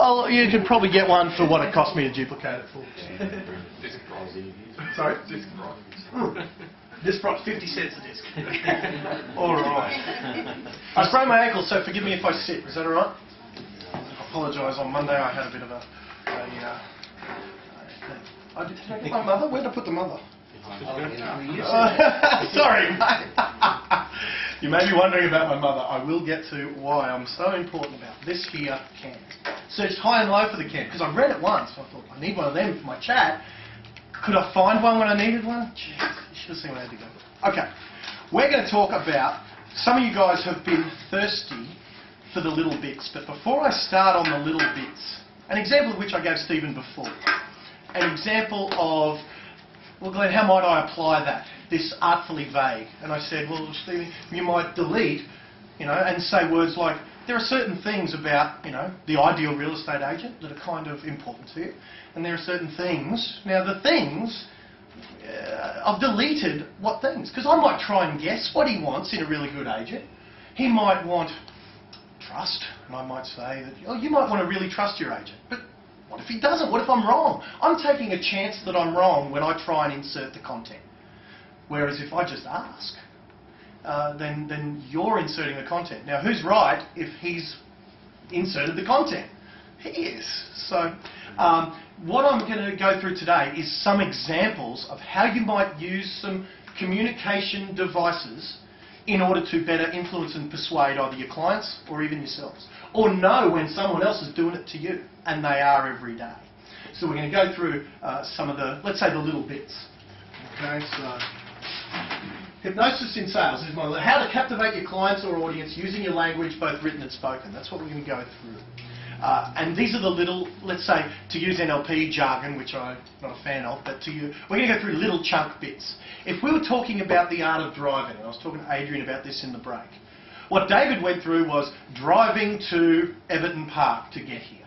Well, you could probably get one for what it cost me to duplicate it for. Sorry? Disc price, 50 cents a disc. All right. I sprained my ankle, so forgive me if I sit. Is that all right? I apologise. On Monday I had a bit of did I get my mother? Where did I put the mother? Sorry, mate. You may be wondering about my mother. I will get to why I'm so important about this here can. Searched high and low for the can, because I read it once. I thought, I need one of them for my chat. Could I find one when I needed one? Jeez, you should have seen what I had to go for. Okay, we're going to talk about, some of you guys have been thirsty for the little bits, but before I start on the little bits, an example of which I gave Stephen before, an example of, well, Glenn, how might I apply that? This artfully vague. And I said, well, Stephen, you might delete, and say words like, there are certain things about, the ideal real estate agent that are kind of important to you. And there are certain things. Now, the things, I've deleted what things. Because I might try and guess what he wants in a really good agent. He might want trust. And I might say that, oh, you might want to really trust your agent. But what if he doesn't? What if I'm wrong? I'm taking a chance that I'm wrong when I try and insert the content. Whereas if I just ask, then you're inserting the content. Now, who's right if he's inserted the content? He is. So what I'm going to go through today is some examples of how you might use some communication devices in order to better influence and persuade either your clients or even yourselves. Or know when someone else is doing it to you, and they are every day. So we're going to go through some of the, let's say, the little bits. Okay, so hypnosis in sales is how to captivate your clients or audience using your language, both written and spoken. That's what we're going to go through. And these are the little, let's say, to use NLP jargon, which I'm not a fan of, but we're going to go through little chunk bits. If we were talking about the art of driving, and I was talking to Adrian about this in the break, what David went through was driving to Everton Park to get here.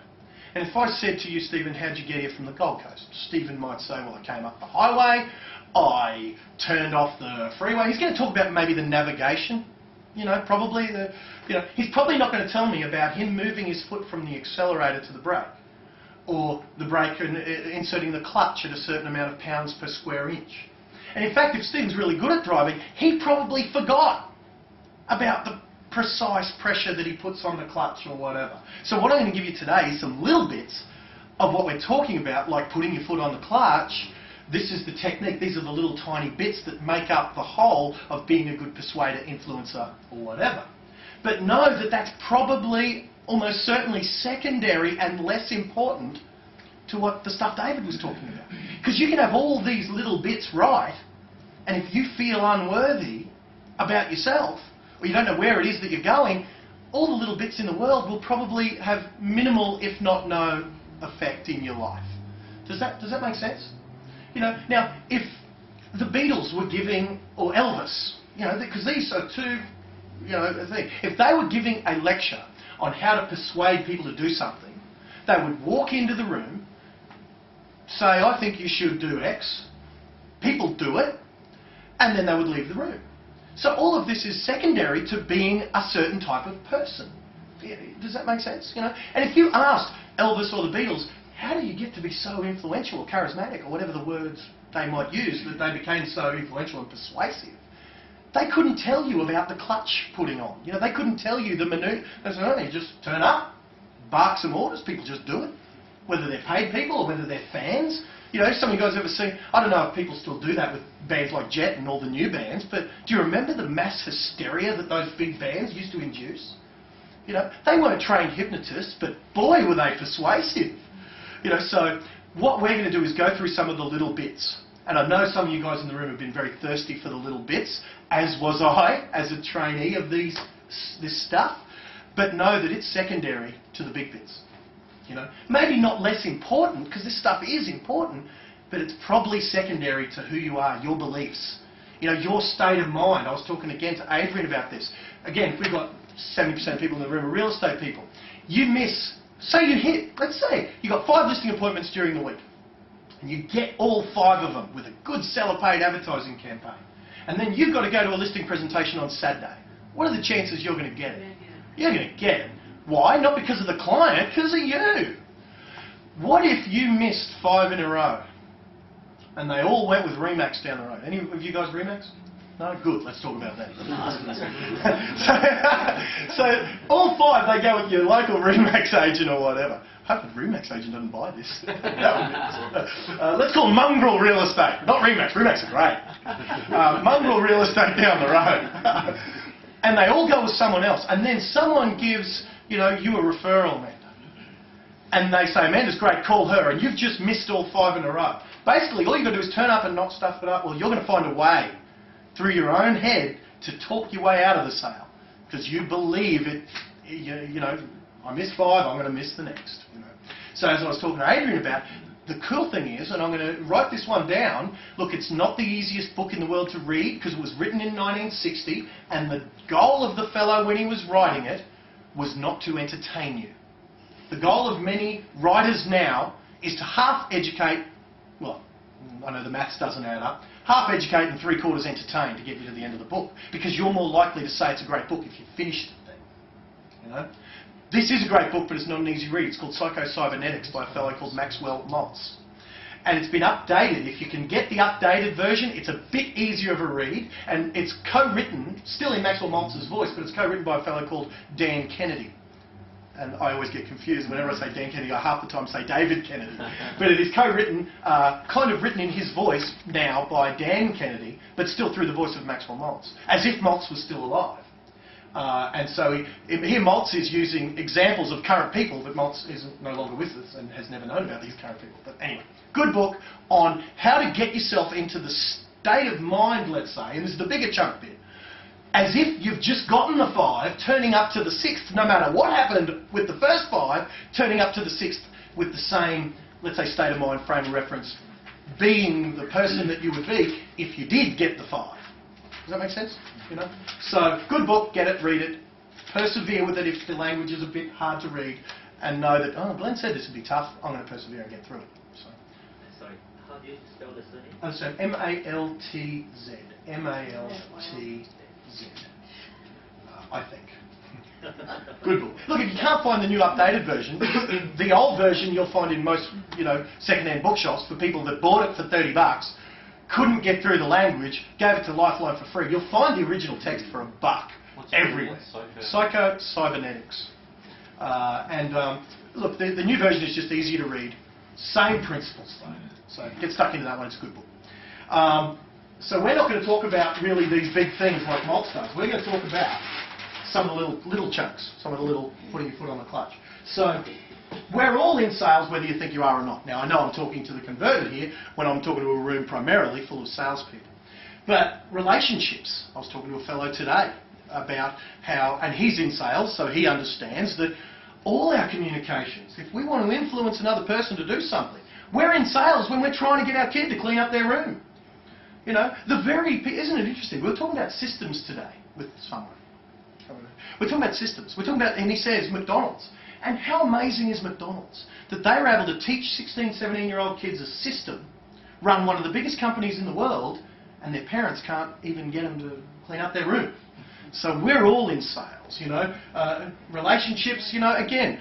And if I said to you, Stephen, how'd you get here from the Gold Coast? Stephen might say, well, I came up the highway, I turned off the freeway. He's going to talk about maybe the navigation, probably he's probably not going to tell me about him moving his foot from the accelerator to the brake, or the brake and inserting the clutch at a certain amount of pounds per square inch. And in fact, if Stephen's really good at driving, he probably forgot about the precise pressure that he puts on the clutch or whatever. So what I'm going to give you today is some little bits of what we're talking about, like putting your foot on the clutch. This is the technique. These are the little tiny bits that make up the whole of being a good persuader, influencer, or whatever. But know that that's probably, almost certainly, secondary and less important to what the stuff David was talking about. Because you can have all these little bits right, and if you feel unworthy about yourself, or you don't know where it is that you're going, all the little bits in the world will probably have minimal, if not no, effect in your life. Does that make sense? Now, if the Beatles were giving, or Elvis, because these are two, things. If they were giving a lecture on how to persuade people to do something, they would walk into the room, say, I think you should do X, people do it, and then they would leave the room. So all of this is secondary to being a certain type of person. Does that make sense? And if you asked Elvis or the Beatles, how do you get to be so influential or charismatic or whatever the words they might use that they became so influential and persuasive, they couldn't tell you about the clutch putting on. They couldn't tell you the minute. They said, no, you just turn up, bark some orders, people just do it. Whether they're paid people or whether they're fans. Some of you guys ever seen, I don't know if people still do that with bands like Jet and all the new bands, but do you remember the mass hysteria that those big bands used to induce? They weren't trained hypnotists, but boy were they persuasive. So what we're going to do is go through some of the little bits. And I know some of you guys in the room have been very thirsty for the little bits, as was I, as a trainee of this stuff. But know that it's secondary to the big bits. Maybe not less important, because this stuff is important, but it's probably secondary to who you are, your beliefs, your state of mind. I was talking again to Adrian about this. Again, if we've got 70% of people in the room are real estate people, you miss, say you hit, let's say you got 5 listing appointments during the week, and you get all 5 of them with a good seller paid advertising campaign, and then you've got to go to a listing presentation on Saturday. What are the chances you're going to get it? You're going to get it. Why? Not because of the client, because of you. What if you missed 5 in a row and they all went with Remax down the road? Any of you guys Remax? No? Good, let's talk about that. so all 5, they go with your local Remax agent or whatever. I hope the Remax agent doesn't buy this. That would be let's call mongrel real estate. Not Remax. Remax are great. Mongrel real estate down the road. And they all go with someone else. And then someone gives, you a referral, Amanda. And they say, Amanda's great, call her. And you've just missed all 5 in a row. Basically, all you've got to do is turn up and not stuff it up. Well, you're going to find a way through your own head to talk your way out of the sale. Because you believe it, I missed 5, I'm going to miss the next. So as I was talking to Adrian about, the cool thing is, and I'm going to write this one down, look, it's not the easiest book in the world to read because it was written in 1960, and the goal of the fellow when he was writing it was not to entertain you. The goal of many writers now is to half educate, well, I know the maths doesn't add up, half educate and 3/4 entertain to get you to the end of the book, because you're more likely to say it's a great book if you've finished it then. This is a great book, but it's not an easy read. It's called Psycho-Cybernetics by a fellow called Maxwell Maltz. And it's been updated. If you can get the updated version, it's a bit easier of a read. And it's co-written, still in Maxwell Maltz's voice, but it's co-written by a fellow called Dan Kennedy. And I always get confused. Whenever I say Dan Kennedy, I half the time say David Kennedy. But it is co-written, kind of written in his voice now by Dan Kennedy, but still through the voice of Maxwell Maltz, as if Maltz was still alive. And so here Maltz is using examples of current people, but Maltz is no longer with us and has never known about these current people. But anyway, good book on how to get yourself into the state of mind, let's say, and this is the bigger chunk bit, as if you've just gotten the 5, turning up to the 6th, no matter what happened with the first 5, turning up to the 6th with the same, let's say, state of mind, frame of reference, being the person that you would be if you did get the 5. Does that make sense? So, good book, get it, read it, persevere with it if the language is a bit hard to read, and know that, oh, Glenn said this would be tough, I'm going to persevere and get through it. So. Sorry, how do you spell the surname? Oh, so M-A-L-T-Z. M-A-L-T-Z. I think. Good book. Look, if you can't find the new updated version, the old version you'll find in most, second-hand bookshops for people that bought it for $30, couldn't get through the language, gave it to Lifeline for free. You'll find the original text for $1 everywhere. Psycho-Cybernetics. Look, the new version is just easier to read. Same principles though. So get stuck into that one, it's a good book. So we're not going to talk about really these big things like Maltz does. We're going to talk about some of the little chunks, some of the little putting your foot on the clutch. So we're all in sales whether you think you are or not. Now I know I'm talking to the converted here when I'm talking to a room primarily full of salespeople. But relationships, I was talking to a fellow today about how, and he's in sales so he understands that all our communications, if we want to influence another person to do something, we're in sales when we're trying to get our kid to clean up their room. Isn't it interesting? We were talking about systems today with someone. We're talking about systems. We're talking about, and he says, McDonald's. And how amazing is McDonald's? That they were able to teach 16, 17-year-old kids a system, run one of the biggest companies in the world, and their parents can't even get them to clean up their room. So we're all in sales, relationships, again,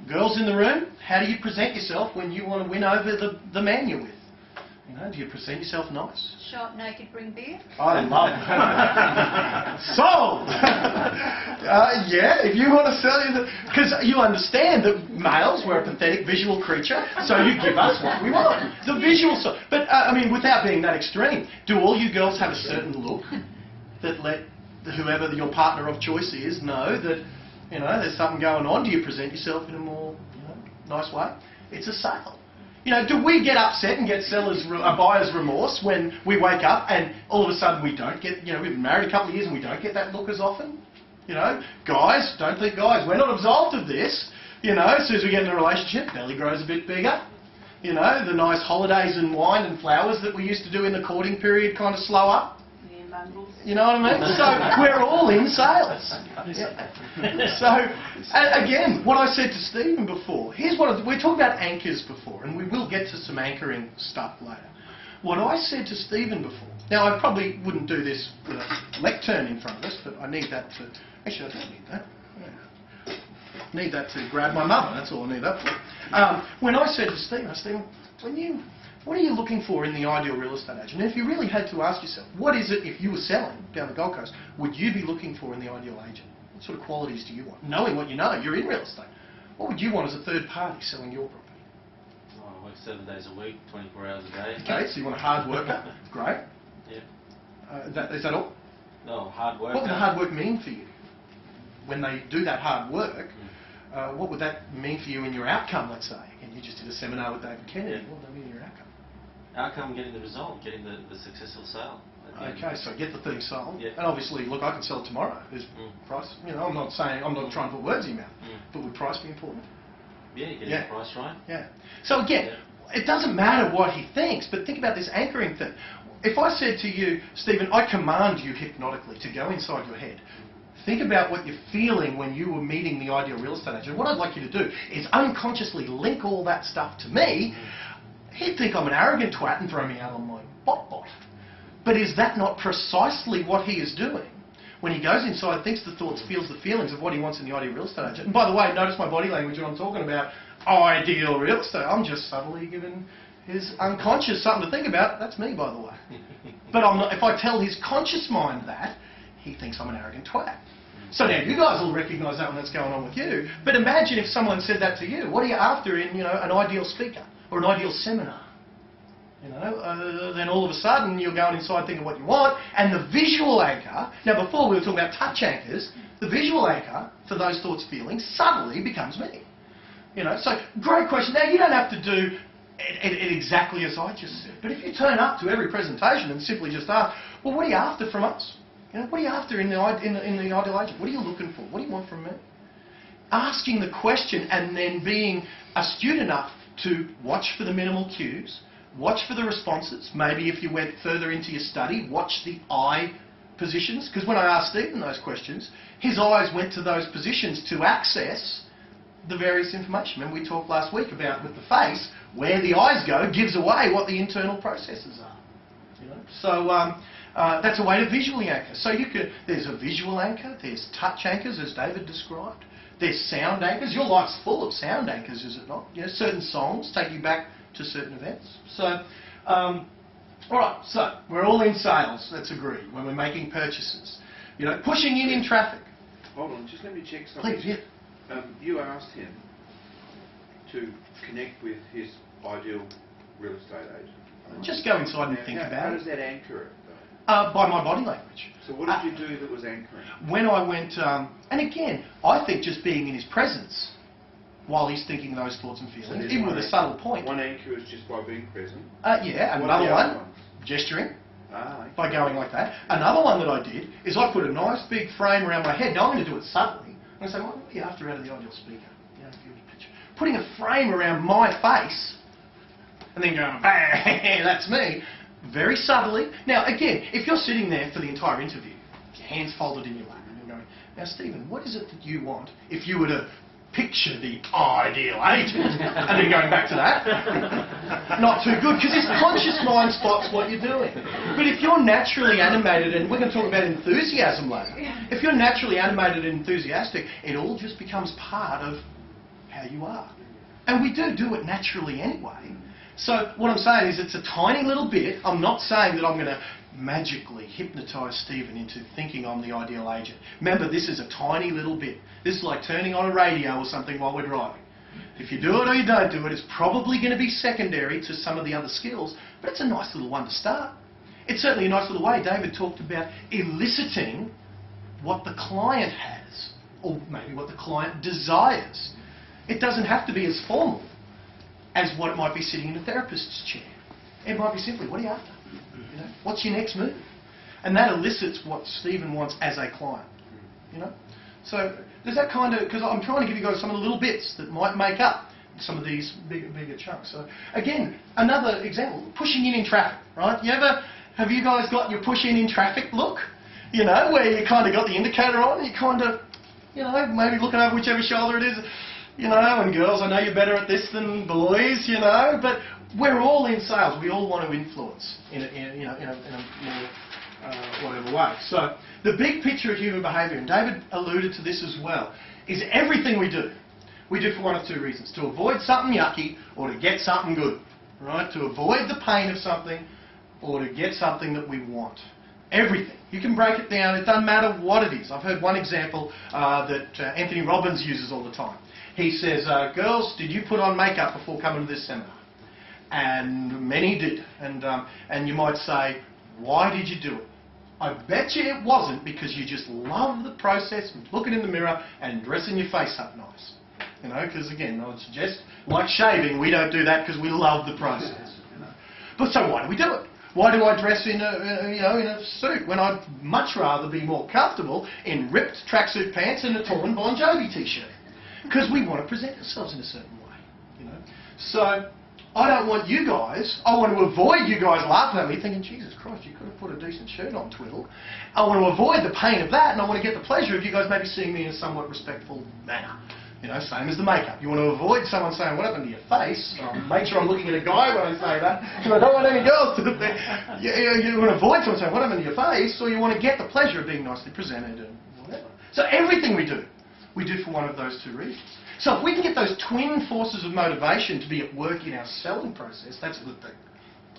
girls in the room, how do you present yourself when you want to win over the man you're with? Do you present yourself nice? Show up naked, bring beer? I love it. Sold! Yeah, if you want to sell it, because you understand that males, we're a pathetic visual creature, so you give us what we want. The visual side. But, without being that extreme, do all you girls have a certain look that let whoever your partner of choice is know that, there's something going on? Do you present yourself in a more nice way? It's a sale. Do we get upset and get buyer's remorse when we wake up and all of a sudden we don't get, we've been married a couple of years and we don't get that look as often? Guys, don't think guys, we're not absolved of this. As soon as we get in a relationship, belly grows a bit bigger. The nice holidays and wine and flowers that we used to do in the courting period kind of slow up. You know what I mean? So we're all in sales. Yeah. So again, what I said to Stephen before, we're talking about anchors before, and we will get to some anchoring stuff later. What I said to Stephen before, now I probably wouldn't do this with a lectern in front of us, but I need that to, actually I don't need that. I need that to grab my mother, that's all I need that for. When I said to Stephen, what are you looking for in the ideal real estate agent? And if you really had to ask yourself, what is it, if you were selling down the Gold Coast, would you be looking for in the ideal agent? What sort of qualities do you want? Knowing what you know, you're in real estate. What would you want as a third party selling your property? Oh, I work 7 days a week, 24 hours a day. Okay, so you want a hard worker. Great. Yeah. Is that all? No, hard work. What would the hard work mean for you? When they do that hard work, what would that mean for you in your outcome, let's say? And you just did a seminar with David Kennedy. Yeah. What would that mean in your outcome? Outcome, getting the result, getting the successful sale. Okay, so get the thing sold. Yeah. And obviously, look, I can sell it tomorrow. There's price. You know, I'm not trying to put words in your mouth, but would price be important? Yeah, getting the price right. Yeah. So again, it doesn't matter what he thinks, but think about this anchoring thing. If I said to you, Stephen, I command you hypnotically to go inside your head, think about what you're feeling when you were meeting the ideal real estate agent. What I'd like you to do is unconsciously link all that stuff to me. He'd think I'm an arrogant twat and throw me out on my bot. But is that not precisely what he is doing? When he goes inside, thinks the thoughts, feels the feelings of what he wants in the ideal real estate agent. And by the way, notice my body language when I'm talking about ideal real estate. I'm just subtly giving his unconscious something to think about. That's me, by the way. But I'm not, if I tell his conscious mind that, he thinks I'm an arrogant twat. So now you guys will recognise that when that's going on with you. But imagine if someone said that to you. What are you after in, an ideal speaker or an ideal seminar? Then all of a sudden you're going inside thinking what you want, and the visual anchor. Now before we were talking about touch anchors. The visual anchor for those thoughts, feelings suddenly becomes me. So great question. Now you don't have to do it exactly as I just said. But if you turn up to every presentation and simply just ask, well, what are you after from us? What are you after in the ideal agent? What are you looking for? What do you want from me? Asking the question and then being astute enough to watch for the minimal cues, watch for the responses. Maybe if you went further into your study, watch the eye positions. Because when I asked Stephen those questions, his eyes went to those positions to access the various information. Remember we talked last week about with the face, where the eyes go gives away what the internal processes are. So that's a way to visually anchor. So there's a visual anchor, there's touch anchors as David described, there's sound anchors. Your life's full of sound anchors, is it not? Certain songs take you back to certain events. So, all right, so we're all in sales, let's agree, when we're making purchases. Pushing in traffic. Hold on, just let me check something. Please, yeah. You asked him to connect with his ideal real estate agent. Just go inside and think about it. How does that anchor it, though? By my body language. So what did you do that was anchoring? When I went, and again, I think just being in his presence while he's thinking those thoughts and feelings, even with a subtle point. One anchor is just by being present? Yeah, another one, gesturing. Okay. By going like that. Another one that I did is I put a nice big frame around my head. Now I'm going to do it subtly. I'm going to say, what are you after out of the ideal speaker? Putting a frame around my face and then going, bang, that's me, very subtly. Now again, if you're sitting there for the entire interview, your hands folded in your lap, and you're going, now Stephen, what is it that you want if you were to picture the ideal agent, and then going back to that, not too good, because his conscious mind spots what you're doing. But if you're naturally animated, and we're going to talk about enthusiasm later, if you're naturally animated and enthusiastic, it all just becomes part of how you are. And we do it naturally anyway. So what I'm saying is it's a tiny little bit. I'm not saying that I'm going to magically hypnotise Stephen into thinking I'm the ideal agent. Remember, this is a tiny little bit. This is like turning on a radio or something while we're driving. If you do it or you don't do it, it's probably going to be secondary to some of the other skills, but it's a nice little one to start. It's certainly a nice little way. David talked about eliciting what the client has, or maybe what the client desires. It doesn't have to be as formal as what it might be sitting in a therapist's chair. It might be simply, what are you after? What's your next move? And that elicits what Stephen wants as a client. So does that kind of, because I'm trying to give you guys some of the little bits that might make up some of these bigger chunks. So again, another example, pushing in traffic, right? Have you guys got your push in traffic look? Where you kind of got the indicator on, and you kind of, maybe looking over whichever shoulder it is. And girls, I know you're better at this than boys, but we're all in sales. We all want to influence in a more whatever way. So the big picture of human behaviour, and David alluded to this as well, is everything we do. we do for one of two reasons. To avoid something yucky or to get something good. Right? To avoid the pain of something or to get something that we want. Everything. You can break it down. It doesn't matter what it is. I've heard one example that Anthony Robbins uses all the time. He says, girls, did you put on makeup before coming to this seminar? And many did. And you might say, why did you do it? I bet you it wasn't because you just love the process of looking in the mirror and dressing your face up nice. You know, because again, I would suggest, like shaving, we don't do that because we love the process. You know? But so why do we do it? Why do I dress in a suit when I'd much rather be more comfortable in ripped tracksuit pants and a torn Bon Jovi t-shirt? Because we want to present ourselves in a certain way. You know? So I don't want you guys, I want to avoid you guys laughing at me thinking, Jesus Christ, you could have put a decent shirt on, Twiddle. I want to avoid the pain of that, and I want to get the pleasure of you guys maybe seeing me in a somewhat respectful manner. You know, same as the makeup. You want to avoid someone saying, what happened to your face? Make sure I'm looking at a guy when I say that, because I don't want any girls to think. You want to avoid someone saying, what happened to your face? Or you want to get the pleasure of being nicely presented and whatever. So everything we do for one of those two reasons. So if we can get those twin forces of motivation to be at work in our selling process, that's a good thing.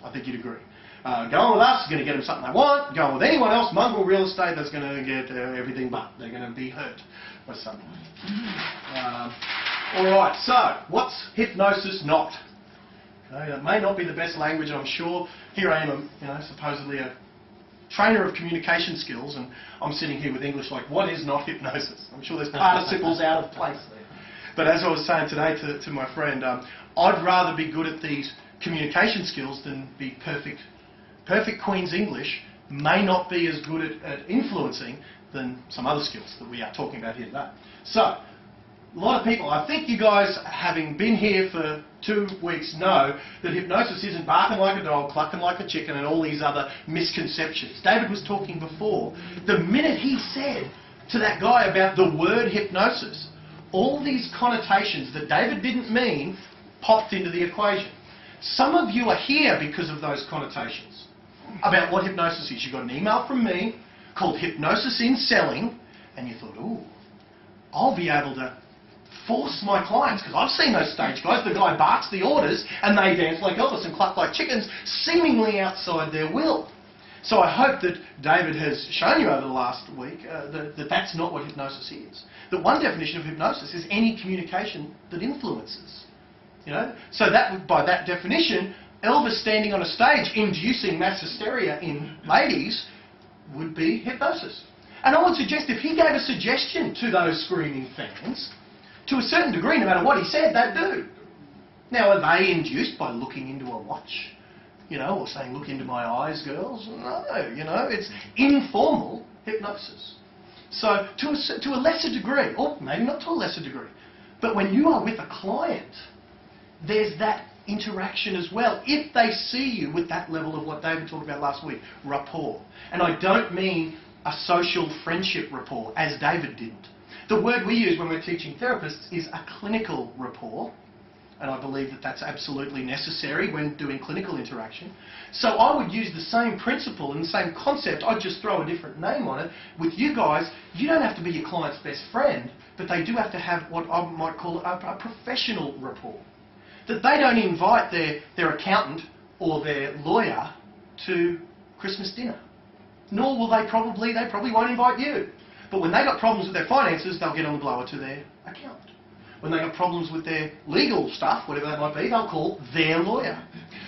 I think you'd agree. Going with us is going to get them something they want. Going with anyone else, mongrel real estate, that's going to get everything but. They're going to be hurt by something. Alright, so what's hypnosis not? Okay, that may not be the best language, I'm sure. Here I am, supposedly a trainer of communication skills, and I'm sitting here with English like, what is not hypnosis? I'm sure there's participles out of place there. But as I was saying today to my friend, I'd rather be good at these communication skills than be perfect. Perfect Queen's English may not be as good at influencing than some other skills that we are talking about here today. So, a lot of people, I think you guys, having been here for 2 weeks, know that hypnosis isn't barking like a dog, clucking like a chicken, and all these other misconceptions. David was talking before. The minute he said to that guy about the word hypnosis, all these connotations that David didn't mean popped into the equation. Some of you are here because of those connotations about what hypnosis is. You got an email from me called Hypnosis in Selling, and you thought, ooh, I'll be able to force my clients, because I've seen those stage guys, the guy barks the orders and they dance like Elvis and cluck like chickens, seemingly outside their will. So I hope that David has shown you over the last week that that's not what hypnosis is. That one definition of hypnosis is any communication that influences. You know? So that, by that definition, Elvis standing on a stage inducing mass hysteria in ladies would be hypnosis. And I would suggest if he gave a suggestion to those screaming fans, to a certain degree, no matter what he said, they'd do. Now, are they induced by looking into a watch? You know, or saying, look into my eyes, girls? No, it's informal hypnosis. So, to a lesser degree, or maybe not to a lesser degree, but when you are with a client, there's that interaction as well, if they see you with that level of what David talked about last week, rapport. And I don't mean a social friendship rapport, as David didn't. The word we use when we're teaching therapists is a clinical rapport, and I believe that that's absolutely necessary when doing clinical interaction. So I would use the same principle and the same concept, I'd just throw a different name on it. With you guys, you don't have to be your client's best friend, but they do have to have what I might call a professional rapport. That they don't invite their accountant or their lawyer to Christmas dinner. Nor will they probably won't invite you. But when they got problems with their finances, they'll get on the blower to their accountant. When they got problems with their legal stuff, whatever that might be, they'll call their lawyer.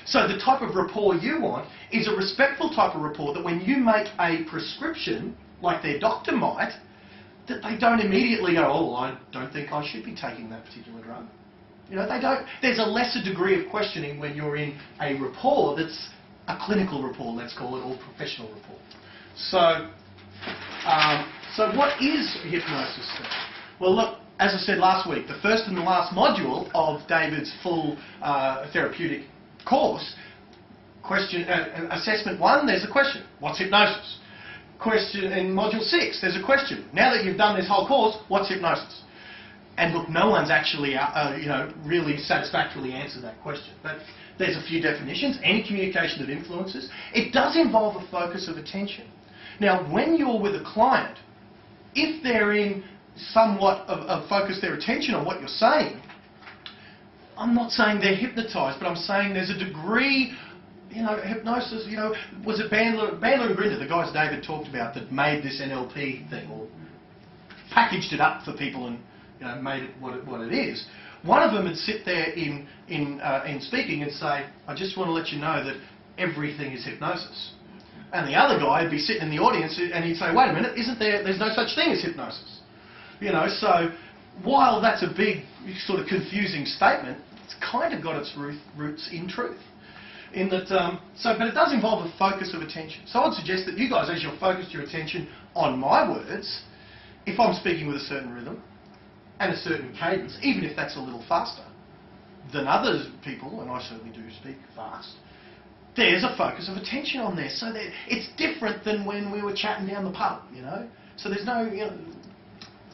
So the type of rapport you want is a respectful type of rapport that when you make a prescription, like their doctor might, that they don't immediately go, oh, I don't think I should be taking that particular drug. You know, they don't. There's a lesser degree of questioning when you're in a rapport that's a clinical rapport, let's call it, or professional rapport. So what is hypnosis then? Well, look, as I said last week, the first and the last module of David's full therapeutic course, assessment 1, there's a question. What's hypnosis? Question in module 6, there's a question. Now that you've done this whole course, what's hypnosis? And look, no one's actually, really satisfactorily answered that question. But there's a few definitions. Any communication that influences. It does involve a focus of attention. Now, when you're with a client, if they're in somewhat focus their attention on what you're saying, I'm not saying they're hypnotised, but I'm saying there's a degree, hypnosis, was it Bandler and Grinder, the guys David talked about that made this NLP thing, or packaged it up for people and made it what it is. One of them would sit there in speaking and say, I just want to let you know that everything is hypnosis. And the other guy would be sitting in the audience and he'd say, wait a minute, there's no such thing as hypnosis. So while that's a big sort of confusing statement, it's kind of got its roots in truth. In that, but it does involve a focus of attention. So I'd suggest that you guys, as you've focused your attention on my words, if I'm speaking with a certain rhythm and a certain cadence, even if that's a little faster than other people, and I certainly do speak fast, there's a focus of attention on there. So that it's different than when we were chatting down the pub, So there's no,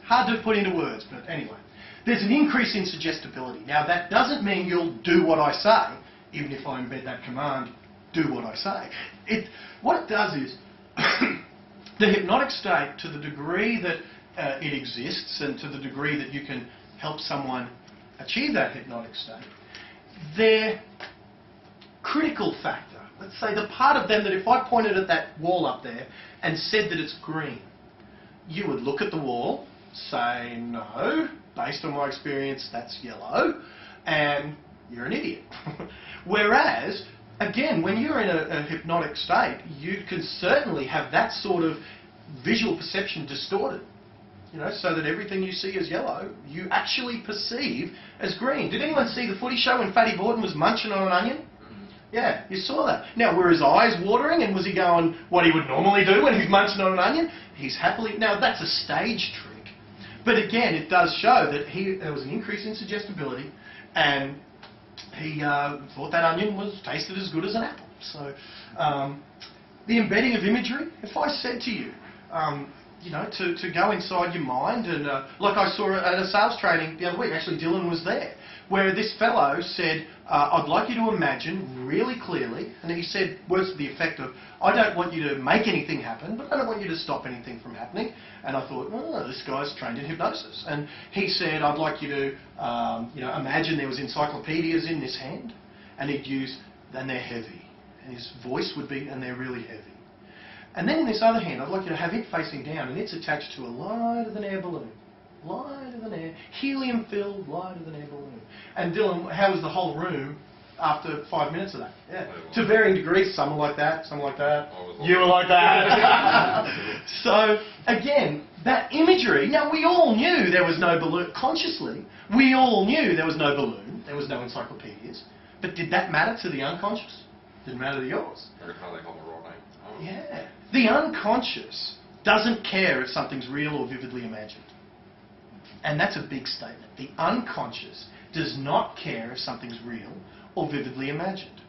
hard to put into words, but anyway. There's an increase in suggestibility. Now that doesn't mean you'll do what I say, even if I embed that command, do what I say. What it does is, the hypnotic state, to the degree that it exists and to the degree that you can help someone achieve that hypnotic state, their critical factor, let's say the part of them that if I pointed at that wall up there and said that it's green, you would look at the wall, say no, based on my experience that's yellow, and you're an idiot. Whereas, again, when you're in a hypnotic state, you can certainly have that sort of visual perception distorted. So that everything you see as yellow, you actually perceive as green. Did anyone see the footy show when Fatty Borden was munching on an onion? Yeah, you saw that. Now, were his eyes watering and was he going what he would normally do when he's munching on an onion? He's happily... Now, that's a stage trick. But again, it does show that there was an increase in suggestibility and he thought that onion tasted as good as an apple. So, the embedding of imagery, if I said to you, to go inside your mind and, like I saw at a sales training the other week, actually Dylan was there, where this fellow said, I'd like you to imagine really clearly, and he said words to the effect of, I don't want you to make anything happen, but I don't want you to stop anything from happening. And I thought, oh, this guy's trained in hypnosis. And he said, I'd like you to, imagine there was encyclopedias in this hand, and he'd use, and they're heavy. And his voice would be, and they're really heavy. And then in this other hand, I'd like you to have it facing down, and it's attached to a lighter-than-air balloon. Lighter-than-air, helium-filled, lighter-than-air balloon. And Dylan, how was the whole room after 5 minutes of that? Yeah. To varying degrees, some were like that, some were like that. You were like that. So, again, that imagery, now we all knew there was no balloon, consciously, we all knew there was no balloon, there was no encyclopedias, but did that matter to the unconscious? Didn't matter to yours. Yeah. The unconscious doesn't care if something's real or vividly imagined. And that's a big statement. The unconscious does not care if something's real or vividly imagined.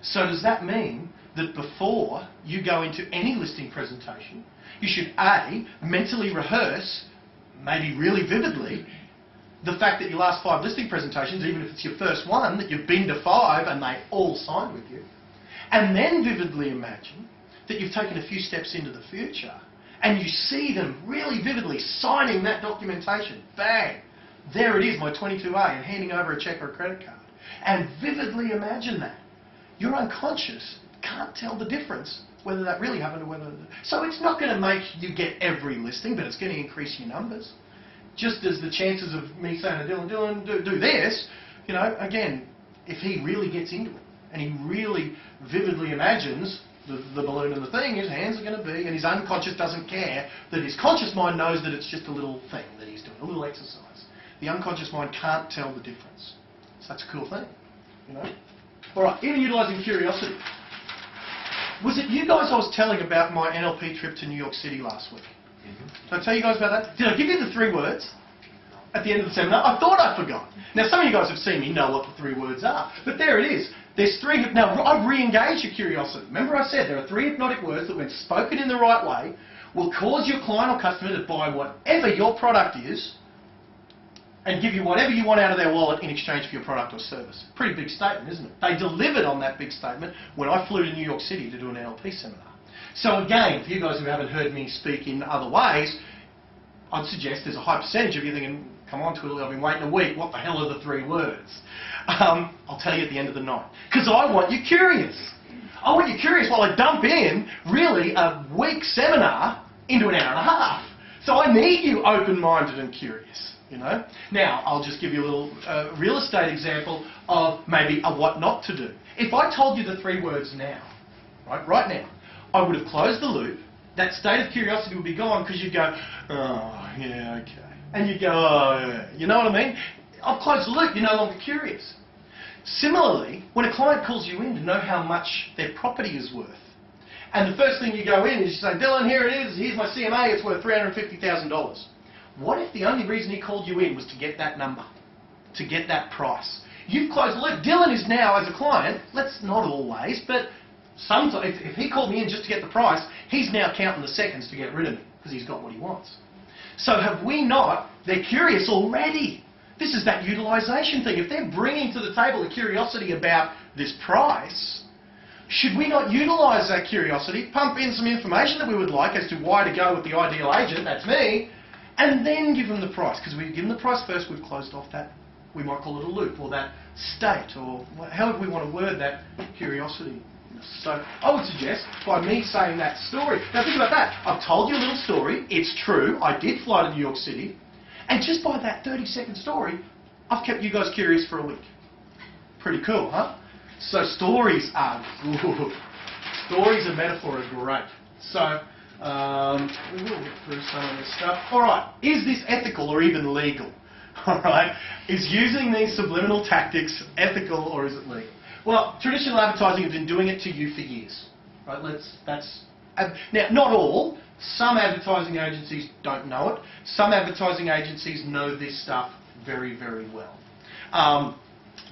So does that mean that before you go into any listing presentation, you should A, mentally rehearse, maybe really vividly, the fact that your last 5 listing presentations, even if it's your first one, that you've been to 5 and they all signed with you, and then vividly imagine that you've taken a few steps into the future and you see them really vividly signing that documentation. Bang! There it is, my 22A, and handing over a cheque or a credit card. And vividly imagine that. Your unconscious can't tell the difference whether that really happened or whether... So it's not going to make you get every listing, but it's going to increase your numbers. Just as the chances of me saying to Dylan, do this, again, if he really gets into it and he really vividly imagines the balloon and the thing, his hands are going to be, and his unconscious doesn't care, that his conscious mind knows that it's just a little thing that he's doing, a little exercise. The unconscious mind can't tell the difference. So that's a cool thing, All right, even utilising curiosity. Was it you guys I was telling about my NLP trip to New York City last week? Did I tell you guys about that? Did I give you the 3 words at the end of the seminar? I thought I forgot. Now, some of you guys have seen me know what the 3 words are, but there it is. There's 3... Now, I've re-engaged your curiosity. Remember I said there are 3 hypnotic words that, when spoken in the right way, will cause your client or customer to buy whatever your product is and give you whatever you want out of their wallet in exchange for your product or service. Pretty big statement, isn't it? They delivered on that big statement when I flew to New York City to do an NLP seminar. So again, for you guys who haven't heard me speak in other ways, I'd suggest there's a high percentage of you thinking, come on, Twiddly, I've been waiting a week. What the hell are the 3 words? I'll tell you at the end of the night. Because I want you curious. I want you curious while I dump in, really, a week seminar into an hour and a half. So I need you open-minded and curious, you know. Now, I'll just give you a little real estate example of maybe a what not to do. If I told you the 3 words now, right now, I would have closed the loop. That state of curiosity would be gone because you'd go, oh, yeah, okay. And you'd go, oh, yeah. You know what I mean? I've closed the loop. You're no longer curious. Similarly, when a client calls you in to know how much their property is worth, and the first thing you go in is you say, Dylan, here it is. Here's my CMA. It's worth $350,000. What if the only reason he called you in was to get that number, to get that price? You've closed the loop. Dylan is now, as a client, not always, but sometimes, if he called me in just to get the price, he's now counting the seconds to get rid of me because he's got what he wants. So have we not? They're curious already. This is that utilisation thing. If they're bringing to the table a curiosity about this price, should we not utilise that curiosity, pump in some information that we would like as to why to go with the ideal agent, that's me, and then give them the price? Because we've given the price first, we've closed off that, we might call it a loop, or that state, or however we want to word that curiosity. So I would suggest by me saying that story. Now think about that. I've told you a little story. It's true. I did fly to New York City. And just by that 30-second story, I've kept you guys curious for a week. Pretty cool, huh? So stories are good. Stories and metaphor are great. So we will get through some of this stuff. All right. Is this ethical or even legal? All right. Is using these subliminal tactics ethical or is it legal? Well, traditional advertising has been doing it to you for years, right? Now, not all. Some advertising agencies don't know it. Some advertising agencies know this stuff very, very well.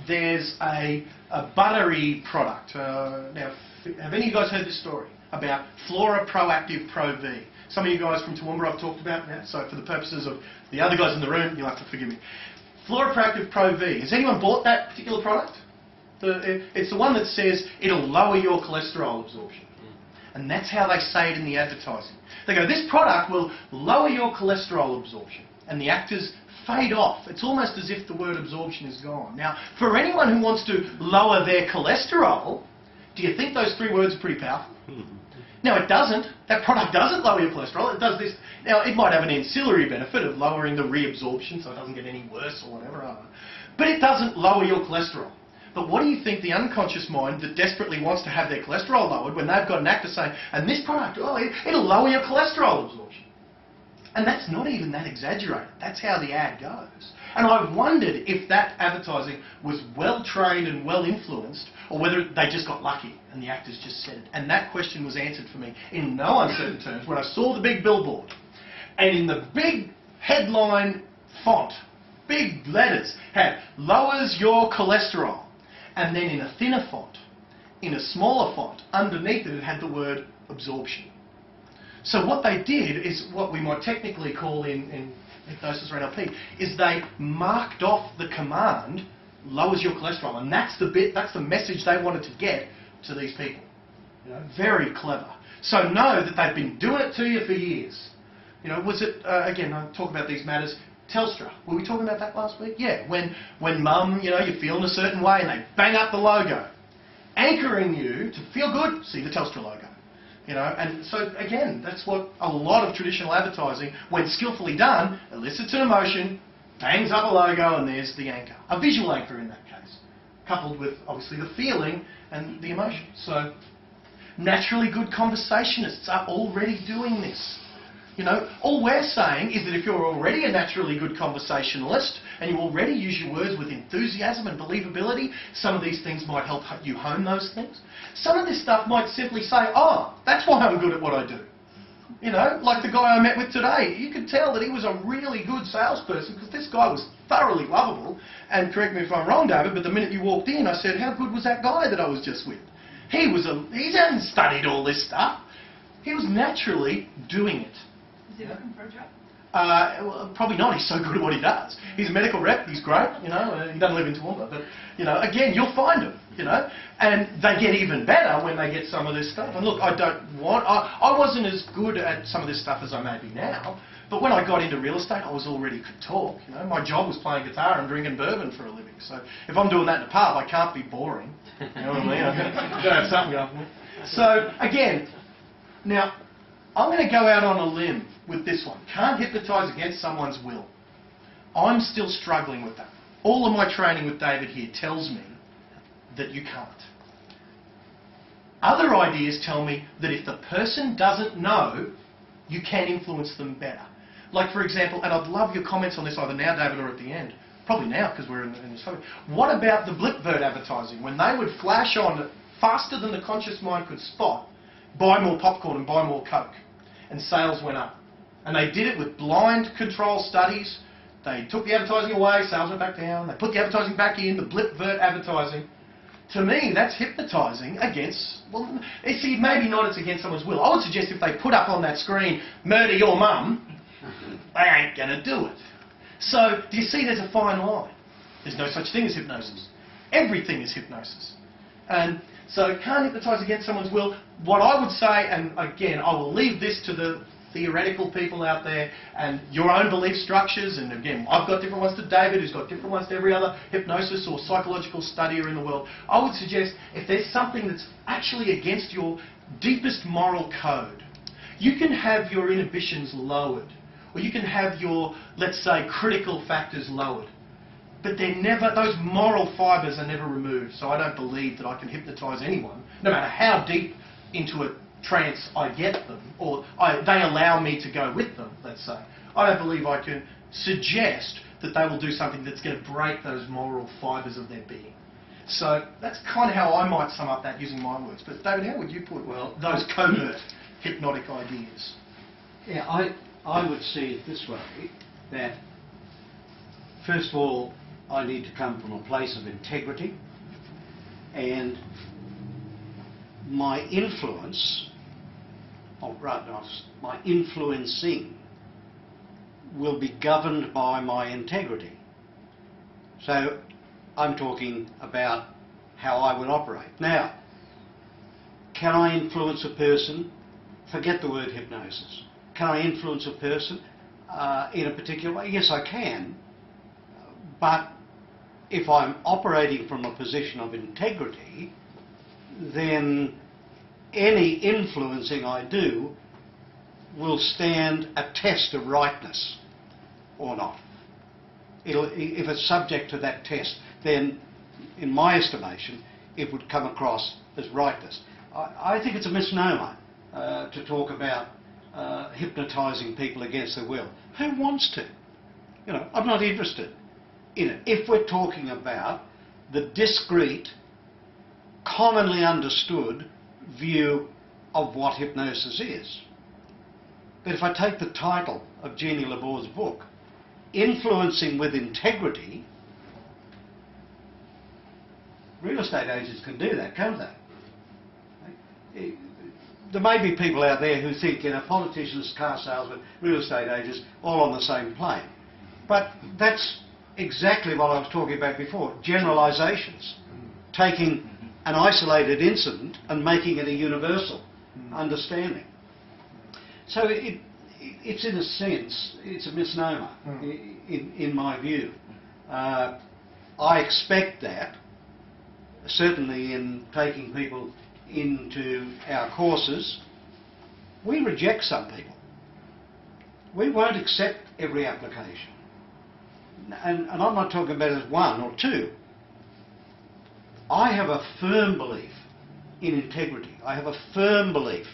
There's a buttery product. Now, have any of you guys heard this story about Flora Proactive Pro V? Some of you guys from Toowoomba I've talked about that, so for the purposes of the other guys in the room, you'll have to forgive me. Flora Proactive Pro V. Has anyone bought that particular product? It's the one that says it'll lower your cholesterol absorption. And that's how they say it in the advertising. They go, this product will lower your cholesterol absorption. And the actors fade off. It's almost as if the word absorption is gone. Now, for anyone who wants to lower their cholesterol, do you think those 3 words are pretty powerful? No, it doesn't. That product doesn't lower your cholesterol. It does this. Now, it might have an ancillary benefit of lowering the reabsorption so it doesn't get any worse or whatever. But it doesn't lower your cholesterol. But what do you think the unconscious mind that desperately wants to have their cholesterol lowered when they've got an actor saying, and this product, oh, it'll lower your cholesterol absorption. And that's not even that exaggerated. That's how the ad goes. And I've wondered if that advertising was well trained and well influenced, or whether they just got lucky and the actors just said it. And that question was answered for me in no uncertain terms when I saw the big billboard. And in the big headline font, big letters, had lowers your cholesterol. And then in a thinner font, in a smaller font, underneath it had the word absorption. So what they did is what we might technically call in Hypnosis or NLP, is they marked off the command, lowers your cholesterol. And that's the bit, that's the message they wanted to get to these people. You know, very clever. So know that they've been doing it to you for years. You know, was it, again, I talk about these matters, Telstra. Were we talking about that last week? Yeah, when mum, you know, you're feeling a certain way and they bang up the logo. Anchoring you to feel good, see the Telstra logo. You know, and so again, that's what a lot of traditional advertising, when skillfully done, elicits an emotion, bangs up a logo, and there's the anchor. A visual anchor in that case, coupled with obviously the feeling and the emotion. So naturally good conversationists are already doing this. You know, all we're saying is that if you're already a naturally good conversationalist and you already use your words with enthusiasm and believability, some of these things might help you hone those things. Some of this stuff might simply say, oh, that's why I'm good at what I do. You know, like the guy I met with today. You could tell that he was a really good salesperson because this guy was thoroughly lovable. And correct me if I'm wrong, David, but the minute you walked in, I said, how good was that guy that I was just with? He hadn't studied all this stuff. He was naturally doing it. Is he looking for a job? Well, probably not. He's so good at what he does. He's a medical rep. He's great. You know, he doesn't live in Toowoomba, but you know, again, you'll find him. You know, and they get even better when they get some of this stuff. And look, I wasn't as good at some of this stuff as I may be now, But when I got into real estate, I was already could talk. You know, my job was playing guitar and drinking bourbon for a living. So if I'm doing that in a pub, I can't be boring. You know what I mean? I've got to have something going. So again, now I'm going to go out on a limb with this one. Can't hypnotise against someone's will. I'm still struggling with that. All of my training with David here tells me that you can't. Other ideas tell me that if the person doesn't know, you can influence them better. Like, for example, and I'd love your comments on this either now, David, or at the end. Probably now, because we're in this topic. What about the Blipbird advertising? When they would flash on faster than the conscious mind could spot, buy more popcorn and buy more Coke, and sales went up. And they did it with blind control studies. They took the advertising away, sales went back down. They put the advertising back in, the Blipbird advertising. To me, that's hypnotising against, well, see, maybe not it's against someone's will. I would suggest if they put up on that screen, murder your mum, they ain't going to do it. So, do you see there's a fine line? There's no such thing as hypnosis. Everything is hypnosis. And so, can't hypnotise against someone's will. What I would say, and again, I will leave this to the theoretical people out there and your own belief structures, and again, I've got different ones to David, who's got different ones to every other hypnosis or psychological studier in the world. I would suggest if there's something that's actually against your deepest moral code, you can have your inhibitions lowered, or you can have your, let's say, critical factors lowered, but they're never, those moral fibres are never removed. So I don't believe that I can hypnotise anyone, no matter how deep into a trance I get them, or they allow me to go with them, let's say. I don't believe I can suggest that they will do something that's going to break those moral fibres of their being. So that's kind of how I might sum up that using my words. But David, how would you put those covert hypnotic ideas? Yeah, I would see it this way, that first of all, I need to come from a place of integrity, and my influence, my influencing will be governed by my integrity. So I'm talking about how I would operate. Now, can I influence a person? Forget the word hypnosis. Can I influence a person in a particular way? Yes, I can. But if I'm operating from a position of integrity, then any influencing I do will stand a test of rightness or not. If it's subject to that test, then in my estimation it would come across as rightness. I think it's a misnomer to talk about hypnotising people against their will. Who wants to? You know, I'm not interested in it. If we're talking about the discrete, commonly understood view of what hypnosis is. But if I take the title of Jeannie Labor's book, Influencing with Integrity, real estate agents can do that, can't they? There may be people out there who think, you know, politicians, car salesmen, real estate agents, all on the same plane. But that's exactly what I was talking about before, generalisations. Taking an isolated incident and making it a universal understanding. So it's in a sense, it's a misnomer in my view. I expect that, certainly in taking people into our courses, we reject some people. We won't accept every application. And I'm not talking about as one or two. I have a firm belief in integrity. I have a firm belief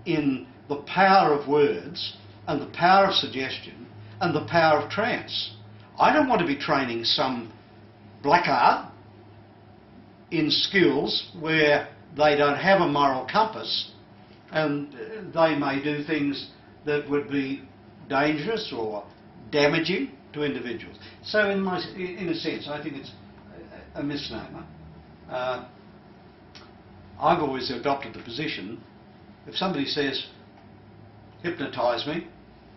in the power of words and the power of suggestion and the power of trance. I don't want to be training some blackguard in skills where they don't have a moral compass and they may do things that would be dangerous or damaging to individuals. So in a sense, I think it's a misnomer. I've always adopted the position, if somebody says, hypnotise me,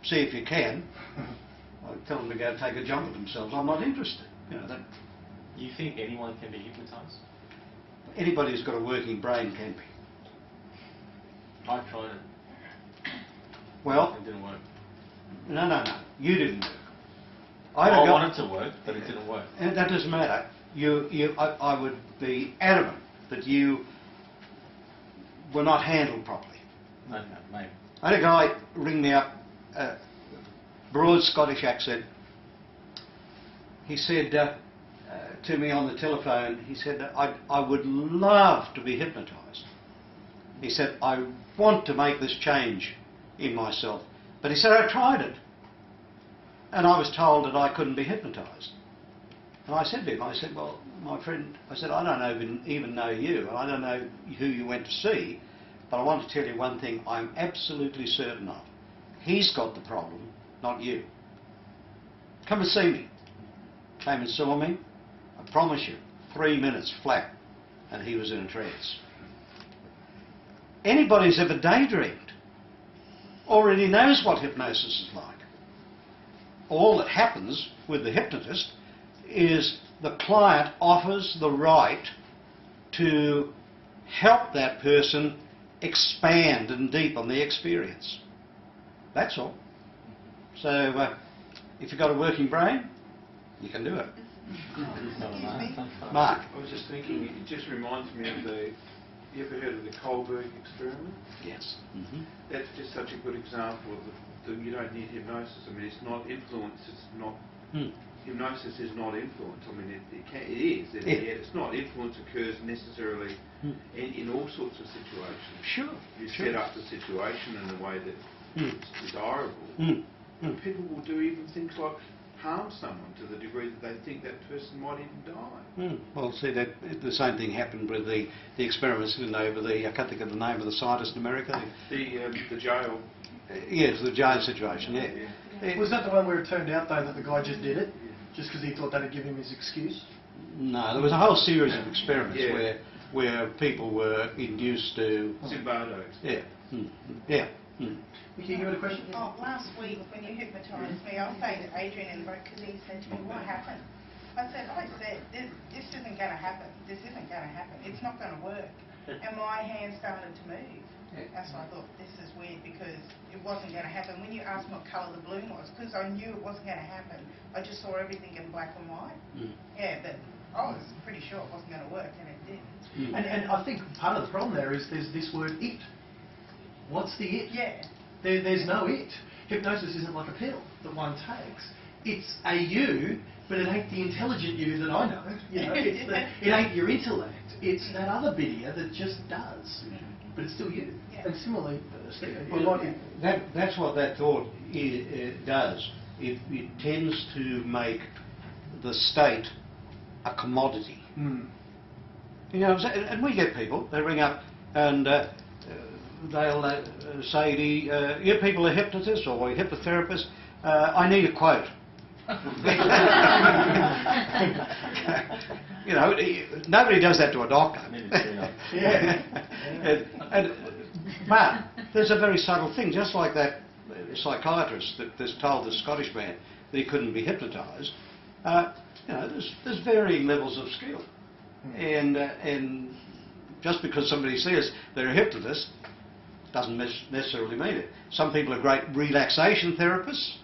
see if you can, I tell them to go take a jump at themselves. I'm not interested. You know, that You think anyone can be hypnotised? anybody who's got a working brain can be. I've tried it. Well, It didn't work. No. You didn't do it. I wanted to work, but it didn't work. And that doesn't matter. I would be adamant that you were not handled properly. No, maybe. I had a guy ring me up, broad Scottish accent. He said to me on the telephone, he said, I would love to be hypnotised. He said, I want to make this change in myself. But he said, I tried it. And I was told that I couldn't be hypnotised. And I said to him, I said, well, my friend, I said, I don't even know you, and I don't know who you went to see, but I want to tell you one thing I'm absolutely certain of. He's got the problem, not you. Come and see me. Came and saw me. I promise you, 3 minutes flat, and he was in a trance. Anybody who's ever daydreamed already knows what hypnosis is like. All that happens with the hypnotist is the client offers the right to help that person expand and deepen the experience. That's all. So if you've got a working brain, you can do it. Mark. I was just thinking, it just reminds me of you ever heard of the Kohlberg experiment? Yes. That's just such a good example of you don't need hypnosis. I mean, it's not influence, it's not... Hypnosis is not influence. I mean, it is. It's not. Influence occurs necessarily in all sorts of situations. Sure. You set up the situation in a way that it's desirable. People will do even things like harm someone to the degree that they think that person might even die. Well, see, the same thing happened with the experiments over I can't think of the name of the scientist in America. The jail. Yes, the jail situation, yeah. Was that the one where it turned out, though, that the guy just did it? Just because he thought that'd give him his excuse? No, there was a whole series of experiments where people were induced to... Zimbardo. Yeah. Yeah. Nikki, you had a question? Oh, last week when you hypnotised me, I was saying to Adrian in the break because he said to me, what happened? I said, this isn't going to happen. This isn't going to happen. It's not going to work. And my hand started to move. That's why I thought, this is weird because it wasn't going to happen. When you asked me what colour the balloon was, because I knew it wasn't going to happen, I just saw everything in black and white. Yeah, but I was pretty sure it wasn't going to work, and it did. And I think part of the problem there is there's this word it. What's the it? Yeah. There's no it. Hypnosis isn't like a pill that one takes. It's a you, but it ain't the intelligent you that I know. You know, it ain't your intellect. It's that other bit here that just does. But it's still you. And similarly, Steve. Well, that's what that thought does. It tends to make the state a commodity. You know, and we get people, they ring up and they'll say, you people are hypnotists or hypnotherapists, I need a quote. You know, nobody does that to a doctor. But there's a very subtle thing, just like that psychiatrist that told the Scottish man that he couldn't be hypnotised. You know, there's varying levels of skill, and just because somebody says they're a hypnotist doesn't necessarily mean it. Some people are great relaxation therapists.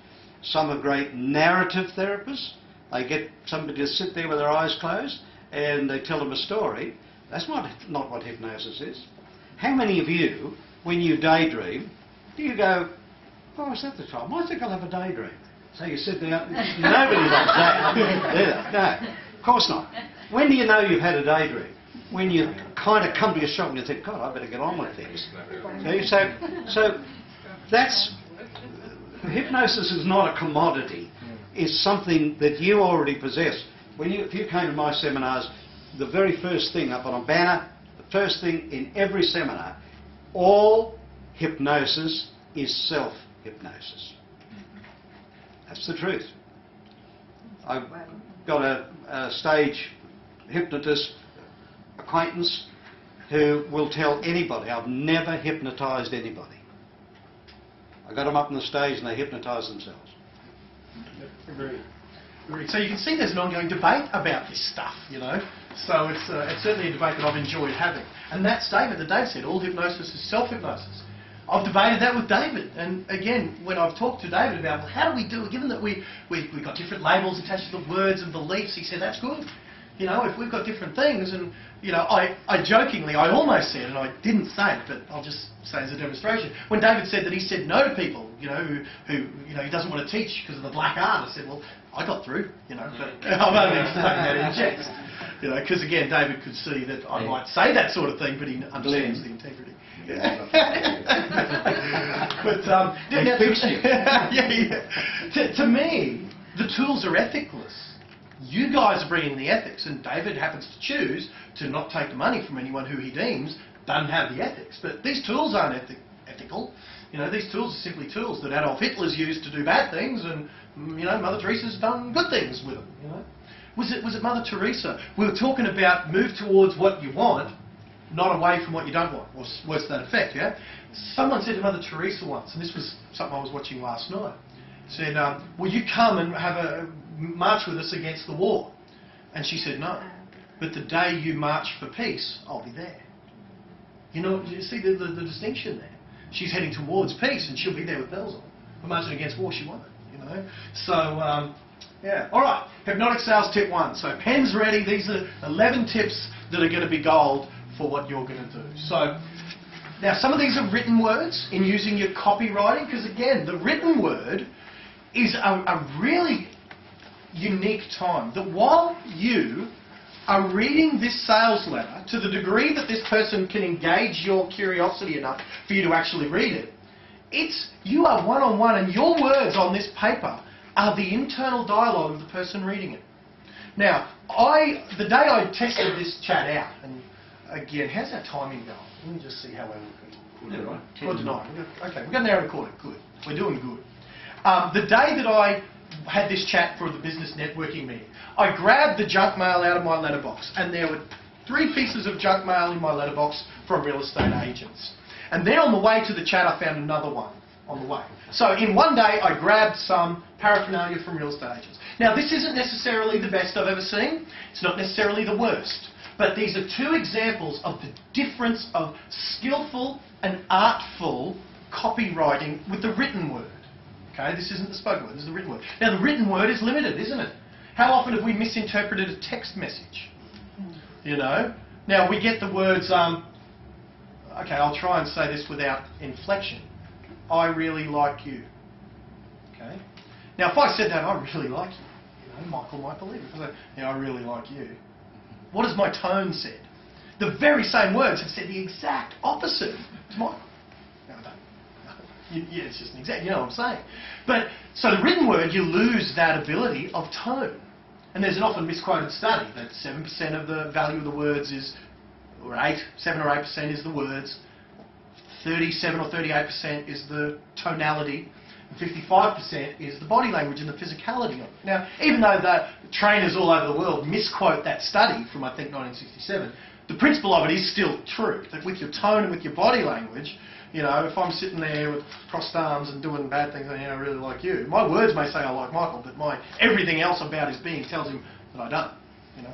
Some are great narrative therapists. They get somebody to sit there with their eyes closed and they tell them a story. That's not what hypnosis is. How many of you, when you daydream, do you go, oh, is that the time? I think I'll have a daydream. So you sit there, nobody does that. No, of course not. When do you know you've had a daydream? When you kind of come to your shop and you think, God, I better get on with things. So that's... Hypnosis is not a commodity. It's something that you already possess. If you came to my seminars, the very first thing up on a banner, the first thing in every seminar, all hypnosis is self-hypnosis. That's the truth. I've got a stage hypnotist acquaintance who will tell anybody, I've never hypnotised anybody. I got them up on the stage and they hypnotise themselves. Agreed. So you can see there's an ongoing debate about this stuff, you know. So it's certainly a debate that I've enjoyed having. And that statement that Dave said, all hypnosis is self-hypnosis. I've debated that with David, and again, when I've talked to David about, well, how do we do it, given that we've got different labels attached to the words and beliefs, he said, that's good. You know, if we've got different things, and, you know, I jokingly, I almost said, and I didn't say it, but I'll just say as a demonstration, when David said that he said no to people, you know, who you know, he doesn't want to teach because of the black art, I said, well, I got through, you know, but I'm only saying that in jest. You know, because again, David could see that I might say that sort of thing, but he understands the integrity. But to me, the tools are ethicless. You guys are bringing the ethics, and David happens to choose to not take the money from anyone who he deems doesn't have the ethics. But these tools aren't ethical. You know, these tools are simply tools that Adolf Hitler's used to do bad things, and you know, Mother Teresa's done good things with them. You know, was it Mother Teresa? We were talking about move towards what you want, not away from what you don't want, or worse to that effect. Yeah. Someone said to Mother Teresa once, and this was something I was watching last night. Said, "Will you come and have a march with us against the war?" And she said, "No. But the day you march for peace, I'll be there." You know, you see the distinction there. She's heading towards peace, and she'll be there with bells on. But marching against war, she won't. You know. So yeah. All right. Hypnotic sales tip 1. So pen's ready. These are 11 tips that are going to be gold for what you're going to do. So now some of these are written words in using your copywriting, because again, the written word is a really unique time. That while you are reading this sales letter, to the degree that this person can engage your curiosity enough for you to actually read it, you are one-on-one, and your words on this paper are the internal dialogue of the person reading it. Now, the day I tested this chat out, and again, how's our timing going? Let me just see how we're looking. Good tonight. Okay, we've got an hour recorded. Good. We're doing good. The day that I had this chat for the business networking meeting, I grabbed the junk mail out of my letterbox, and there were 3 pieces of junk mail in my letterbox from real estate agents. And then on the way to the chat, I found another one on the way. So in one day, I grabbed some paraphernalia from real estate agents. Now, this isn't necessarily the best I've ever seen. It's not necessarily the worst. But these are 2 examples of the difference of skillful and artful copywriting with the written word. Okay, this isn't the spoken word, this is the written word. Now, the written word is limited, isn't it? How often have we misinterpreted a text message? You know? Now, we get the words, okay, I'll try and say this without inflection. I really like you. Okay? Now, if I said that, I really like you, you know, Michael might believe it. If I say, yeah, I really like you. What has my tone said? The very same words have said the exact opposite to Michael. No, I don't. Yeah, it's just an exact, you know what I'm saying. But, so the written word, you lose that ability of tone. And there's an often misquoted study that 7% of the value of the words is, or 7 or 8% is the words, 37 or 38% is the tonality, and 55% is the body language and the physicality of it. Now, even though the trainers all over the world misquote that study from, I think, 1967, the principle of it is still true, that with your tone and with your body language, you know, if I'm sitting there with crossed arms and doing bad things, and I really like you, my words may say I like Michael, but everything else about his being tells him that I don't. You know,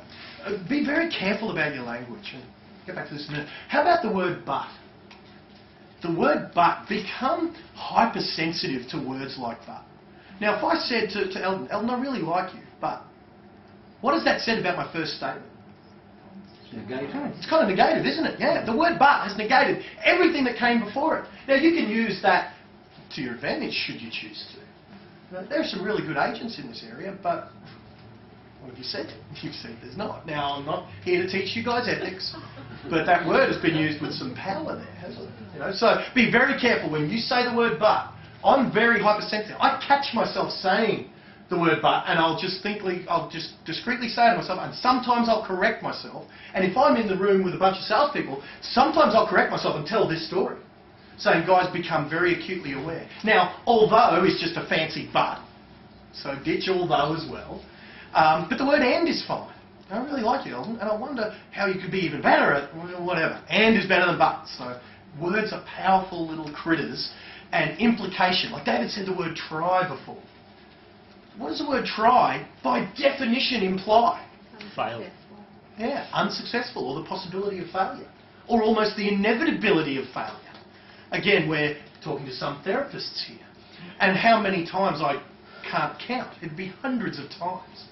be very careful about your language. And get back to this in a minute. How about the word but? The word but, become hypersensitive to words like but. Now, if I said to Eldon, I really like you, but what has that said about my first statement? It's kind of negated, isn't it? Yeah, the word but has negated everything that came before it. Now, you can use that to your advantage should you choose to. Now, there are some really good agents in this area, but what have you said? You've said there's not. Now, I'm not here to teach you guys ethics, but that word has been used with some power there, hasn't it? You know, so be very careful when you say the word but. I'm very hypersensitive. I catch myself saying the word but, and I'll just discreetly say to myself, and sometimes I'll correct myself. And if I'm in the room with a bunch of salespeople, sometimes I'll correct myself and tell this story, saying, guys, become very acutely aware. Now, although is just a fancy but, so ditch although as well. But the word and is fine. I really like you, Eldon, and I wonder how you could be even better at whatever. And is better than but. So words are powerful little critters, and implication. Like David said the word try before. What does the word try, by definition, imply? Fail. Yeah, unsuccessful, or the possibility of failure, or almost the inevitability of failure. Again, we're talking to some therapists here. And how many times I can't count, it'd be hundreds of times,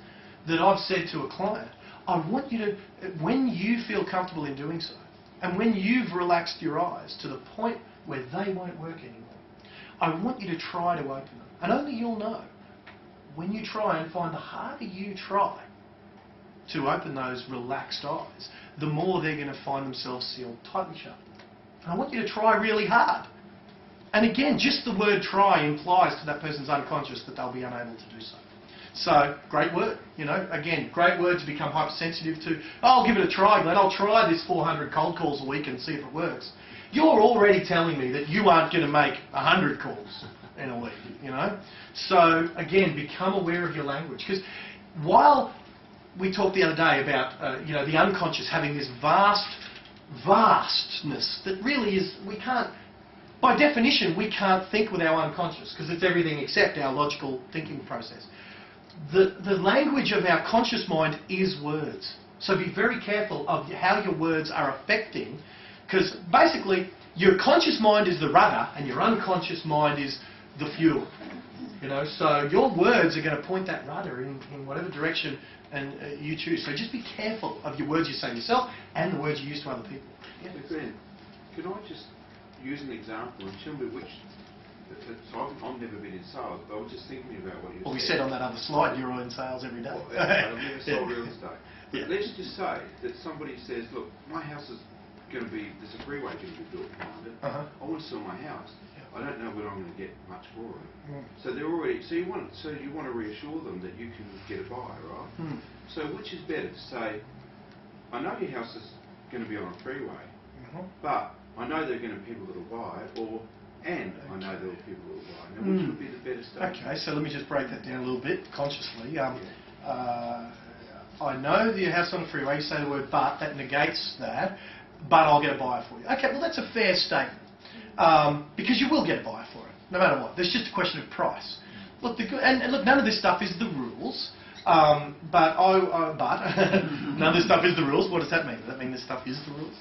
that I've said to a client, I want you to, when you feel comfortable in doing so, and when you've relaxed your eyes to the point where they won't work anymore, I want you to try to open them. And only you'll know. When you try and find the harder you try to open those relaxed eyes, the more they're going to find themselves sealed tightly shut. And I want you to try really hard. And again, just the word try implies to that person's unconscious that they'll be unable to do so. So, great word, you know, again, great word to become hypersensitive to. Oh, I'll give it a try, Glenn, I'll try this 400 cold calls a week and see if it works. You're already telling me that you aren't going to make 100 calls in a week, you know. So, again, become aware of your language. Because while we talked the other day about, you know, the unconscious having this vastness that really is, we can't, by definition, we can't think with our unconscious because it's everything except our logical thinking process. The language of our conscious mind is words. So be very careful of how your words are affecting, because basically your conscious mind is the rudder and your unconscious mind is the fuel. You know, so your words are going to point that rudder in whatever direction and you choose. So just be careful of your words you say to yourself and the words you use to other people. Yeah. Glenn, can I just use an example and tell me which... So I've never been in sales, but I was just thinking about what you said. Well, we said on that other slide, you're in sales every day. Well, I've never sold real estate. But Yeah. let's just say that somebody says, look, my house is going to be, there's a freeway going to be built behind it. I want to sell my house. I don't know whether I'm going to get much for it. So they're already, so you want to reassure them that you can get a buyer, right? So which is better to say, I know your house is going to be on a freeway, but I know there are going to be people that will buy it, or and I know there are people that will buy it. Now, which would be the better stage? Okay, so let me just break that down a little bit consciously. I know that your house on the freeway, you say the word but, that negates that, but I'll get a buyer for you. Okay, well that's a fair statement, because you will get a buyer for it, no matter what. There's just a question of price. Look, and look, none of this stuff is the rules, but none of this stuff is the rules. What does that mean? Does that mean this stuff is the rules?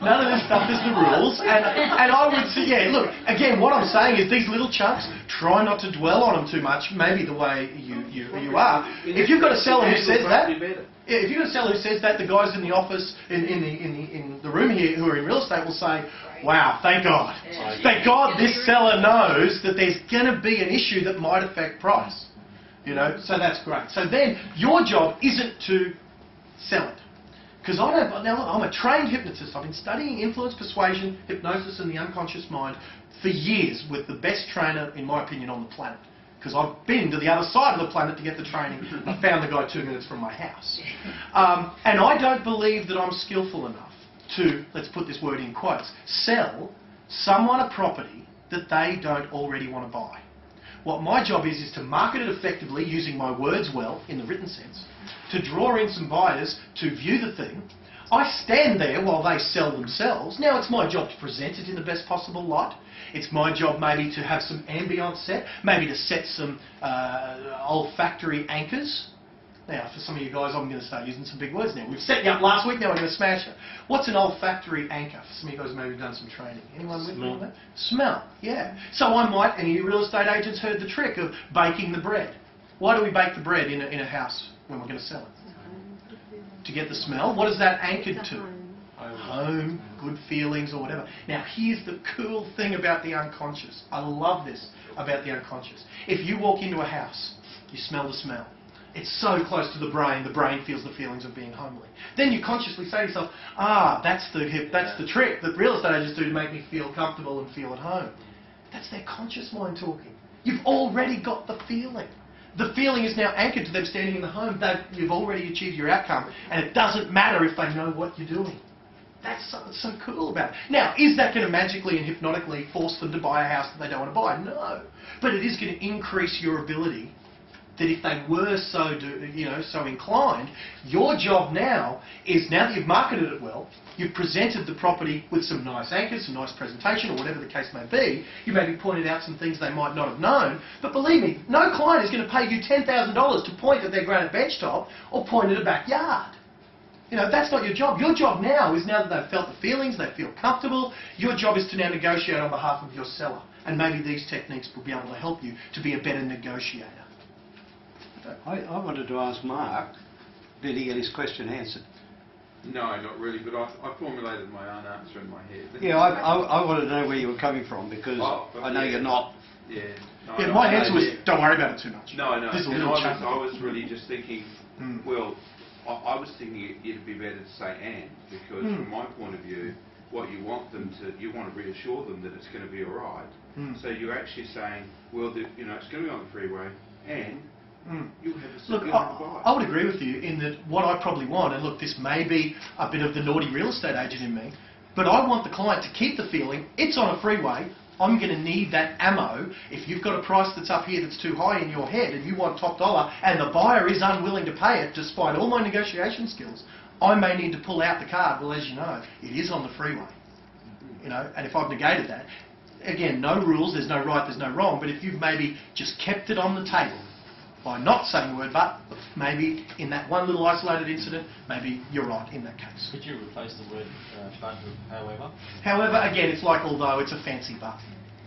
None of this stuff is the rules, and I would say, yeah, look, again, what I'm saying is these little chunks, try not to dwell on them too much, maybe the way you are. If you've got a seller who says that, if you've got a seller who says that, the guys in the office, in the room here who are in real estate will say, wow, thank God. Thank God this seller knows that there's going to be an issue that might affect price. You know, so that's great. So then your job isn't to sell it. Because I don't, now look, I'm a trained hypnotist. I've been studying influence, persuasion, hypnosis and the unconscious mind for years with the best trainer, in my opinion, on the planet. Because I've been to the other side of the planet to get the training. I found the guy 2 minutes from my house. And I don't believe that I'm skillful enough to, let's put this word in quotes, sell someone a property that they don't already want to buy. What my job is to market it effectively using my words well, in the written sense, to draw in some buyers to view the thing. I stand there while they sell themselves. Now it's my job to present it in the best possible light. It's my job maybe to have some ambience set, maybe to set some olfactory anchors. Now, for some of you guys, I'm going to start using some big words now. We've set you up last week, now we're going to smash it. What's an olfactory anchor? For some of you guys maybe have done some training. Anyone with me on that? Smell, yeah. So I might, any real estate agents heard the trick of baking the bread. Why do we bake the bread in a house when we're going to sell it? To get the smell. What is that anchored to? Home, good feelings or whatever. Now here's the cool thing about the unconscious. I love this about the unconscious. If you walk into a house, you smell the smell. It's so close to the brain feels the feelings of being homely. Then you consciously say to yourself, that's the trick that real estate agents do to make me feel comfortable and feel at home. That's their conscious mind talking. You've already got the feeling. The feeling is now anchored to them standing in the home. You've already achieved your outcome, and it doesn't matter if they know what you're doing. That's something so cool about it. Now, is that going to magically and hypnotically force them to buy a house that they don't want to buy? No. But it is going to increase your ability that if they were so inclined, your job now is, now that you've marketed it well, you've presented the property with some nice anchors, some nice presentation, or whatever the case may be, you maybe pointed out some things they might not have known, but believe me, no client is going to pay you $10,000 to point at their granite bench top or point at a backyard. You know, that's not your job. Your job now is, now that they've felt the feelings, they feel comfortable, your job is to now negotiate on behalf of your seller. And maybe these techniques will be able to help you to be a better negotiator. I wanted to ask Mark, did he get his question answered? No, not really, but I formulated my own answer in my head. Yeah, I wanted to know where you were coming from, because I know you're not. Yeah. No, Yeah, no, my I answer know, was, yeah. don't worry about it too much. No, no. This is a And little I chunky. was really just thinking, well, I was thinking it'd be better to say and, because from my point of view, what you want them to, you want to reassure them that it's going to be all right. So you're actually saying, well, you know, it's going to be on the freeway, and you'll have a Look, I would agree with you in that what I probably want, and look, this may be a bit of the naughty real estate agent in me, but I want the client to keep the feeling, it's on a freeway, I'm going to need that ammo. If you've got a price that's up here that's too high in your head and you want top dollar and the buyer is unwilling to pay it despite all my negotiation skills, I may need to pull out the card. Well, as you know, it is on the freeway. You know, and if I've negated that, again, no rules, there's no right, there's no wrong, but if you've maybe just kept it on the table by not saying the word but, maybe in that one little isolated incident, maybe you're right in that case. Could you replace the word but with however? However, again, it's like although, it's a fancy but.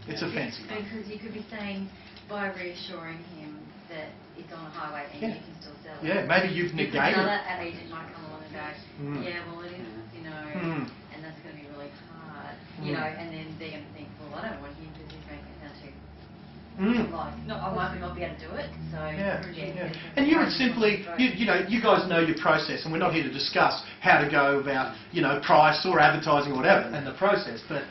It's a fancy but. Because you could be saying, by reassuring him that it's on a highway and you can still sell it. Yeah, maybe you've Because negated. another agent might come along and go, yeah, well it is, you know, and that's going to be really hard, you know, and then they're going to think, well, I don't want him because he's making it sound too. Like, no, I might not be able to do it, so Yeah. And you would simply, you know, you guys know your process, and we're not here to discuss how to go about, you know, price or advertising or whatever, and the process, but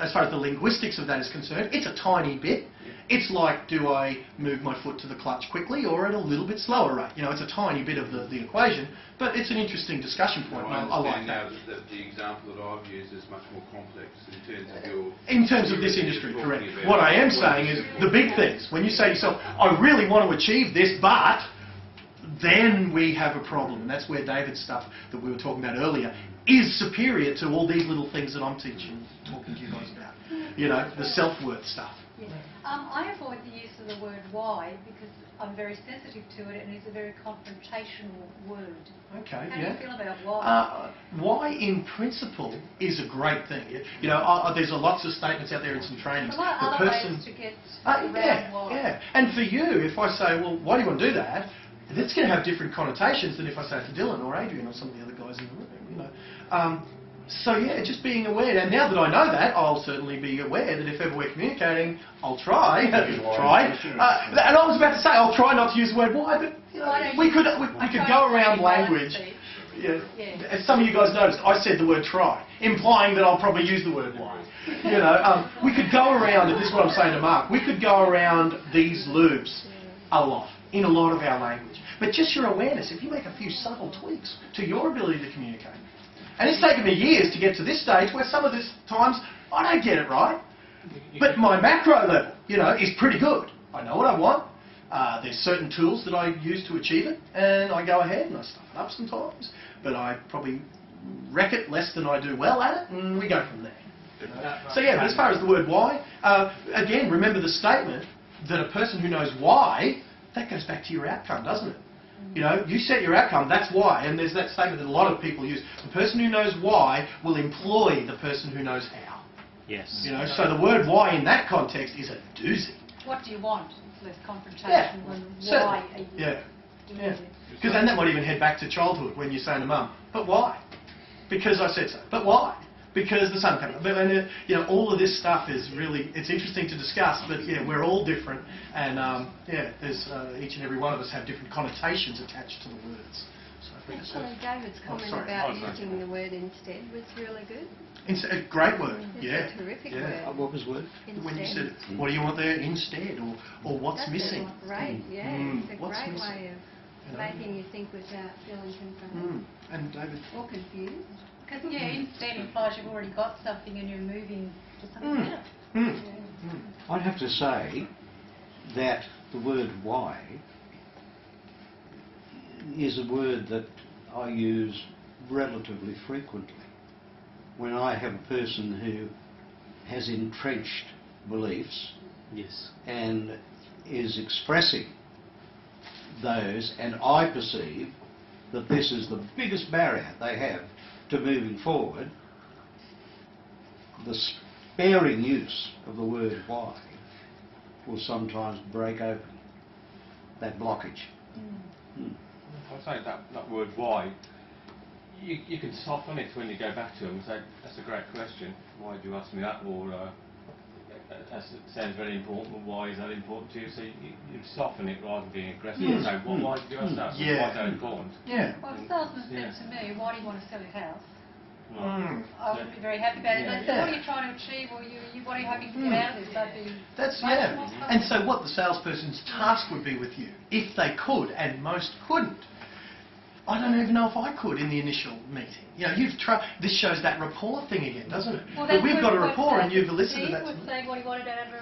as far as the linguistics of that is concerned, it's a tiny bit. It's like, do I move my foot to the clutch quickly or at a little bit slower rate? You know, it's a tiny bit of the equation, but it's an interesting discussion point, and I like that. Now that the example that I've used is much more complex in terms of your... In terms of this industry, correct. What I am saying is the big things. When you say to yourself, I really want to achieve this, but then we have a problem. And that's where David's stuff that we were talking about earlier is superior to all these little things that I'm talking to you guys about. You know, the self-worth stuff. Yeah. I avoid the use of the word why because I'm very sensitive to it and it's a very confrontational word. Okay, How do you feel about why? Why, in principle, is a great thing. You know, there's lots of statements out there in some trainings. But what are other ways to get around why? Yeah. And for you, if I say, well, why do you want to do that? That's going to have different connotations than if I say it to Dylan or Adrian or some of the other guys in the room, you know. So yeah, just being aware. And now that I know that, I'll certainly be aware that if ever we're communicating, I'll try. And I was about to say, I'll try not to use the word why, but you know, we could go around language. Yeah. As some of you guys noticed, I said the word try, implying that I'll probably use the word why. You know, we could go around, and this is what I'm saying to Mark, we could go around these loops a lot, in a lot of our language. But just your awareness, if you make a few subtle tweaks to your ability to communicate, and it's taken me years to get to this stage where some of this times I don't get it right, but my macro level, you know, is pretty good. I know what I want. There's certain tools that I use to achieve it, and I go ahead and I stuff it up sometimes, but I probably wreck it less than I do well at it, and we go from there. You know? So yeah, but as far as the word why, again, remember the statement that a person who knows why, that goes back to your outcome, doesn't it? You know, you set your outcome, that's why, and there's that statement that a lot of people use. The person who knows why will employ the person who knows how. Yes. You know, so the word why in that context is a doozy. What do you want? It's less confrontation than why certainly. are you doing Yeah. it? Because then that might even head back to childhood when you're saying to mum, but why? Because I said so. But why? Because the sun came up. But, you know, all of this stuff is really, it's interesting to discuss, but yeah, we're all different, and yeah, there's each and every one of us have different connotations attached to the words. So I think Actually, David's comment about using the word instead was really good. It's a great word, It's yeah. a terrific Yeah. word. What was word? Instead. When you said, what do you want there instead, or what's That's missing? Great, yeah. It's a What's great missing? way of making you think without feeling confronted And David? or confused. Because instead implies you've already got something and you're moving to something better. I'd have to say that the word why is a word that I use relatively frequently. When I have a person who has entrenched beliefs Yes. and is expressing those, and I perceive that this is the biggest barrier they have to moving forward, the sparing use of the word why will sometimes break open that blockage. I'd say that word why, you can soften it when you go back to them and say, that's a great question, why did you ask me that? Or that sounds very important, well, why is that important to you? So you soften it rather than being aggressive and say, well, why did you ask that? Yeah. Why is that important? Yeah. Well, if a salesman said to me, why do you want to sell your house? Mm. I would be very happy about it. Yeah. They said, what are you trying to achieve, or what are you hoping to get out of this? I'd be That's much yeah. more And comfortable. so what the salesperson's task would be with you, if they could, and most couldn't. I don't even know if I could in the initial meeting. You know, this shows that rapport thing again, doesn't it? Well, But that's we've got what- a what, rapport, and you've elicited Steve that. was saying what he wanted out of a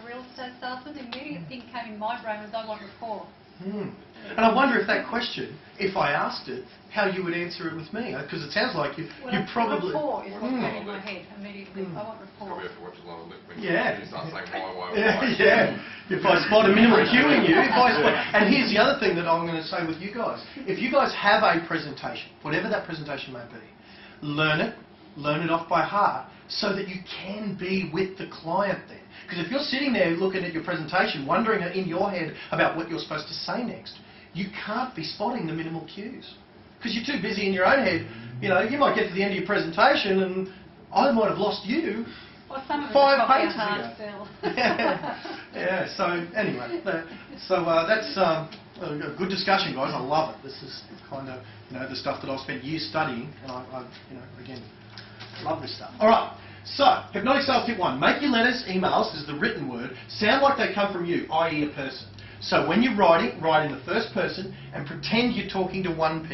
real estate salesman. The immediate thing came in my brain was I want rapport. And I wonder if that question, if I asked it, how you would answer it with me, because it sounds like you probably. Rapport is what came in my head immediately. I want rapport. Probably have to watch a lot of it when Yeah. you start saying why. Yeah. If I spot a minimal cue in you, and here's the other thing that I'm going to say with you guys. If you guys have a presentation, whatever that presentation may be, learn it off by heart so that you can be with the client then. Because if you're sitting there looking at your presentation, wondering in your head about what you're supposed to say next, you can't be spotting the minimal cues. Because you're too busy in your own head. You know, you might get to the end of your presentation and I might have lost you Well, some of 5 probably pages a hard ago. sell. Yeah, so anyway, that's a good discussion, guys. I love it. This is kind of, the stuff that I've spent years studying, and I again, love this stuff. All right, so hypnotic sales tip 1: make your letters, emails, this is the written word, sound like they come from you, i.e. a person. So when you're writing, write in the first person and pretend you're talking to one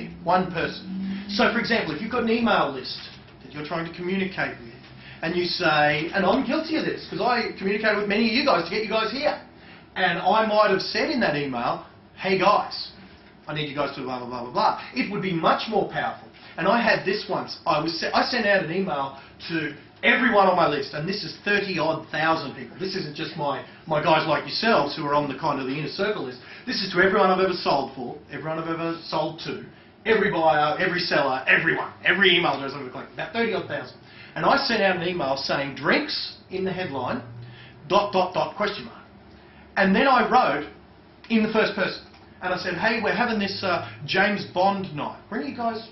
person. So for example, if you've got an email list that you're trying to communicate with, and you say, and I'm guilty of this, because I communicated with many of you guys to get you guys here, and I might have said in that email, hey guys, I need you guys to blah, blah, blah, blah, blah. It would be much more powerful. And I had this once. I sent out an email to everyone on my list, and this is 30-odd thousand people. This isn't just my guys like yourselves who are on the kind of the inner circle list. This is to everyone I've ever sold for, everyone I've ever sold to, every buyer, every seller, everyone, every email address I've ever collected, about 30-odd thousand. And I sent out an email saying drinks in the headline, ... question mark. And then I wrote in the first person. And I said, hey, we're having this James Bond night. When are you guys,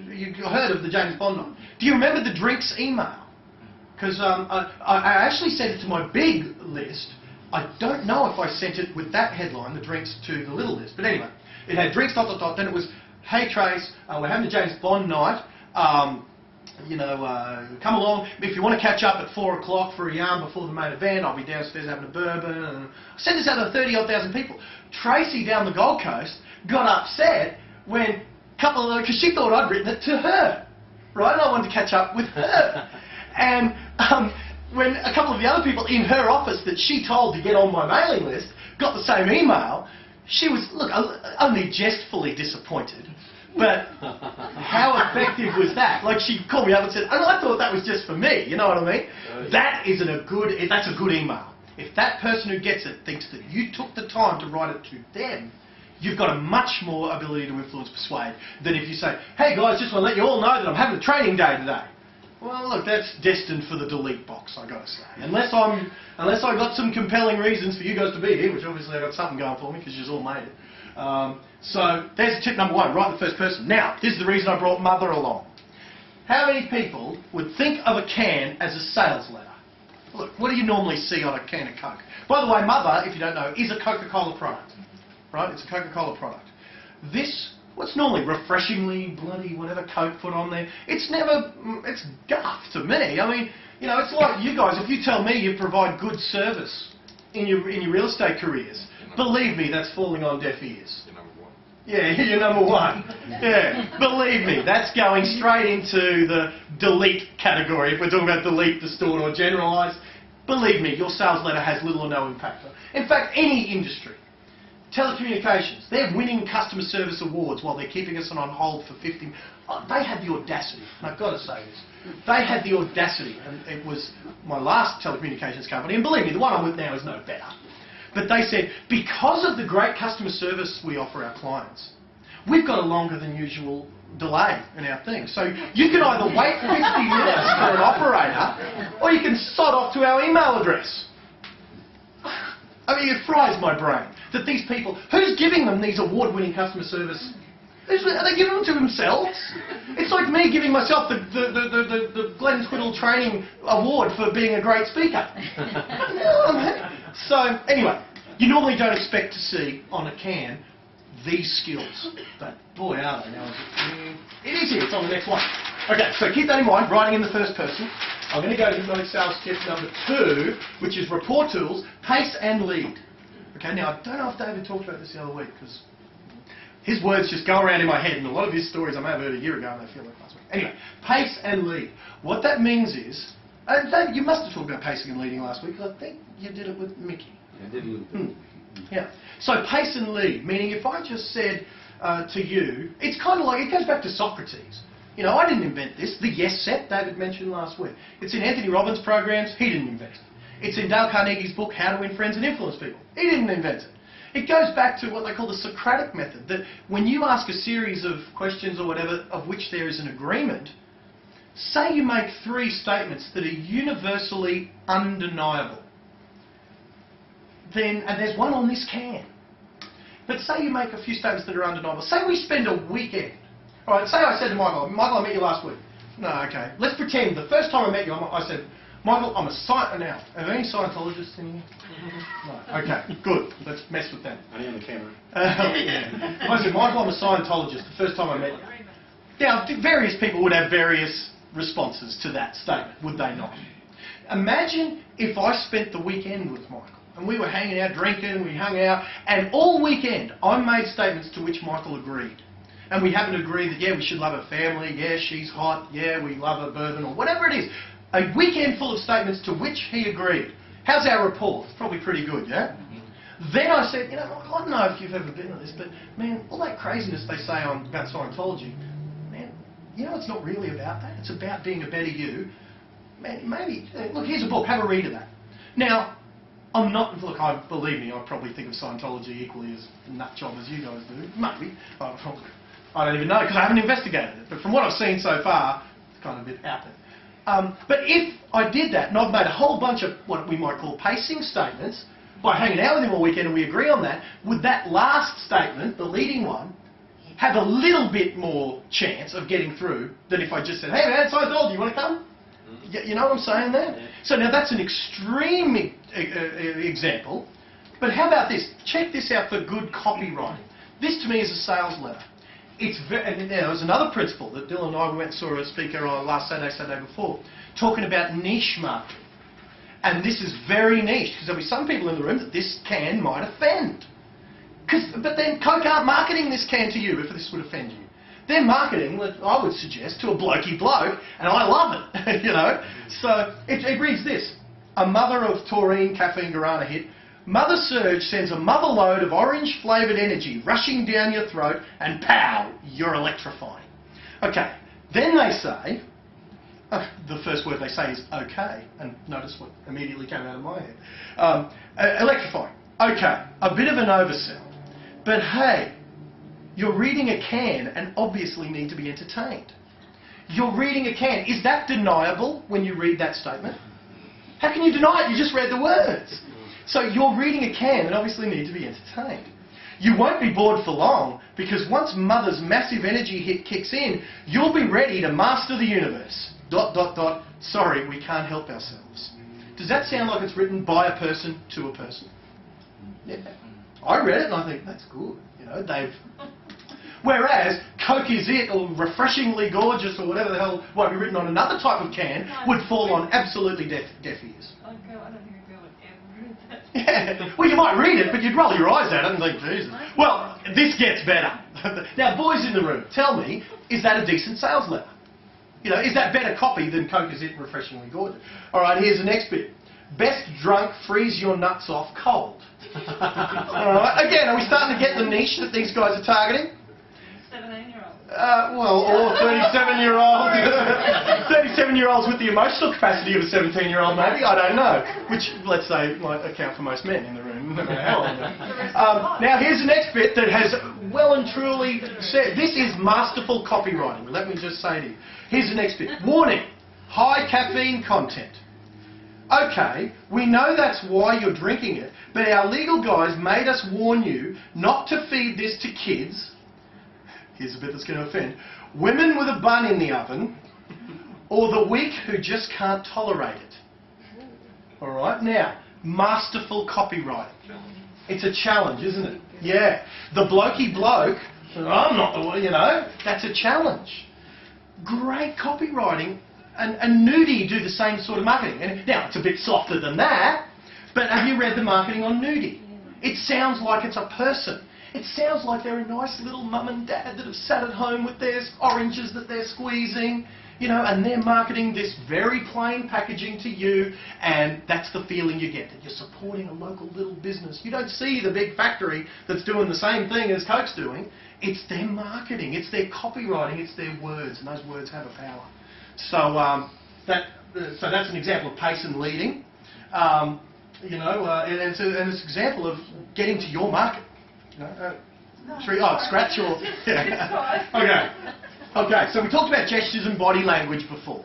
you heard of the James Bond night? Do you remember the drinks email? Because I actually sent it to my big list. I don't know if I sent it with that headline, the drinks, to the little list. But anyway, it had drinks ... Then it was, hey Trace, we're having the James Bond night. Come along. If you want to catch up at 4 o'clock for a yarn before the main event, I'll be downstairs having a bourbon. And I sent this out to 30-odd thousand people. Tracy down the Gold Coast got upset when because she thought I'd written it to her, right? And I wanted to catch up with her. And when a couple of the other people in her office that she told to get on my mailing list got the same email, she was, look, only jestfully disappointed. But how effective was that? Like, she called me up and said, and I thought that was just for me, you know what I mean? That's a good email. If that person who gets it thinks that you took the time to write it to them, you've got a much more ability to influence, persuade, than if you say, hey guys, just want to let you all know that I'm having a training day today. Well, look, that's destined for the delete box, I got to say. Unless I got some compelling reasons for you guys to be here, which obviously I got something going for me because you've all made it. So there's tip number 1, write in the first person. Now, here's the reason I brought Mother along. How many people would think of a can as a sales letter? Look, what do you normally see on a can of Coke? By the way, Mother, if you don't know, is a Coca-Cola product. Right? It's a Coca-Cola product. This, what's normally refreshingly bloody whatever Coke put on there, it's guff to me. I mean, it's like you guys, if you tell me you provide good service in your real estate careers, believe me, that's falling on deaf ears. Yeah, you're number 1. Yeah, believe me, that's going straight into the delete category. If we're talking about delete, distort or generalise, believe me, your sales letter has little or no impact. In fact, any industry. Telecommunications, they're winning customer service awards while they're keeping us on hold for 50... they had the audacity, and I've got to say this, they had the audacity, and it was my last telecommunications company, and believe me, the one I'm with now is no better. But they said, because of the great customer service we offer our clients, we've got a longer than usual delay in our thing. So you can either wait 50 minutes for an operator, or you can sod off to our email address. I mean, it fries my brain that these people, who's giving them these award-winning customer service? Are they giving them to themselves? It's like me giving myself the Glenn Twiddle Training Award for being a great speaker. So, anyway, you normally don't expect to see on a can these skills. But boy, are they now. It is here. It's on the next one. Okay, so keep that in mind, writing in the first person. I'm going to go to hypnotic sales tip number 2, which is rapport tools, pace and lead. Okay, now I don't know if David talked about this the other week, because his words just go around in my head, and a lot of his stories I may have heard a year ago and they feel like last week. Anyway, pace and lead. What that means is, David, you must have talked about pacing and leading last week, because I think you did it with Mickey. I did a little bit. Yeah. So pace and lead, meaning if I just said to you, it's kind of like, it goes back to Socrates. You know, I didn't invent this. The yes set David mentioned last week. It's in Anthony Robbins' programs. He didn't invent it. It's in Dale Carnegie's book, How to Win Friends and Influence People. He didn't invent it. It goes back to what they call the Socratic method, that when you ask a series of questions or whatever of which there is an agreement, say you make 3 statements that are universally undeniable. Then, and there's one on this can. But say you make a few statements that are undeniable. Say we spend a weekend. All right, say I said to Michael, I met you last week. No, okay. Let's pretend the first time I met you, I said, Michael, I'm a Scientologist. Now, are there any Scientologists in here? No. Okay, good. Let's mess with them. Only on the camera. Yeah. I said, Michael, I'm a Scientologist the first time I met you. Now, various people would have various responses to that statement, would they not? Imagine if I spent the weekend with Michael, and we were hanging out, drinking, we hung out, and all weekend I made statements to which Michael agreed. And we haven't agreed that, yeah, we should love her family, yeah, she's hot, yeah, we love her bourbon, or whatever it is. A weekend full of statements to which he agreed. How's our rapport? It's probably pretty good, yeah? Then I said, you know, I don't know if you've ever been on this, but, man, all that craziness they say about Scientology, man, you know, it's not really about that. It's about being a better you. Man, maybe, look, here's a book, have a read of that. Now, I'm not, look, believe me, I probably think of Scientology equally as a nut job as you guys do. Maybe. I don't even know, because I haven't investigated it. But from what I've seen so far, it's kind of a bit out there. But if I did that, and I've made a whole bunch of what we might call pacing statements, by hanging out with him all weekend and we agree on that, would that last statement, the leading one, have a little bit more chance of getting through than if I just said, hey man, Scientology, you want to come? You know what I'm saying there? Yeah. So now that's an extreme example, but how about this? Check this out for good copywriting. This to me is a sales letter. And there was another principle that Dylan and I went and saw a speaker on last Saturday before, talking about niche marketing. And this is very niche, because there'll be some people in the room that this can might offend. But then Coke aren't marketing this can to you if this would offend you. They're marketing, I would suggest, to a blokey bloke, and I love it, you know. So it reads this. A mother of taurine, caffeine, guarana hit. Mother Surge sends a mother load of orange-flavoured energy rushing down your throat, and pow, you're electrifying. Okay, then they say, the first word they say is okay, and notice what immediately came out of my head. Electrifying. Okay, a bit of an oversell. But hey, you're reading a can and obviously need to be entertained. You're reading a can. Is that deniable when you read that statement? How can you deny it? You just read the words. So you're reading a can and obviously need to be entertained. You won't be bored for long, because once Mother's massive energy hit kicks in, you'll be ready to master the universe. ... Sorry, we can't help ourselves. Does that sound like it's written by a person to a person? Yeah. I read it and I think, that's good. You know, they've... Whereas, Coke is it, or refreshingly gorgeous, or whatever the hell might be written on another type of can, would fall on absolutely deaf ears. I don't think a girl would ever read that. Yeah. Well, you might read it, but you'd roll your eyes at it and think, Jesus. Well, this gets better. Now, boys in the room, tell me, is that a decent sales letter? You know, is that better copy than Coke is it, refreshingly gorgeous? All right, here's the next bit. Best drunk, freeze your nuts off cold. All right, again, are we starting to get the niche that these guys are targeting? 17-year-old. Well, or 37-year-old. 37-year-olds with the emotional capacity of a 17-year-old, maybe. I don't know. Which, let's say, might account for most men in the room. Now here's the next bit that has well and truly said, this is masterful copywriting. Let me just say to you. Here's the next bit. Warning, high caffeine content. Okay, we know that's why you're drinking it, but our legal guys made us warn you not to feed this to kids. Here's a bit that's going to offend. Women with a bun in the oven, or the weak who just can't tolerate it. All right, now, masterful copywriting. It's a challenge, isn't it? Yeah. The blokey bloke, I'm not the one, you know, that's a challenge. Great copywriting, and Nudie do the same sort of marketing. And now, it's a bit softer than that, but have you read the marketing on Nudie? It sounds like it's a person. It sounds like they're a nice little mum and dad that have sat at home with their oranges that they're squeezing, you know, and they're marketing this very plain packaging to you, and that's the feeling you get, that you're supporting a local little business. You don't see the big factory that's doing the same thing as Coke's doing. It's their marketing, it's their copywriting, it's their words, and those words have a power. So so that's an example of pace and leading, you know, and it's an example of getting to your market. You know, scratch or... Yeah. Okay, so we talked about gestures and body language before.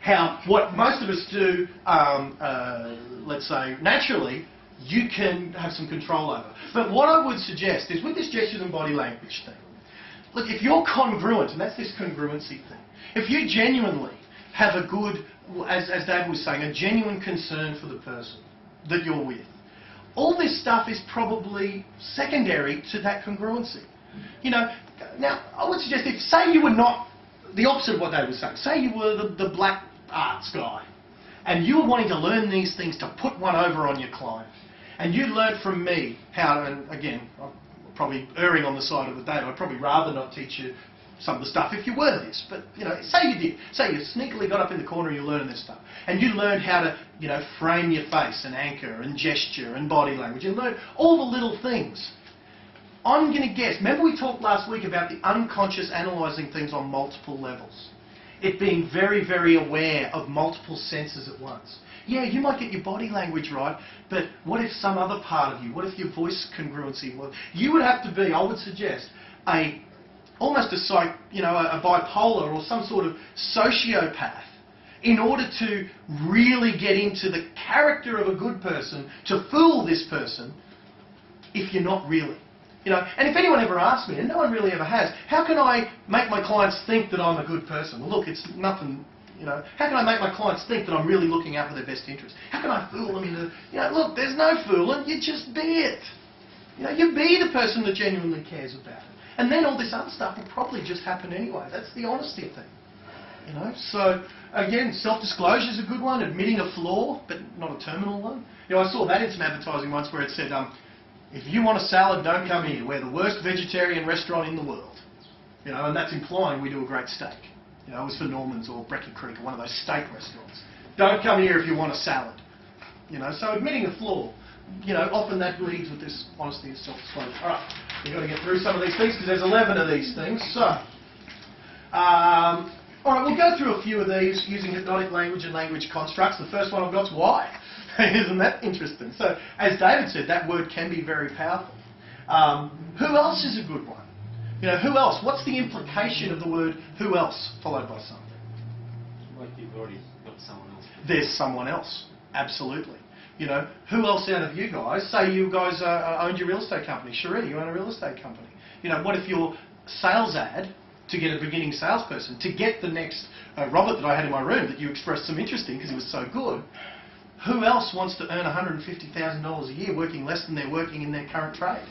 How what most of us do, let's say, naturally, you can have some control over. But what I would suggest is with this gestures and body language thing, look, if you're congruent, and that's this congruency thing, if you genuinely have a good, as Dave was saying, a genuine concern for the person that you're with, all this stuff is probably secondary to that congruency. You know, now I would suggest if, say you were not, the opposite of what Dave was saying, say you were the black arts guy, and you were wanting to learn these things to put one over on your client, and you learned from me how to, and again, I'm probably erring on the side of the Dave, I'd probably rather not teach you some of the stuff if you were this, but you know, say you did, say you sneakily got up in the corner and you learned this stuff, and you learned how to, you know, frame your face and anchor and gesture and body language, you learned all the little things. I'm going to guess, remember we talked last week about the unconscious analysing things on multiple levels, it being very, very aware of multiple senses at once. Yeah, you might get your body language right, but what if some other part of you, what if your voice congruency was, you would have to be, I would suggest, almost a bipolar or some sort of sociopath in order to really get into the character of a good person, to fool this person, if you're not really. You know, and if anyone ever asks me, and no one really ever has, how can I make my clients think that I'm a good person? Well, look, it's nothing, you know, how can I make my clients think that I'm really looking out for their best interest? How can I fool them into, you know, look, there's no fooling, you just be it. You know, you be the person that genuinely cares about it. And then all this other stuff will probably just happen anyway. That's the honesty thing. You know, so again, self-disclosure is a good one, admitting a flaw, but not a terminal one. You know, I saw that in some advertising once where it said, if you want a salad, don't come here. We're the worst vegetarian restaurant in the world. You know, and that's implying we do a great steak. You know, it was for Norman's or Brecky Creek or one of those steak restaurants. Don't come here if you want a salad. You know, so admitting a flaw, you know, often that leads with this honesty and self-disclosure. All right, we've got to get through some of these things because there's 11 of these things. So, all right, we'll go through a few of these using hypnotic language and language constructs. The first one I've got is why. Isn't that interesting? So, as David said, that word can be very powerful. Who else is a good one? You know, who else? What's the implication of the word who else followed by something? Like you've already got someone else. There's someone else. Absolutely. You know, who else out of you guys, say you guys owned your real estate company, Cherie, you own a real estate company. You know, what if your sales ad to get a beginning salesperson, to get the next Robert that I had in my room that you expressed some interest in because he was so good, who else wants to earn $150,000 a year working less than they're working in their current trade?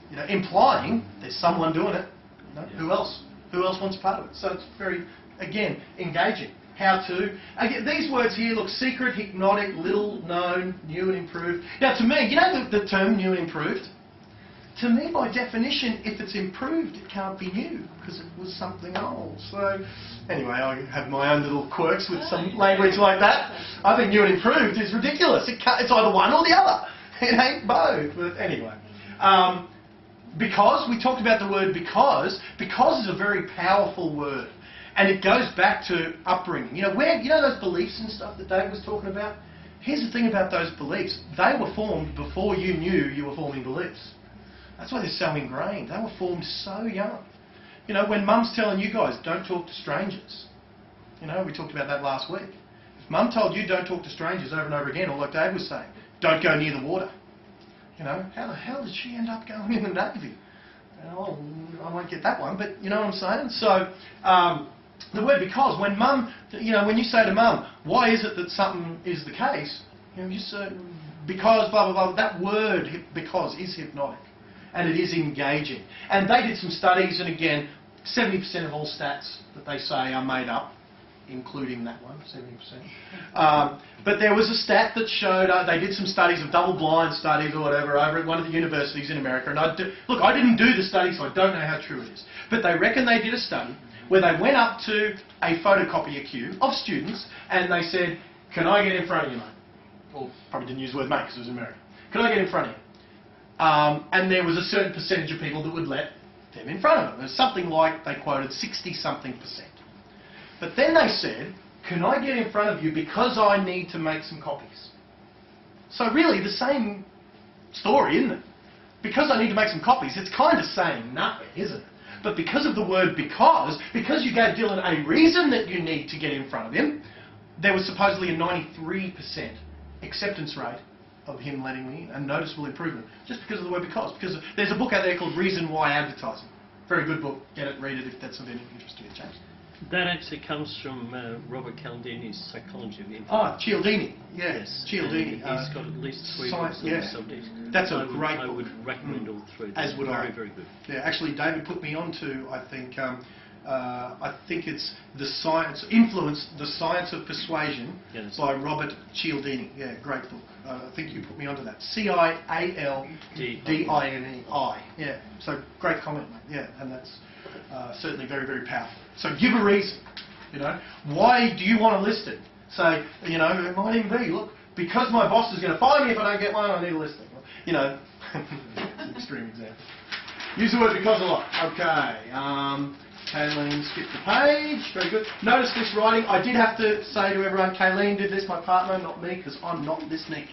You know, implying there's someone doing it. You know, who else? Who else wants part of it? So it's very, again, engaging. How to. Again, these words here look secret, hypnotic, little known, new and improved. Now to me, you know the term new and improved? To me, by definition, if it's improved, it can't be new because it was something old. So anyway, I have my own little quirks with some language like that. I think new and improved is ridiculous. It's either one or the other. It ain't both. But anyway. Because, we talked about the word because is a very powerful word. And it goes back to upbringing. You know, those beliefs and stuff that Dave was talking about? here's the thing about those beliefs. They were formed before you knew you were forming beliefs. That's why they're so ingrained. They were formed so young. You know, when Mum's telling you guys, don't talk to strangers. You know, we talked about that last week. If Mum told you don't talk to strangers over and over again, or like Dave was saying, don't go near the water. You know, how the hell did she end up going in the Navy? Oh, I won't get that one, but you know what I'm saying? So, the word because, when Mum, you know, when you say to Mum, why is it that something is the case? You know, you say, because, blah, blah, blah, that word, because, is hypnotic. And it is engaging. And they did some studies, and again, 70% of all stats that they say are made up, including that one, 70%. But there was a stat that showed, they did some studies of double-blind studies or whatever over at one of the universities in America. And look, I didn't do the study, so I don't know how true it is. But they reckon they did a study where they went up to a photocopier queue of students and they said, can I get in front of you, mate? Well, probably didn't use the word mate because it was in America. Can I get in front of you? And there was a certain percentage of people that would let them in front of them. It was something like, they quoted 60-something%. But then they said, can I get in front of you because I need to make some copies? So really the same story, isn't it? Because I need to make some copies, it's kind of saying nothing, isn't it? But because of the word because you gave Dylan a reason that you need to get in front of him, there was supposedly a 93% acceptance rate of him letting me in, and noticeable improvement, just because of the word because. Because there's a book out there called Reason Why Advertising. Very good book. Get it, read it if that's of any interest to you, James. That actually comes from Robert Cialdini's Psychology of Influence. Oh, Cialdini. Yeah, Yes. Cialdini. He's got at least 3 science, books on the yeah. subject. That's a great I book. would recommend all 3. As would I. Very, very good. Yeah, actually, David put me on to, I think it's The Science, Influence, The Science of Persuasion by Robert Cialdini. Yeah, great book. I think you put me onto that. Cialdini. Yeah, so great comment, mate. Yeah, and that's certainly very, very powerful. So give a reason, you know. Why do you want to list it? Say, you know, it might even be, look, because my boss is going to fire me if I don't get one, I need a listing. You know, it's an extreme example. Use the word because a lot. Okay. Kayleen skipped the page. Very good. Notice this writing. I did have to say to everyone, Kayleen did this, my partner, not me, because I'm not listening.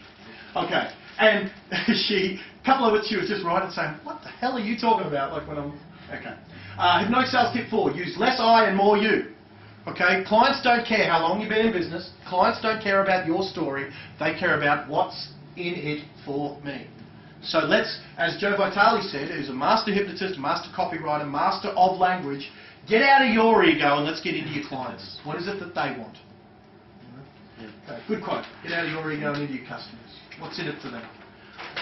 Okay. And a couple of it, she was just writing saying, what the hell are you talking about? Like when I'm... Okay. Hypnotic sales tip 4. Use less I and more you. Okay? Clients don't care how long you've been in business. Clients don't care about your story. They care about what's in it for me. So let's, as Joe Vitale said, who's a master hypnotist, master copywriter, master of language, get out of your ego and let's get into your clients. What is it that they want? Okay, good quote. Get out of your ego and into your customers. What's in it for them?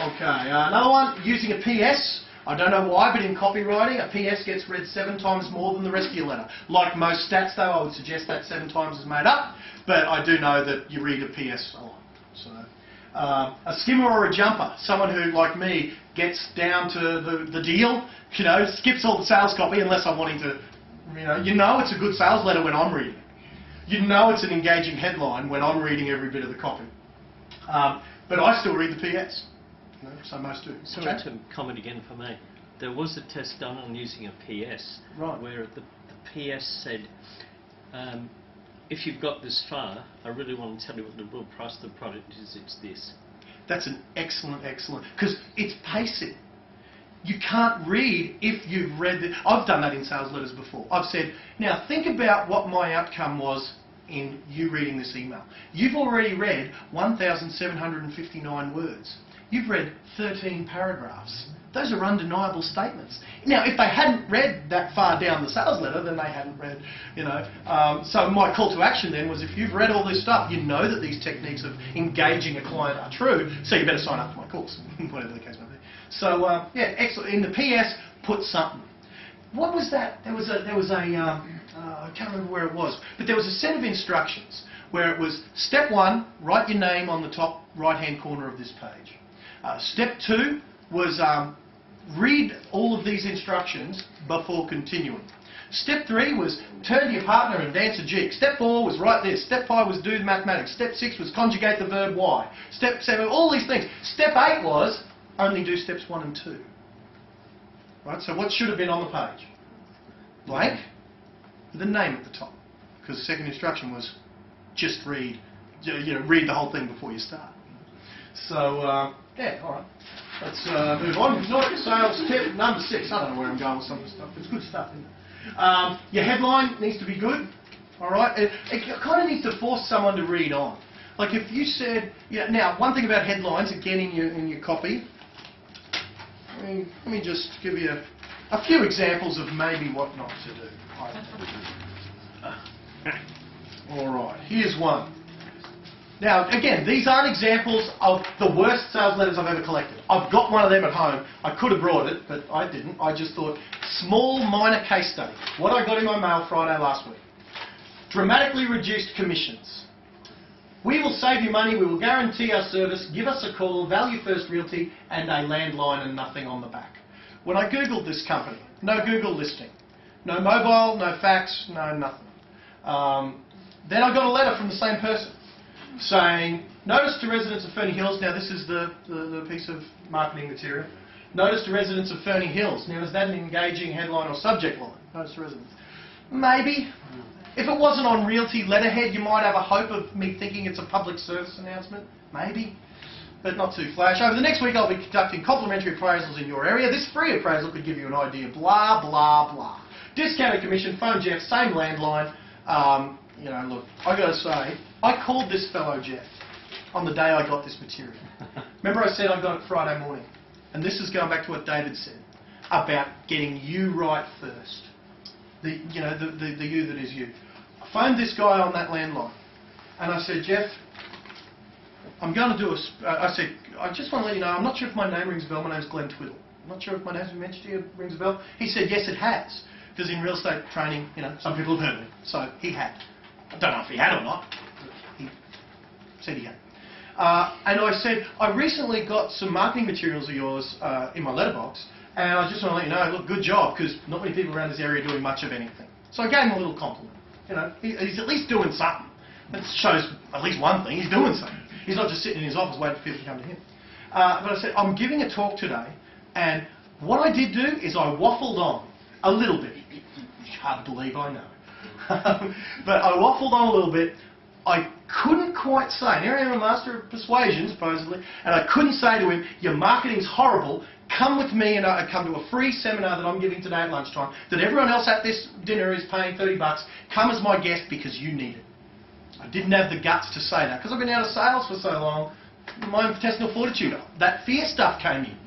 Okay, another one, using a PS. I don't know why, but in copywriting, a PS gets read 7 times more than the rest of your letter. Like most stats, though, I would suggest that 7 times is made up, but I do know that you read a PS a lot. So. A skimmer or a jumper, someone who, like me, gets down to the deal, you know, skips all the sales copy unless I'm wanting to, you know it's a good sales letter when I'm reading it. You know it's an engaging headline when I'm reading every bit of the copy. But I still read the PS, you know, so most do. Sorry to comment again if I may. There was a test done on using a PS, where the PS said, if you've got this far, I really want to tell you what the real price of the product is, it's this. That's an excellent, because it's pacing. You can't read if you've read it. I've done that in sales letters before. I've said, now think about what my outcome was in you reading this email. You've already read 1,759 words. You've read 13 paragraphs. Those are undeniable statements. Now, if they hadn't read that far down the sales letter, then they hadn't read, you know. So my call to action then was, if you've read all this stuff, you know that these techniques of engaging a client are true, so you better sign up for my course, whatever the case may be. So, yeah, excellent. In the PS, put something. What was that? There was a I can't remember where it was, but there was a set of instructions where it was, step 1, write your name on the top right-hand corner of this page. Step 2 was read all of these instructions before continuing. Step 3 was turn to your partner and dance a jig. Step 4 was write this. Step 5 was do the mathematics. Step 6 was conjugate the verb why. Step 7, all these things. Step 8 was only do steps 1 and 2. Right, so what should have been on the page? Blank, with a name at the top. Because the second instruction was just read read the whole thing before you start. So, yeah, all right. Let's move on. Sales tip number 6. I don't know where I'm going with some of this stuff. It's good stuff, isn't it? Your headline needs to be good. All right. It kind of needs to force someone to read on. Like if you said, now one thing about headlines, again in your copy. Let me just give you a few examples of maybe what not to do. All right. Here's one. Now, again, these aren't examples of the worst sales letters I've ever collected. I've got one of them at home. I could have brought it, but I didn't. I just thought, small, minor case study. What I got in my mail Friday last week. Dramatically reduced commissions. We will save you money. We will guarantee our service. Give us a call. Value First Realty and a landline and nothing on the back. When I Googled this company, no Google listing. No mobile, no fax, no nothing. Then I got a letter from the same person saying, notice to residents of Ferny Hills, now this is the piece of marketing material, notice to residents of Ferny Hills. Now is that an engaging headline or subject line? Notice to residents. Maybe. If it wasn't on Realty letterhead, you might have a hope of me thinking it's a public service announcement. Maybe. But not too flash. Over the next week I'll be conducting complimentary appraisals in your area. This free appraisal could give you an idea. Blah, blah, blah. Discounted commission, phone Jeff, same landline. Look, I got to say, I called this fellow Jeff on the day I got this material. Remember I said I got it Friday morning? And this is going back to what David said about getting you right first. The you that is you. I phoned this guy on that landline and I said, Jeff, I'm going to do I said, I just want to let you know, I'm not sure if my name rings a bell. My name's Glenn Twiddle. I'm not sure if my name's been mentioned to you, rings a bell. He said, yes, it has. Because in real estate training, some people have heard of him. So he had. I don't know if he had or not. He said he had. And I said, I recently got some marketing materials of yours in my letterbox, and I just want to let you know, look, good job, because not many people around this area are doing much of anything. So I gave him a little compliment. He's at least doing something. That shows at least one thing, he's doing something. He's not just sitting in his office waiting for people to come to him. But I said, I'm giving a talk today, and what I did do is I waffled on a little bit. Hard to believe, I know. But I waffled on a little bit. I couldn't quite say, and here I am, a master of persuasion, supposedly, and I couldn't say to him, your marketing's horrible, come with me and come to a free seminar that I'm giving today at lunchtime, that everyone else at this dinner is paying $30, come as my guest because you need it. I didn't have the guts to say that, because I've been out of sales for so long, my intestinal fortitude, that fear stuff came in.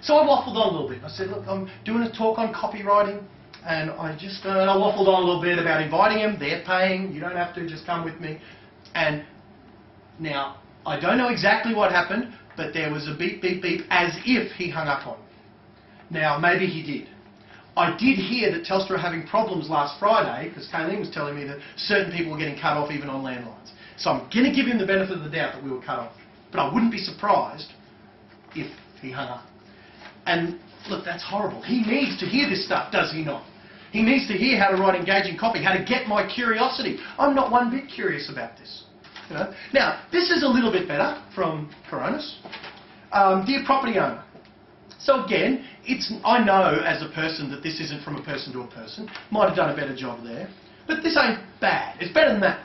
So I waffled on a little bit. I said, look, I'm doing a talk on copywriting, and I waffled on a little bit about inviting him. They're paying. You don't have to. Just come with me. And now, I don't know exactly what happened, but there was a beep, beep, beep, as if he hung up on me. Now, maybe he did. I did hear that Telstra were having problems last Friday, because Kayleen was telling me that certain people were getting cut off even on landlines. So I'm going to give him the benefit of the doubt that we were cut off. But I wouldn't be surprised if he hung up. And look, that's horrible. He needs to hear this stuff, does he not? He needs to hear how to write engaging copy, how to get my curiosity. I'm not one bit curious about this. Now, this is a little bit better from Coronis. Dear property owner. So again, I know as a person that this isn't from a person to a person. Might have done a better job there. But this ain't bad. It's better than that.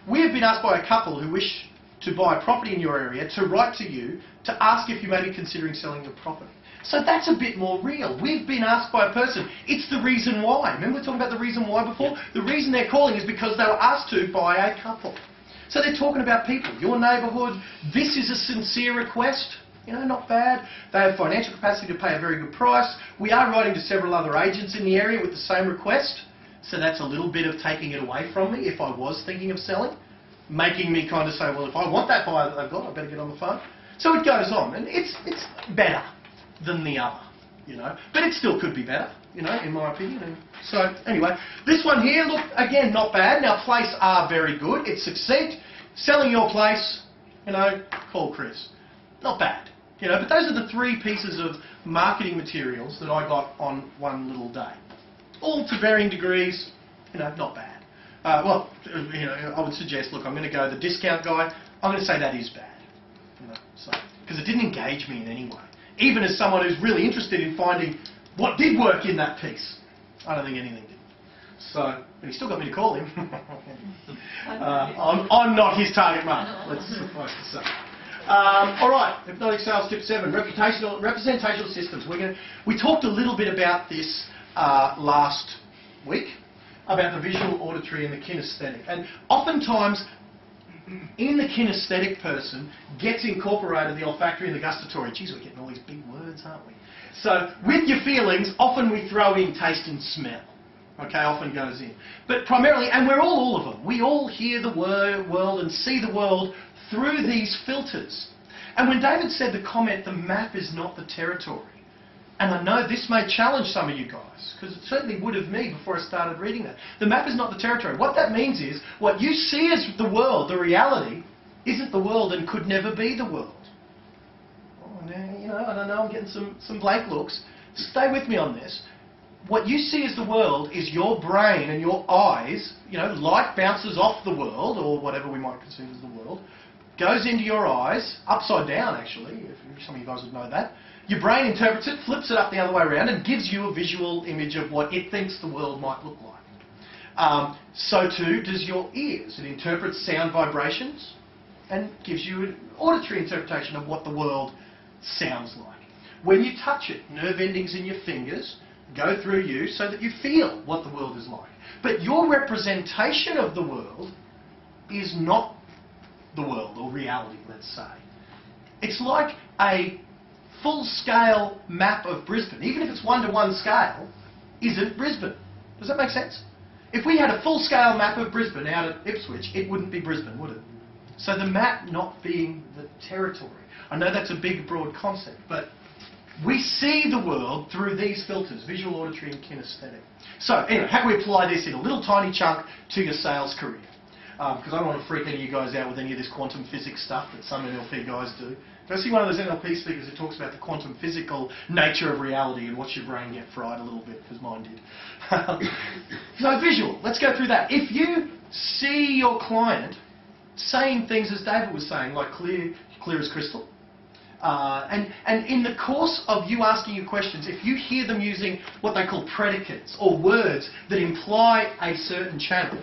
We have been asked by a couple who wish to buy a property in your area to write to you to ask if you may be considering selling your property. So that's a bit more real. We've been asked by a person. It's the reason why. Remember we were talking about the reason why before? Yep. The reason they're calling is because they were asked to by a couple. So they're talking about people, your neighbourhood. This is a sincere request. Not bad. They have financial capacity to pay a very good price. We are writing to several other agents in the area with the same request. So that's a little bit of taking it away from me if I was thinking of selling. Making me kind of say, well, if I want that buyer that they've got, I better get on the phone. So it goes on. And it's better than the other, but it still could be better, in my opinion. And so anyway, this one here, look, again, not bad. Now, place are very good. It's succinct. Selling your place, call Chris. Not bad, but those are the 3 pieces of marketing materials that I got on one little day. All to varying degrees, not bad. Well, I would suggest, look, I'm going to go the discount guy. I'm going to say that is bad, because it didn't engage me in any way. Even as someone who's really interested in finding what did work in that piece. I don't think anything did. So, but he's still got me to call him. I'm not his target market, let's suffice to say. All right, hypnotic sales tip 7, representational systems. We talked a little bit about this last week, about the visual, auditory and the kinesthetic. And oftentimes, in the kinesthetic person gets incorporated the olfactory and the gustatory. Geez, we're getting all these big words, aren't we? So, with your feelings, often we throw in taste and smell. Okay, often goes in. But primarily, and we're all of them, we all hear the world and see the world through these filters. And when David said the comment, the map is not the territory, and I know this may challenge some of you guys, because it certainly would have me before I started reading that. The map is not the territory. What that means is, what you see as the world, the reality, isn't the world and could never be the world. Oh, now, you know, I don't know, I'm getting some blank looks. Stay with me on this. What you see as the world is your brain and your eyes, you know, light bounces off the world, or whatever we might consider as the world, goes into your eyes, upside down actually, if some of you guys would know that. Your brain interprets it, flips it up the other way around, and gives you a visual image of what it thinks the world might look like. So too does your ears. It interprets sound vibrations and gives you an auditory interpretation of what the world sounds like. When you touch it, nerve endings in your fingers go through you so that you feel what the world is like. But your representation of the world is not the world or reality, let's say. It's like a full-scale map of Brisbane. Even if it's one-to-one scale, isn't Brisbane. Does that make sense? If we had a full-scale map of Brisbane out at Ipswich, it wouldn't be Brisbane, would it? So the map not being the territory. I know that's a big, broad concept, but we see the world through these filters, visual, auditory and kinesthetic. So anyway, how can we apply this in a little tiny chunk to your sales career? Because I don't want to freak any of you guys out with any of this quantum physics stuff that some NLP guys do. If I see one of those NLP speakers who talks about the quantum physical nature of reality and watch your brain get fried a little bit, because mine did. So visual, let's go through that. If you see your client saying things as David was saying, like clear as crystal, and in the course of you asking your questions, if you hear them using what they call predicates or words that imply a certain channel,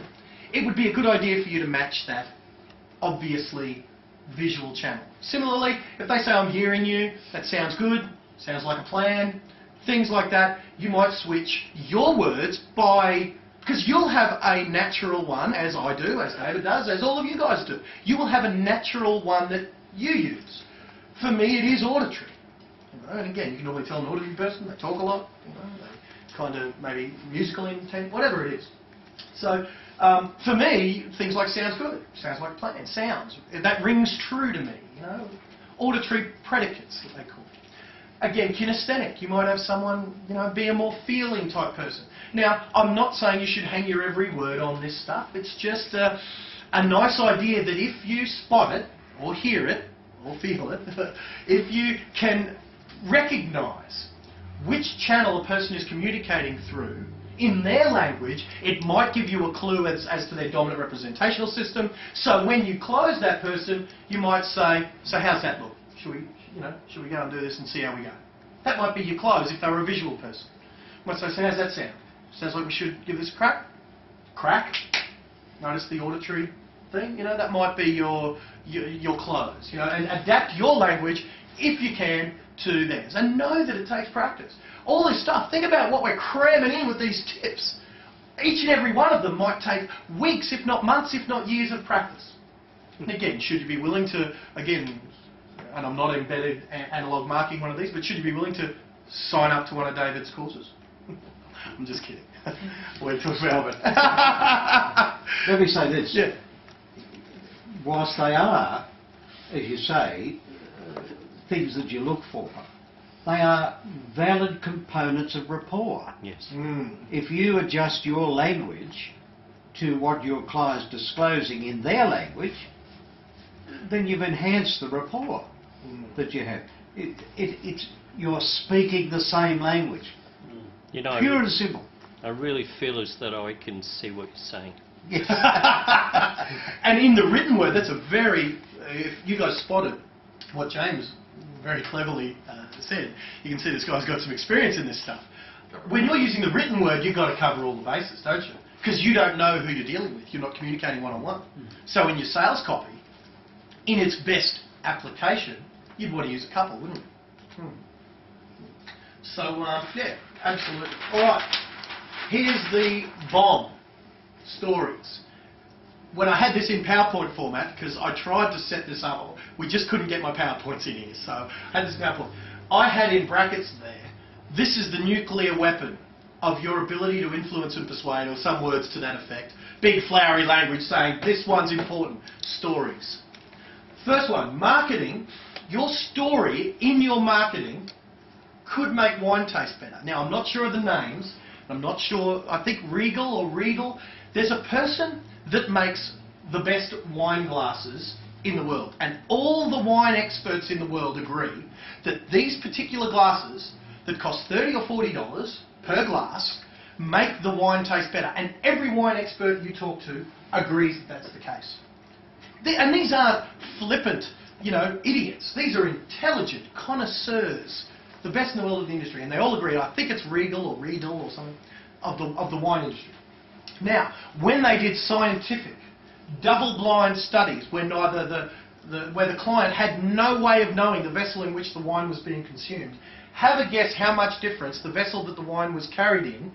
it would be a good idea for you to match that, obviously, visual channel. Similarly, if they say, I'm hearing you, that sounds good, sounds like a plan, things like that, you might switch your words by, because you'll have a natural one, as I do, as David does, as all of you guys do. You will have a natural one that you use. For me, it is auditory. You know, and again, you can normally tell an auditory person, they talk a lot, you know, they kind of maybe musical intent, whatever it is. So, for me, things like sounds good, sounds like a plan, sounds. That rings true to me, you know. Auditory predicates, what they call it. Again, kinesthetic. You might have someone, you know, be a more feeling type person. Now, I'm not saying you should hang your every word on this stuff. It's just a nice idea that if you spot it, or hear it, or feel it, if you can recognise which channel a person is communicating through in their language, it might give you a clue as to their dominant representational system. So when you close that person, you might say, so how's that look? Should we go and do this and see how we go? That might be your close if they were a visual person. You might say, so how's that sound? Sounds like we should give this a crack. Crack. Notice the auditory thing, you know, that might be your close, you know, and adapt your language, if you can, to theirs. And know that it takes practice. All this stuff, think about what we're cramming in with these tips. Each and every one of them might take weeks, if not months, if not years of practice. And again, should you be willing to, again, and I'm not embedded analog marking one of these, but should you be willing to sign up to one of David's courses? I'm just kidding. We're talking about it. Let me say this. Yeah. Whilst they are, as you say, things that you look for, they are valid components of rapport. Yes. If you adjust your language to what your client's disclosing in their language, then you've enhanced the rapport that you have. You're speaking the same language. You know, pure and simple. I really feel as though I can see what you're saying. And in the written word, that's a very, if you guys spotted what James very cleverly said, you can see this guy's got some experience in this stuff. When you're using the written word, you've got to cover all the bases, don't you? because you don't know who you're dealing with. You're not communicating one-on-one. So in your sales copy, in its best application, you'd want to use a couple, wouldn't you? So, yeah, absolutely. All right, here's the bomb stories. When I had this in PowerPoint format, because I tried to set this up, we just couldn't get my PowerPoints in here, so I had this PowerPoint. I had in brackets there, this is the nuclear weapon of your ability to influence and persuade, or some words to that effect. Big flowery language saying, this one's important. Stories. First one, marketing. Your story in your marketing could make wine taste better. Now, I'm not sure of the names. I'm not sure. I think Regal. There's a person that makes the best wine glasses in the world. And all the wine experts in the world agree that these particular glasses that cost $30 or $40 per glass make the wine taste better. And every wine expert you talk to agrees that that's the case. And these aren't flippant, idiots. These are intelligent connoisseurs, the best in the world of the industry. And they all agree, I think it's Regal or Riedel or something, of the wine industry. Now, when they did scientific, double-blind studies where where the client had no way of knowing the vessel in which the wine was being consumed, have a guess how much difference the vessel that the wine was carried in,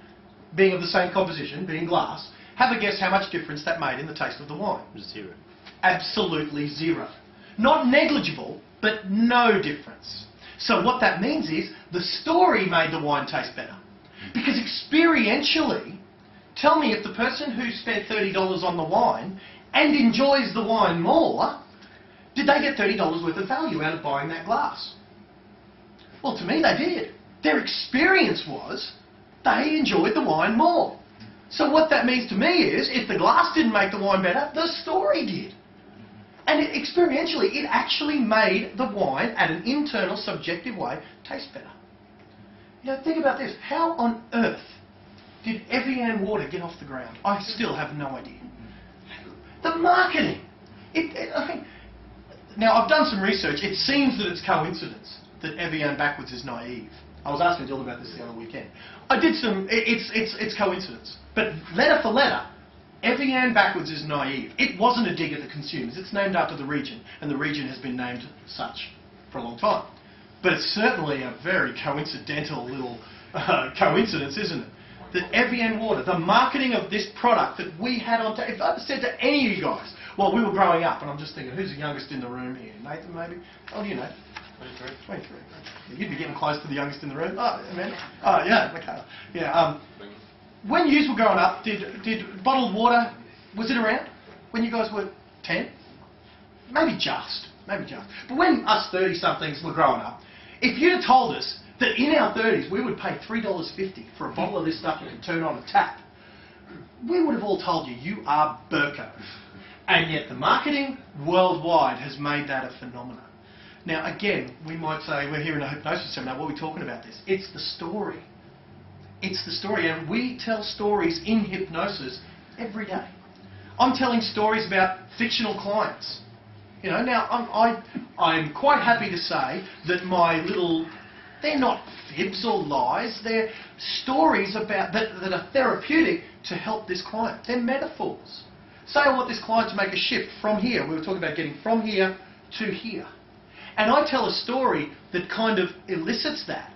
being of the same composition, being glass, have a guess how much difference that made in the taste of the wine. 0. Absolutely 0. Not negligible, but no difference. So what that means is the story made the wine taste better. Because experientially, tell me if the person who spent $30 on the wine and enjoys the wine more, did they get $30 worth of value out of buying that glass? Well, to me they did. Their experience was they enjoyed the wine more. So what that means to me is if the glass didn't make the wine better, the story did. And experientially, it actually made the wine, at an internal, subjective way, taste better. Think about this. How on earth did Evian water get off the ground? I still have no idea. The marketing. Now, I've done some research. It seems that it's coincidence that Evian backwards is naive. I was asking Jill about this the other weekend. I did some... It's coincidence. But letter for letter, Evian backwards is naive. It wasn't a dig at the consumers. It's named after the region, and the region has been named such for a long time. But it's certainly a very coincidental little coincidence, isn't it? That Evian water, the marketing of this product that we had on tap, if I said to any of you guys while we were growing up, and I'm just thinking, who's the youngest in the room here? Nathan, maybe? How old are you, Nathan? 23. You'd be getting close to the youngest in the room. Oh, man. Oh, yeah. Okay. Yeah. When you were growing up, did bottled water, was it around when you guys were 10? Maybe just. But when us 30-somethings were growing up, if you'd have told us that in our 30s we would pay $3.50 for a bottle of this stuff you could turn on a tap, we would have all told you, you are Burko. And yet the marketing worldwide has made that a phenomenon. Now again, we might say, we're here in a hypnosis seminar, what are we talking about this? It's the story. It's the story, and we tell stories in hypnosis every day. I'm telling stories about fictional clients. Now I'm quite happy to say that they're not fibs or lies, they're stories about that are therapeutic to help this client. They're metaphors. Say I want this client to make a shift from here. We were talking about getting from here to here. And I tell a story that kind of elicits that.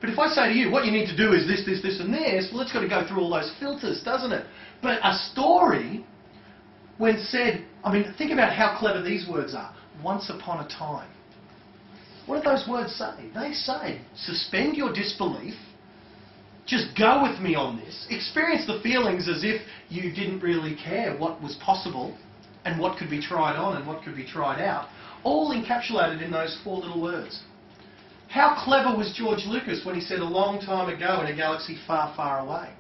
But if I say to you, what you need to do is this, this, this and this, well, it's got to go through all those filters, doesn't it? But a story, when said, think about how clever these words are. Once upon a time. What do those words say? They say, suspend your disbelief, just go with me on this, experience the feelings as if you didn't really care what was possible and what could be tried on and what could be tried out, all encapsulated in those 4 little words. How clever was George Lucas when he said a long time ago in a galaxy far, far away?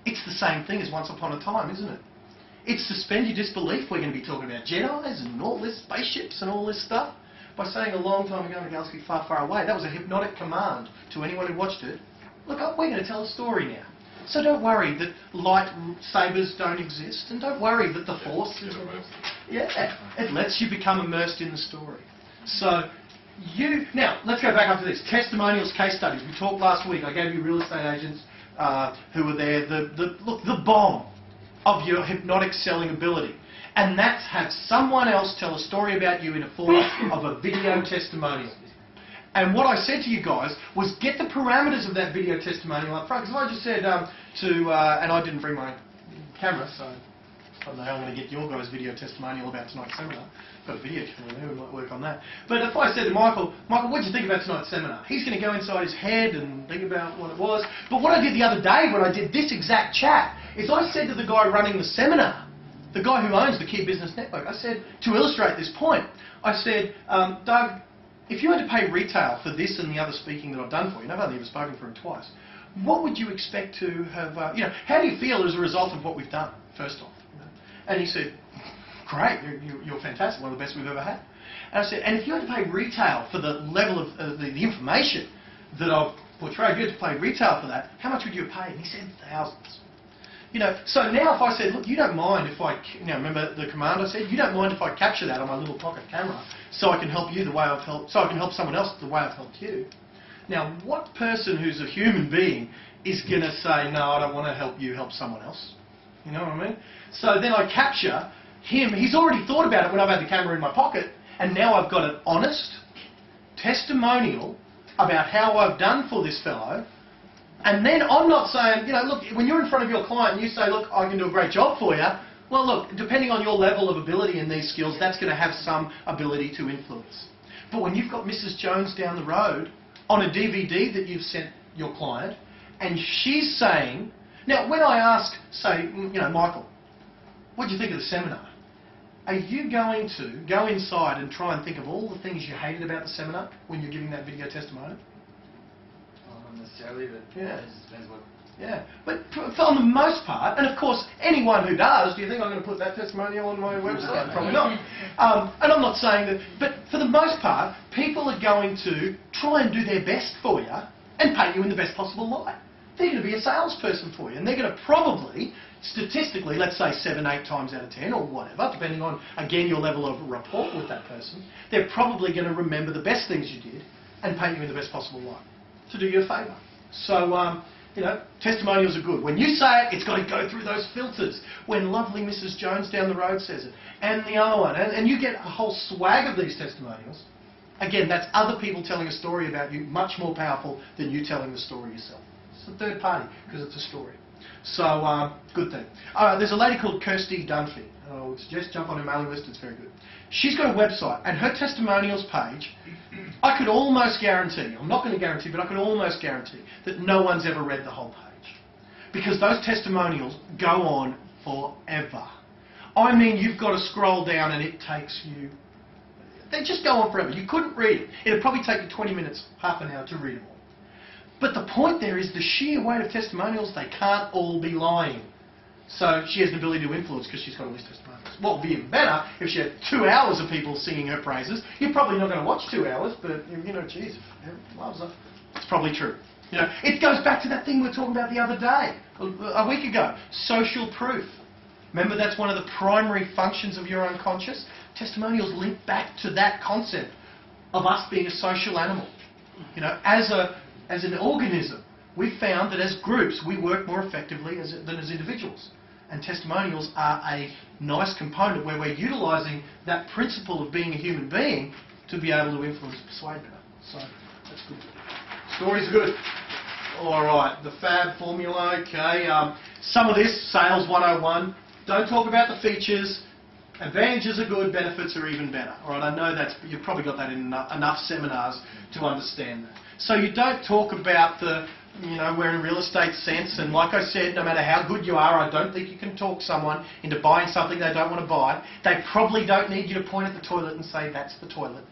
It's the same thing as once upon a time, isn't it? It's suspend your disbelief. We're going to be talking about Jedis and all this, spaceships and all this stuff. By saying a long time ago in a galaxy far, far away, that was a hypnotic command to anyone who watched it. Look, we're going to tell a story now. So don't worry that lightsabers don't exist, and don't worry that the Force is... Yeah, it lets you become immersed in the story. So now, let's go back up to this. Testimonials, case studies. We talked last week. I gave you real estate agents who were there, look, the bomb of your hypnotic selling ability. And that's have someone else tell a story about you in a form of a video testimonial. And what I said to you guys was get the parameters of that video testimonial up front. Because I just said and I didn't bring my camera, so I don't know how I'm going to get your guys' video testimonial about tonight's seminar. Got a video camera there, we might work on that. But if I said to Michael, what did you think about tonight's seminar? He's going to go inside his head and think about what it was. But what I did the other day when I did this exact chat is I said to the guy running the seminar, the guy who owns the Key Business Network, I said, to illustrate this point, I said, Doug, if you had to pay retail for this and the other speaking that I've done for you, and I've only ever spoken for him twice, what would you expect to have, how do you feel as a result of what we've done, first off? And he said, great, you're fantastic, one of the best we've ever had. And I said, and if you had to pay retail for the level of the information that I've portrayed, if you had to pay retail for that, how much would you have paid? And he said, thousands. So now if I said, look, you don't mind if I, remember the command I said, you don't mind if I capture that on my little pocket camera so I can help you the way I've helped, so I can help someone else the way I've helped you. Now, what person who's a human being is going to say, no, I don't want to help you help someone else? You know what I mean? So then I capture him. He's already thought about it when I've had the camera in my pocket, and now I've got an honest testimonial about how I've done for this fellow. And then I'm not saying, look, when you're in front of your client and you say, look, I can do a great job for you, well, look, depending on your level of ability in these skills, that's going to have some ability to influence. But when you've got Mrs. Jones down the road on a DVD that you've sent your client, and she's saying, now when I ask, say, Michael, what do you think of the seminar? Are you going to go inside and try and think of all the things you hated about the seminar when you're giving that video testimony? Not necessarily, but yeah, it just depends what. Yeah, but for the most part, and of course, anyone who does, do you think I'm going to put that testimonial on my website? Probably not. And I'm not saying that, but for the most part, people are going to try and do their best for you and paint you in the best possible light. They're going to be a salesperson for you, and they're going to probably, statistically, let's say 7, 8 times out of 10 or whatever, depending on, again, your level of rapport with that person, they're probably going to remember the best things you did and paint you in the best possible light to do you a favour. So, testimonials are good. When you say it, it's got to go through those filters. When lovely Mrs. Jones down the road says it, and the other one, and you get a whole swag of these testimonials. Again, that's other people telling a story about you, much more powerful than you telling the story yourself. It's a third party, because it's a story. So, good thing. There's a lady called Kirsty Dunphy. I would suggest jump on her mailing list, it's very good. She's got a website, and her testimonials page, I could almost guarantee, I'm not going to guarantee, but I could almost guarantee that no one's ever read the whole page. Because those testimonials go on forever. I mean, you've got to scroll down and it takes you, they just go on forever. You couldn't read it. It'd probably take you 20 minutes, half an hour to read them all. But the point there is the sheer weight of testimonials, they can't all be lying. So she has the ability to influence because she's got all these testimonials. What would be even better if she had 2 hours of people singing her praises. You're probably not going to watch 2 hours, but, geez, if loves her. It's probably true. It goes back to that thing we were talking about the other day, a week ago, social proof. Remember, that's one of the primary functions of your unconscious. Testimonials link back to that concept of us being a social animal. As an organism, we found that as groups, we work more effectively than as individuals. And testimonials are a nice component where we're utilising that principle of being a human being to be able to influence and persuade better. So, that's good. Stories are good. All right, the FAB formula, okay. Some of this, Sales 101. Don't talk about the features. Advantages are good, benefits are even better. All right, I know you've probably got that in enough seminars to understand that. So you don't talk about the, we're in real estate sense, and like I said, no matter how good you are, I don't think you can talk someone into buying something they don't want to buy. They probably don't need you to point at the toilet and say, that's the toilet.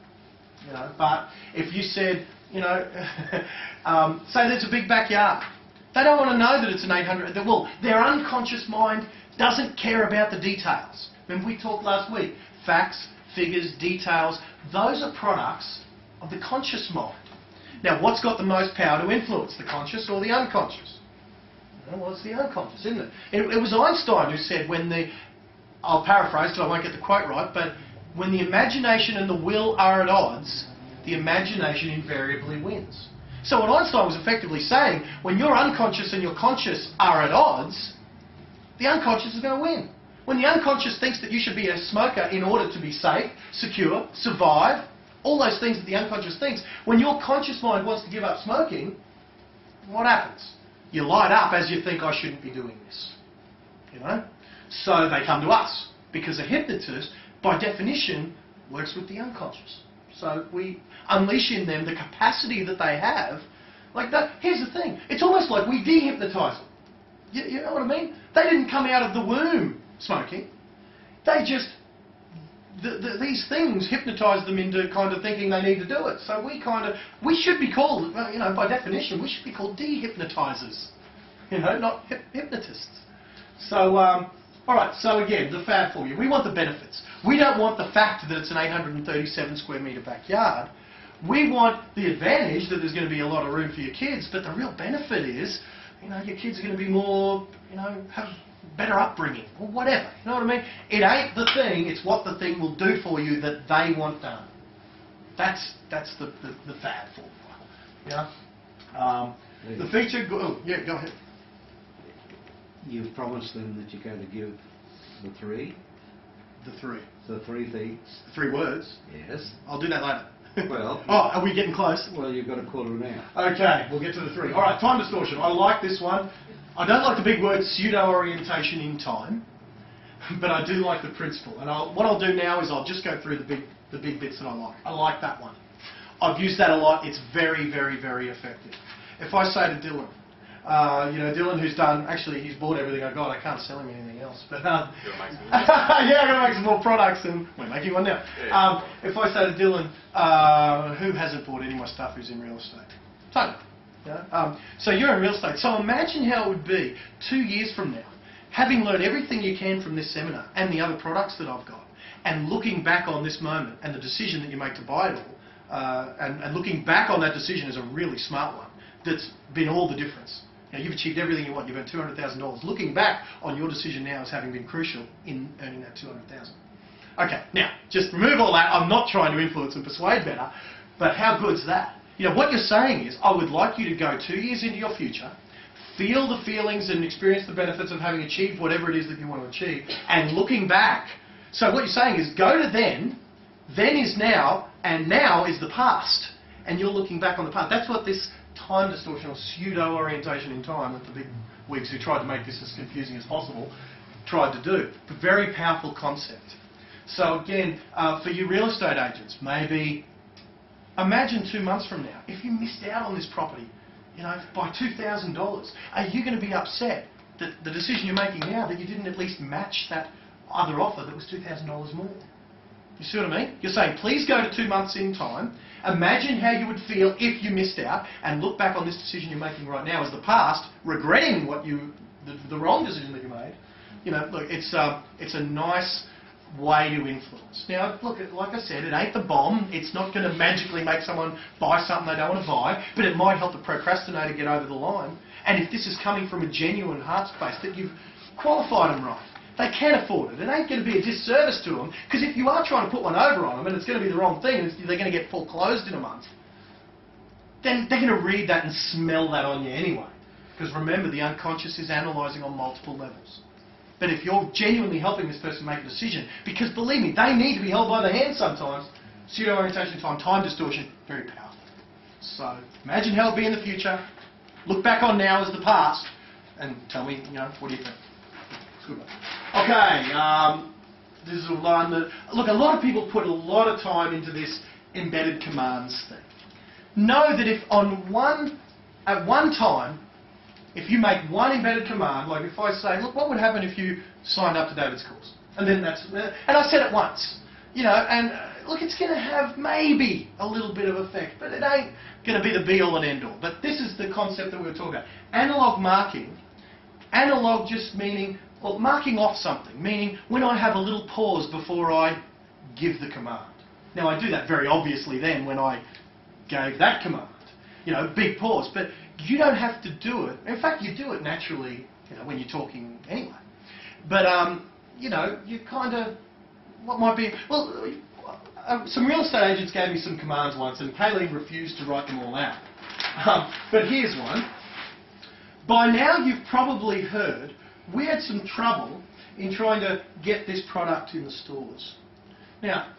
But if you said, say there's a big backyard, they don't want to know that it's an 800, well, their unconscious mind doesn't care about the details. Remember we talked last week, facts, figures, details, those are products of the conscious mind. Now, what's got the most power to influence, the conscious or the unconscious? Well, it's the unconscious, isn't it? It was Einstein who said I'll paraphrase because I won't get the quote right, but when the imagination and the will are at odds, the imagination invariably wins. So what Einstein was effectively saying, when your unconscious and your conscious are at odds, the unconscious is going to win. When the unconscious thinks that you should be a smoker in order to be safe, secure, survive, all those things that the unconscious thinks, when your conscious mind wants to give up smoking, what happens? You light up as you think, I shouldn't be doing this. You know? So they come to us, because a hypnotist, by definition, works with the unconscious. So we unleash in them the capacity that they have. Like that. Here's the thing. It's almost like we dehypnotise them. You know what I mean? They didn't come out of the womb smoking. They just... these things hypnotise them into kind of thinking they need to do it. So we should be called, you know, by definition, we should be called dehypnotisers. You know, not hypnotists. So, alright, so again, the fad for you. We want the benefits. We don't want the fact that it's an 837 square metre backyard. We want the advantage that there's going to be a lot of room for your kids, but the real benefit is, you know, your kids are going to be more, you know, have better upbringing, or whatever. You know what I mean? It ain't the thing, it's what the thing will do for you that they want done. That's the fad for you. Yeah? The feature... Oh, yeah, go ahead. You've promised them that you're going to give the three. The three. The three things. The 3 words. Yes. I'll do that later. Well... Oh, are we getting close? Well, you've got a quarter of an hour. Okay, we'll get to the 3. All right, time distortion. I like this one. I don't like the big word pseudo-orientation in time, but I do like the principle. And what I'll do now is I'll just go through the big bits that I like. I like that one. I've used that a lot. It's very, very, very effective. If I say to Dylan, you know, Dylan, who's done, actually, he's bought everything I got. I can't sell him anything else. But yeah, I'm going to make some more products, and we're making one now. Yeah. If I say to Dylan, who hasn't bought any of my stuff who's in real estate? Tony. Yeah? So you're in real estate. So imagine how it would be 2 years from now, having learned everything you can from this seminar and the other products that I've got, and looking back on this moment and the decision that you make to buy it all, and looking back on that decision as a really smart one that's been all the difference. Now, you've achieved everything you want. You've earned $200,000. Looking back on your decision now as having been crucial in earning that $200,000. Okay, now, just remove all that. I'm not trying to influence and persuade better, but how good's that? You know, what you're saying is, I would like you to go 2 years into your future, feel the feelings and experience the benefits of having achieved whatever it is that you want to achieve, and looking back. So what you're saying is, go to then is now, and now is the past. And you're looking back on the past. That's what this time distortion or pseudo-orientation in time that the big wigs who tried to make this as confusing as possible tried to do. A very powerful concept. So again, for you real estate agents, maybe imagine 2 months from now, if you missed out on this property, you know, by $2,000, are you going to be upset that the decision you're making now that you didn't at least match that other offer that was $2,000 more? You see what I mean? You're saying, please go to 2 months in time, imagine how you would feel if you missed out, and look back on this decision you're making right now as the past, regretting what the wrong decision that you made. You know, look, it's a nice way to influence. Now, look, like I said, it ain't the bomb. It's not going to magically make someone buy something they don't want to buy, but it might help the procrastinator get over the line. And if this is coming from a genuine heart space, that you've qualified them right. They can afford it. It ain't going to be a disservice to them, because if you are trying to put one over on them and it's going to be the wrong thing, and they're going to get foreclosed in a month, then they're going to read that and smell that on you anyway. Because remember, the unconscious is analysing on multiple levels. But if you're genuinely helping this person make a decision, because believe me, they need to be held by the hand sometimes, pseudo-orientation time distortion, very powerful. So imagine how it'll be in the future, look back on now as the past, and tell me, you know, what do you think? It's good. Okay, this is one that, look, a lot of people put a lot of time into this embedded commands thing. Know that if at one time, if you make one embedded command, like if I say, look, what would happen if you signed up to David's course? And then and I said it once, you know, and look, it's going to have maybe a little bit of effect, but it ain't going to be the be-all and end-all. But this is the concept that we were talking about. Analog marking, analog just meaning, well, marking off something, meaning when I have a little pause before I give the command. Now, I do that very obviously then when I gave that command, you know, big pause, but you don't have to do it. In fact, you do it naturally, you know, when you're talking anyway. But, you know, you kind of, what might be, well, some real estate agents gave me some commands once, and Kayleen refused to write them all out. But here's one. By now you've probably heard we had some trouble in trying to get this product in the stores. Now,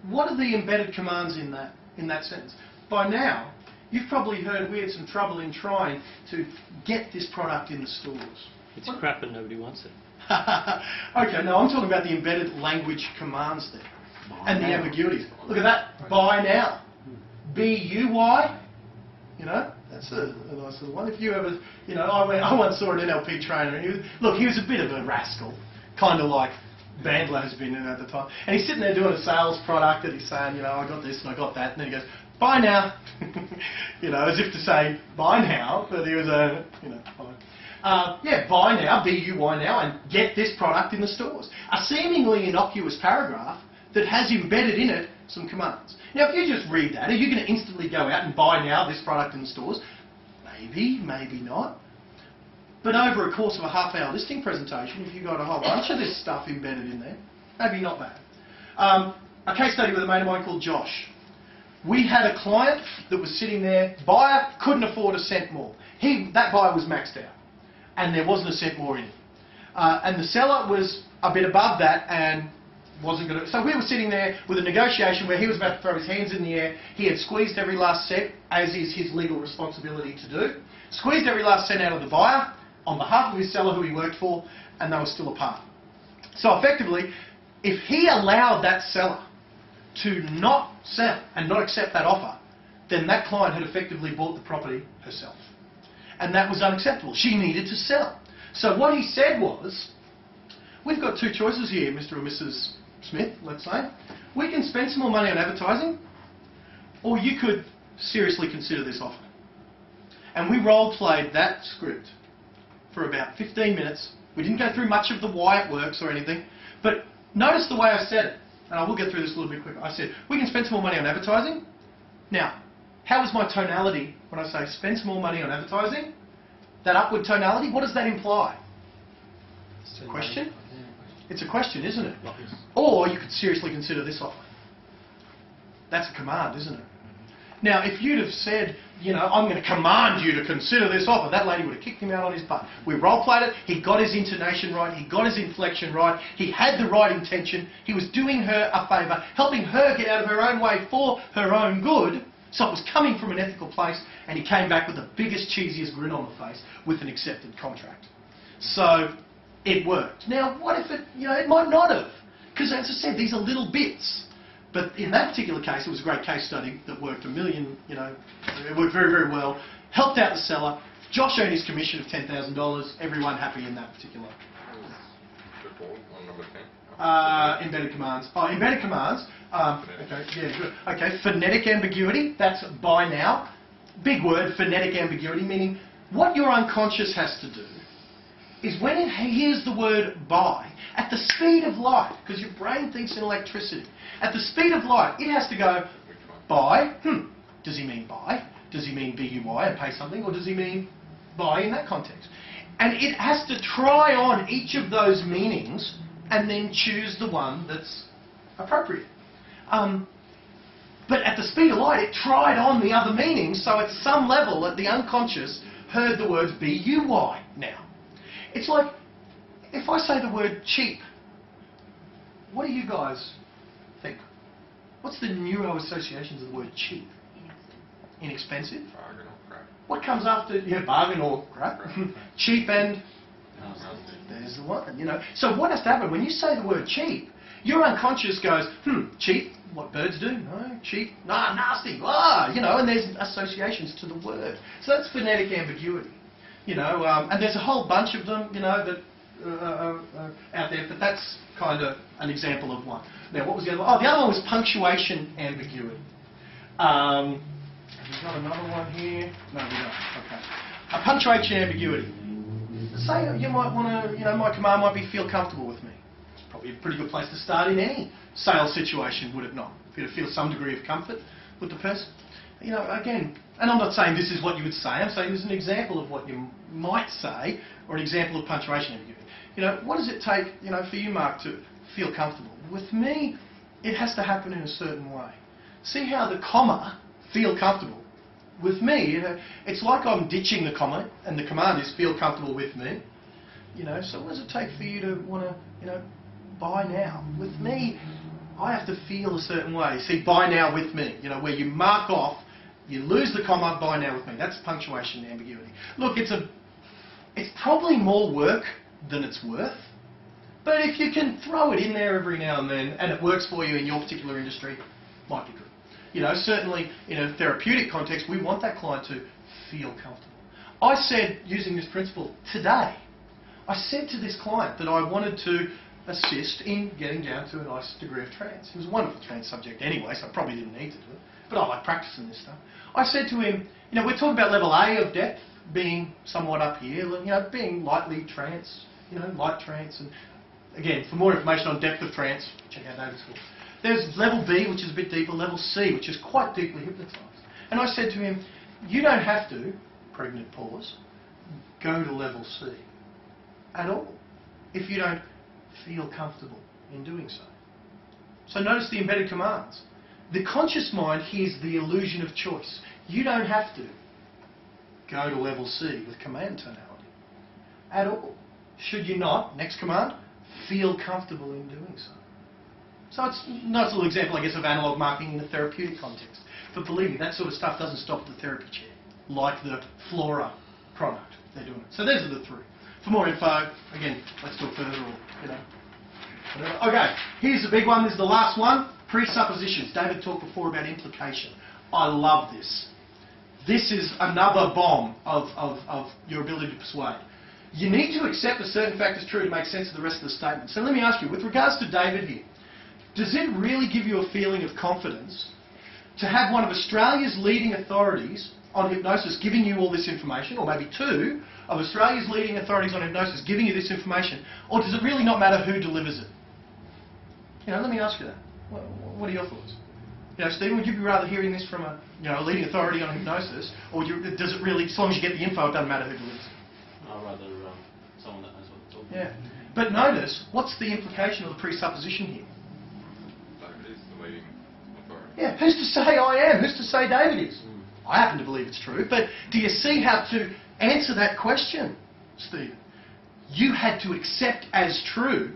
what are the embedded commands in that sentence? By now, you've probably heard we had some trouble in trying to get this product in the stores. It's crap and nobody wants it. Okay, no, I'm talking about the embedded language commands there. And the ambiguities. Look at that. Buy now. B-U-Y. You know, that's a nice little one. If you ever, you know, I once saw an NLP trainer, and he was a bit of a rascal, kind of like Bandler has been at the time. And he's sitting there doing a sales product, and he's saying, you know, I got this and I got that, and then he goes, buy now. You know, as if to say, buy now, but he was you know, fine. Yeah, buy now, B-U-Y now, and get this product in the stores. A seemingly innocuous paragraph that has embedded in it some commands. Now, if you just read that, are you going to instantly go out and buy now this product in the stores? Maybe, maybe not. But over a course of a half-hour listing presentation, if you've got a whole bunch of this stuff embedded in there, maybe not bad. A case study with a mate of mine called Josh. We had a client that was sitting there, buyer couldn't afford a cent more. That buyer was maxed out, and there wasn't a cent more in it. And the seller was a bit above that and wasn't going to... So we were sitting there with a negotiation where he was about to throw his hands in the air. He had squeezed every last cent, as is his legal responsibility to do. Squeezed every last cent out of the buyer on behalf of his seller who he worked for, and they were still apart. So effectively, if he allowed that seller to not sell and not accept that offer, then that client had effectively bought the property herself. And that was unacceptable. She needed to sell. So what he said was, we've got two choices here, Mr. or Mrs. Smith, let's say. We can spend some more money on advertising, or you could seriously consider this offer. And we role-played that script for about 15 minutes. We didn't go through much of the why it works or anything, but notice the way I said it. And I will get through this a little bit quicker. I said, we can spend some more money on advertising. Now, how is my tonality when I say spend some more money on advertising? That upward tonality, what does that imply? It's a question? It's a question, isn't it? Or you could seriously consider this offer. That's a command, isn't it? Now, if you'd have said, you know, I'm going to command you to consider this offer, that lady would have kicked him out on his butt. We role-played it. He got his intonation right. He got his inflection right. He had the right intention. He was doing her a favour, helping her get out of her own way for her own good. So it was coming from an ethical place, and he came back with the biggest, cheesiest grin on the face with an accepted contract. So it worked. Now, what if it, you know, it might not have? Because as I said, these are little bits. But in that particular case, it was a great case study that worked a million, you know, it worked very, very well. Helped out the seller. Josh earned his commission of $10,000. Everyone happy in that particular. Before, on number 10. Embedded commands. Oh, embedded commands. Okay, yeah, good. Okay, phonetic ambiguity. That's buy now. Big word, phonetic ambiguity, meaning what your unconscious has to do is when it hears the word buy, at the speed of light, because your brain thinks in electricity, at the speed of light, it has to go, buy, does he mean buy? Does he mean B-U-Y and pay something? Or does he mean buy in that context? And it has to try on each of those meanings and then choose the one that's appropriate. But at the speed of light, it tried on the other meanings, so at some level, at the unconscious, heard the words B-U-Y now. It's like, if I say the word cheap, what do you guys think? What's the neuro associations of the word cheap? Inexpensive? Bargain or crap. What comes after, yeah, bargain or crap? Cheap and, there's the one, you know. So what has to happen, when you say the word cheap, your unconscious goes, cheap, what birds do? No, cheap, nah, nasty, you know, and there's associations to the word. So that's phonetic ambiguity. You know, and there's a whole bunch of them, you know, that out there, but that's kind of an example of one. Now, what was the other one? Oh, the other one was punctuation ambiguity. Have we got another one here? No, we don't. Okay. A punctuation ambiguity. Say you might want to, you know, my command might be feel comfortable with me. It's probably a pretty good place to start in any sales situation, would it not? For you to feel some degree of comfort with the person. You know, again, and I'm not saying this is what you would say, I'm saying this is an example of what you might say, or an example of punctuation ambiguity. You know, what does it take, you know, for you, Mark, to feel comfortable? With me, it has to happen in a certain way. See how the comma, feel comfortable, With me, it's like I'm ditching the command, and the command is feel comfortable with me. So what does it take for you to want to, buy now? With me, I have to feel a certain way. See, buy now with me, where you mark off, you lose the comma, buy now with me. That's punctuation ambiguity. Look, it's probably more work than it's worth, but if you can throw it in there every now and then, and it works for you in your particular industry, might be good. Certainly in a therapeutic context, we want that client to feel comfortable. I said, using this principle today, I said to this client that I wanted to assist in getting down to a nice degree of trance. He was a wonderful trance subject anyway, so I probably didn't need to do it, but I like practicing this stuff. I said to him, we're talking about level A of depth being somewhat up here, being lightly trance, light trance. And again, for more information on depth of trance, check out David's school. There's level B, which is a bit deeper, level C, which is quite deeply hypnotised. And I said to him, you don't have to, pregnant pause, go to level C at all if you don't feel comfortable in doing so. So notice the embedded commands. The conscious mind hears the illusion of choice. You don't have to go to level C with command tonality at all. Should you not, next command, feel comfortable in doing so. So it's a nice little example, I guess, of analogue marking in the therapeutic context. But believe me, that sort of stuff doesn't stop at the therapy chair, like the Flora product. They're doing it. So those are the three. For more info, again, let's talk further or, whatever. Okay, here's the big one. This is the last one. Presuppositions. David talked before about implication. I love this. This is another bomb of your ability to persuade. You need to accept a certain fact is true to make sense of the rest of the statement. So let me ask you, with regards to David here, does it really give you a feeling of confidence to have one of Australia's leading authorities on hypnosis giving you all this information, or maybe two of Australia's leading authorities on hypnosis giving you this information, or does it really not matter who delivers it? Let me ask you that. What are your thoughts? Stephen, would you be rather hearing this from a leading authority on hypnosis, or does it really, as long as you get the info, it doesn't matter who delivers it? I'd rather someone that knows what they're talking about. But notice, what's the implication of the presupposition here? David is the leading authority. Yeah, who's to say I am? Who's to say David is? I happen to believe it's true, but do you see how to answer that question, Stephen? You had to accept as true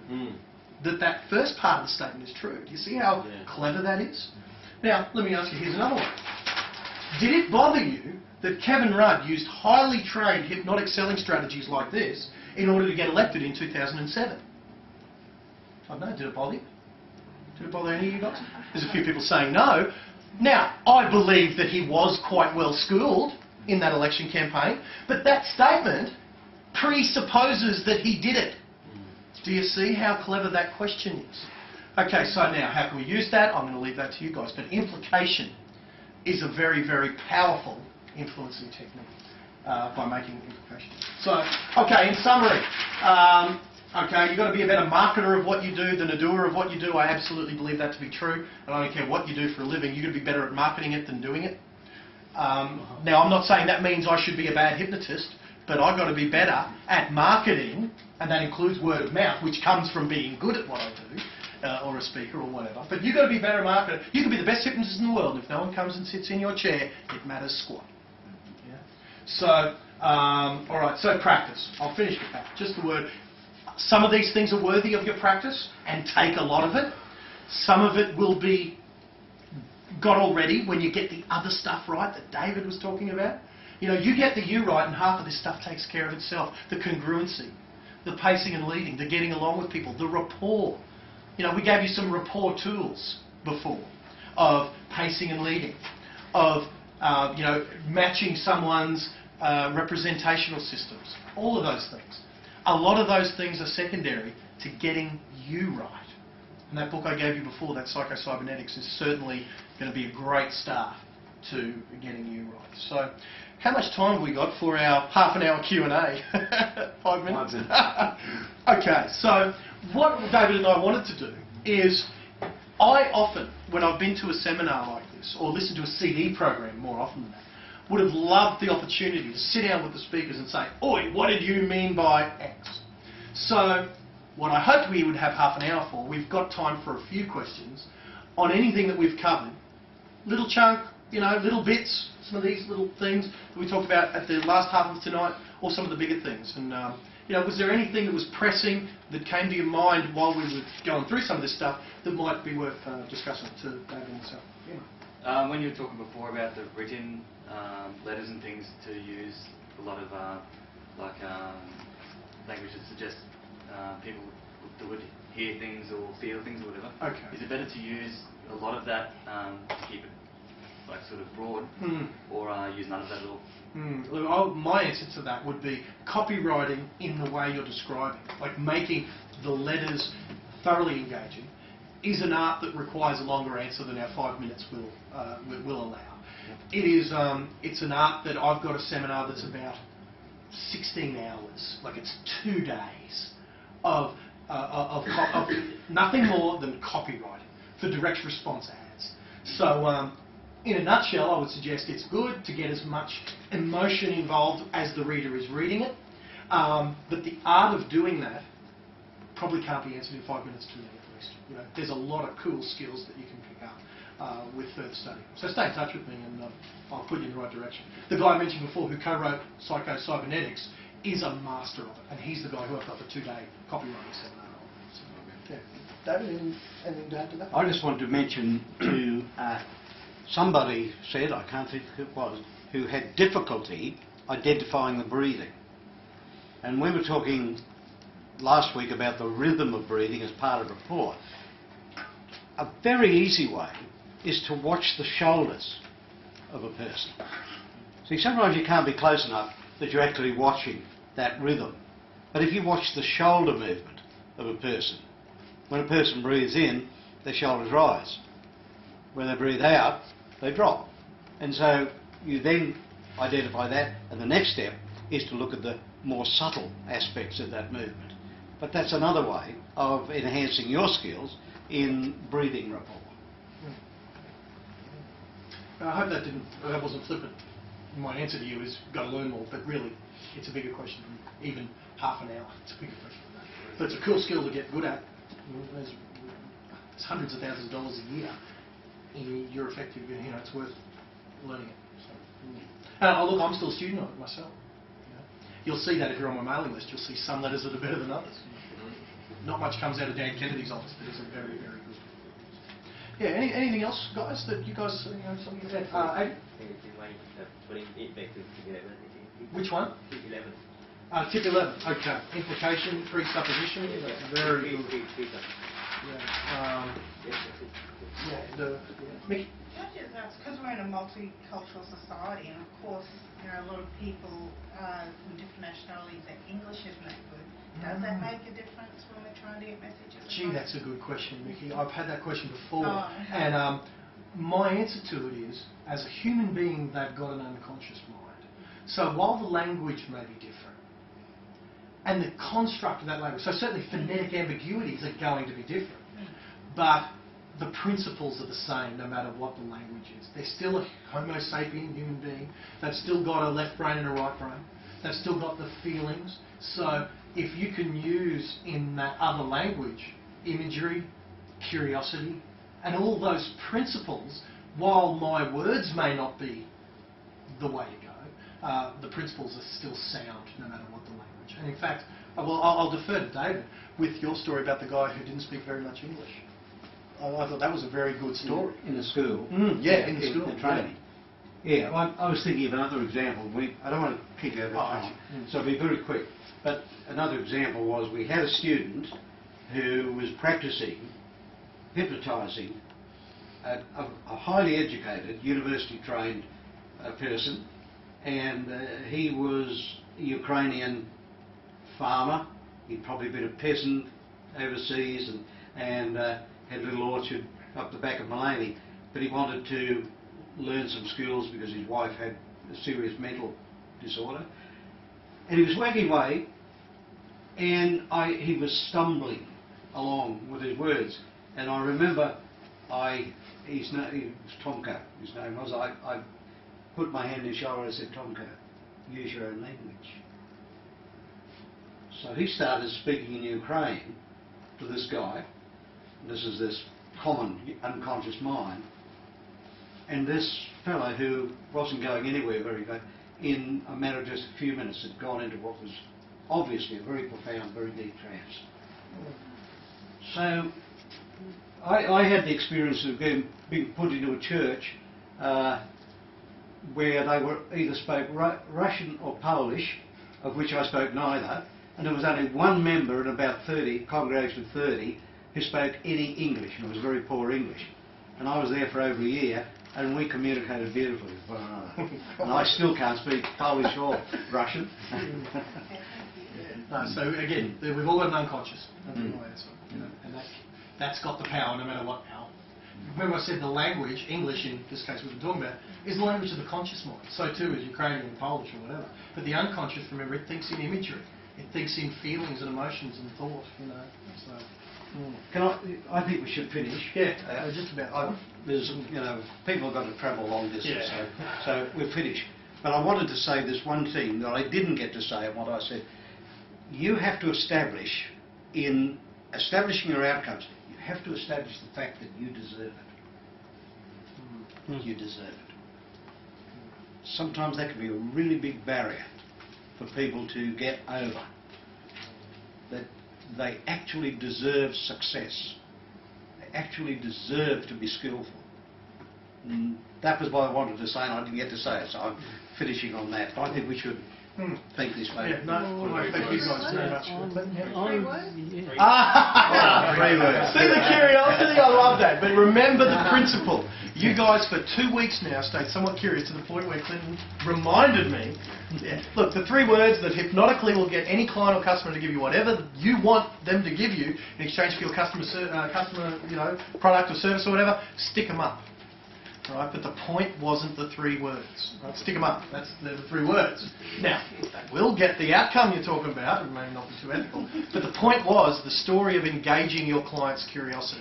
that first part of the statement is true. Do you see how clever that is? Now, let me ask you, here's another one. Did it bother you that Kevin Rudd used highly trained hypnotic selling strategies like this in order to get elected in 2007? I don't know, did it bother you? Did it bother any of you guys? There's a few people saying no. Now, I believe that he was quite well schooled in that election campaign, but that statement presupposes that he did it. Do you see how clever that question is? Okay, so now, how can we use that? I'm going to leave that to you guys. But implication is a very, very powerful influencing technique by making implication. So, okay, in summary, you've got to be a better marketer of what you do than a doer of what you do. I absolutely believe that to be true. And I don't care what you do for a living, you've got to be better at marketing it than doing it. Now, I'm not saying that means I should be a bad hypnotist, but I've got to be better at marketing, and that includes word of mouth, which comes from being good at what I do. Or a speaker or whatever. But you've got to be better marketer. You can be the best hypnotist in the world. If no one comes and sits in your chair, it matters squat. Yeah? So, all right, so practice. I'll finish with that. Just the word. Some of these things are worthy of your practice and take a lot of it. Some of it will be got already when you get the other stuff right that David was talking about. You get the you right and half of this stuff takes care of itself. The congruency, the pacing and leading, the getting along with people, the rapport. We gave you some rapport tools before of pacing and leading, of matching someone's representational systems, all of those things. A lot of those things are secondary to getting you right. And that book I gave you before, that Psycho-Cybernetics, is certainly going to be a great start to getting you right. So, how much time have we got for our half-an-hour Q&A? 5 minutes? Okay, so what David and I wanted to do is, I often, when I've been to a seminar like this, or listened to a CD program more often than that, would have loved the opportunity to sit down with the speakers and say, "Oi, what did you mean by X?" So, what I hoped we would have half an hour for, we've got time for a few questions on anything that we've covered. Little chunk, little bits, some of these little things that we talked about at the last half of tonight, or some of the bigger things? And was there anything that was pressing that came to your mind while we were going through some of this stuff that might be worth discussing to David and myself? Yeah. When you were talking before about the written letters and things to use, a lot of language that suggests people would hear things or feel things or whatever. Okay. Is it better to use a lot of that to keep it like sort of broad, or use none of that at all? Look, my answer to that would be copywriting in the way you're describing, like making the letters thoroughly engaging, is an art that requires a longer answer than our 5 minutes will allow. It is, it's an art that I've got a seminar that's about 16 hours, like it's 2 days of nothing more than copywriting for direct response ads. So in a nutshell, I would suggest it's good to get as much emotion involved as the reader is reading it, but the art of doing that probably can't be answered in 5 minutes to me at least. There's a lot of cool skills that you can pick up with further study. So stay in touch with me and I'll put you in the right direction. The guy I mentioned before who co-wrote Psycho-Cybernetics is a master of it, and he's the guy who I've got the 2-day copywriting seminar on. So, yeah. David, anything to add to that? I just wanted to mention to somebody said, I can't think who it was, who had difficulty identifying the breathing. And we were talking last week about the rhythm of breathing as part of rapport. A very easy way is to watch the shoulders of a person. See, sometimes you can't be close enough that you're actually watching that rhythm. But if you watch the shoulder movement of a person, when a person breathes in, their shoulders rise. When they breathe out, they drop. And so you then identify that, and the next step is to look at the more subtle aspects of that movement. But that's another way of enhancing your skills in breathing rapport. I hope that wasn't flippant. My answer to you is got to learn more, but really it's a bigger question than even half an hour. It's a bigger question than that. But it's a cool skill to get good at. There's hundreds of thousands of dollars a year. You're effective, it's worth learning it. So, look, I'm still a student of it myself. You'll see that if you're on my mailing list. You'll see some letters that are better than others. Not much comes out of Dan Kennedy's office that isn't very, very good. Yeah, anything else, guys, that you guys, something to add? Which one? Tip 11. Tip 11, okay. Implication, presupposition, very good. Mickey? Because we're in a multicultural society, and of course, a lot of people from different nationalities, that English isn't that good. Does that make a difference when we're trying to get messages? Gee, that's a good question, Mickey. I've had that question before. And my answer to it is, as a human being, they've got an unconscious mind. So while the language may be different, and the construct of that language, so certainly phonetic ambiguities are going to be different, but the principles are the same no matter what the language is. They're still a Homo sapien human being. They've still got a left brain and a right brain. They've still got the feelings. So if you can use in that other language imagery, curiosity, and all those principles, while my words may not be the way to go, the principles are still sound no matter what the language. And in fact, I'll defer to David with your story about the guy who didn't speak very much English. I thought that was a very good story. In the school? In the school. The training. Yeah, I was thinking of another example. I don't want to keep over time, so I'll be very quick. But another example was we had a student who was practicing hypnotising a highly educated, university-trained person, and he was a Ukrainian farmer. He'd probably been a peasant overseas and had a little orchard up the back of Maloney, but he wanted to learn some skills because his wife had a serious mental disorder. And he was working away, and he was stumbling along with his words. And I remember he was Tomko, his name was. I put my hand on his shoulder and said, Tomko, use your own language. So he started speaking in Ukraine to this guy. This is this common unconscious mind. And this fellow, who wasn't going anywhere very good, in a matter of just a few minutes had gone into what was obviously a very profound, very deep trance. So I had the experience of being put into a church where they were either spoke Russian or Polish, of which I spoke neither, and there was only one member in about 30, congregation of 30, who spoke any English, and it was very poor English. And I was there for over a year, and we communicated beautifully with one another. And I still can't speak Polish or Russian. No, so again, we've all got an unconscious, and that's got the power no matter what power. Remember I said the language, English in this case we've been talking about, is the language of the conscious mind. So too is Ukrainian and Polish or whatever. But the unconscious, remember, it thinks in imagery. It thinks in feelings and emotions and thought, So. I think we should finish. Yeah, just about. There's, people have got to travel long distance, so we're finished. But I wanted to say this one thing that I didn't get to say in what I said. You have to establish, in establishing your outcomes, you have to establish the fact that you deserve it. You deserve it. Sometimes that can be a really big barrier for people to get over. That they actually deserve success. They actually deserve to be skillful. And that was what I wanted to say, and I didn't get to say it, so I'm finishing on that. But I think we should think this way. Yeah, thank you guys very much. 3 words? 3 words. See the curiosity? I love that. But remember the principle. You guys for 2 weeks now stayed somewhat curious to the point where Clinton reminded me. Look, the 3 words that hypnotically will get any client or customer to give you whatever you want them to give you in exchange for your customer product or service or whatever, stick them up. Right, but the point wasn't the 3 words. Right? Stick them up. They're the 3 words. Now, that will get the outcome you're talking about. It may not be too ethical. But the point was the story of engaging your client's curiosity.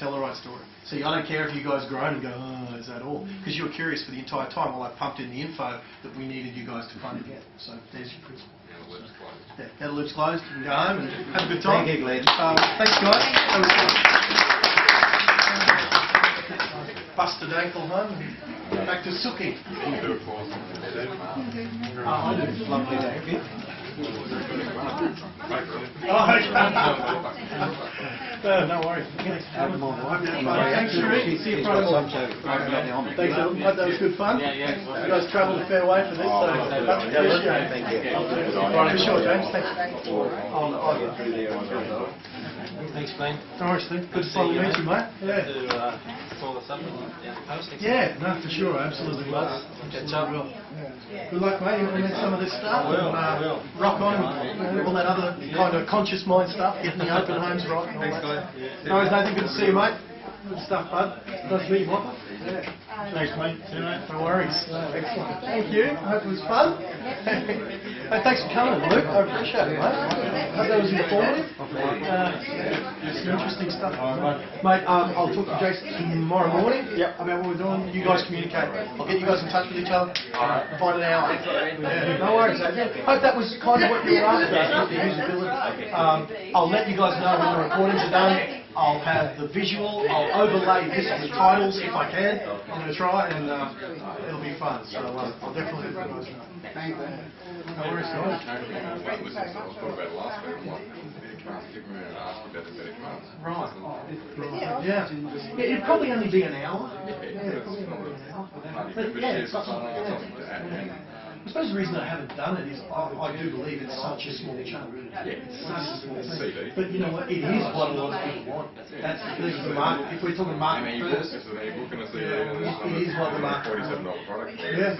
Tell the right story. See, I don't care if you guys groan and go, oh, is that all? Because you were curious for the entire time while I pumped in the info that we needed you guys to kind of get. So there's your principle. Yeah, now the loop's closed. You can go home and have a good time. Thank you, Glenn. Thanks, guys. That was fun. Busted ankle home and back to sooking. Lovely day. No worries. Thanks, Sheree. See you Friday morning. Thanks, Ellen. Hope that was good fun. You guys travelled a fair way for this, so much appreciated. Thank you. For sure, James. Thanks. I'll get through there. Thanks, Glenn. No worries, Steve. Good to finally meet you, mate. Yeah. Call us up down the coast. Yeah, no, for sure, absolutely. Catch up. Good luck, mate. Implement some of this stuff. I will. Rock on with all that other kind of conscious mind stuff, getting the open homes right. And all Thanks, that. Glenn. No worries, Nathan. Good to see you, mate. Good stuff, bud. Nice to meet you, Michael. Thanks, mate. See you, mate. No worries. Excellent. Thank you. I hope it was fun. Hey, thanks for coming, Luke. I appreciate it, mate. I hope that was informative. Some interesting stuff. Mate, I'll talk to Jason tomorrow morning about what we're doing. You guys communicate. I'll get you guys in touch with each other. Find an hour. Yeah, no worries. Hope that was kind of what you were after, the usability. I'll let you guys know when the recordings are done. I'll have the visual, I'll overlay this with titles if I can. I'm going to try and it'll be fun. So I'll definitely let you guys know. Thank you. No worries, guys. Right. Yeah. It'd probably only be an hour. Yeah, probably only an hour. But yeah, it's something. I suppose the reason I haven't done it is I do believe it's such a small chunk. It's such a small thing. But you know what? It is what a lot of people want. That's the thing. The market. If we're talking market first, it is what the market wants. Yeah.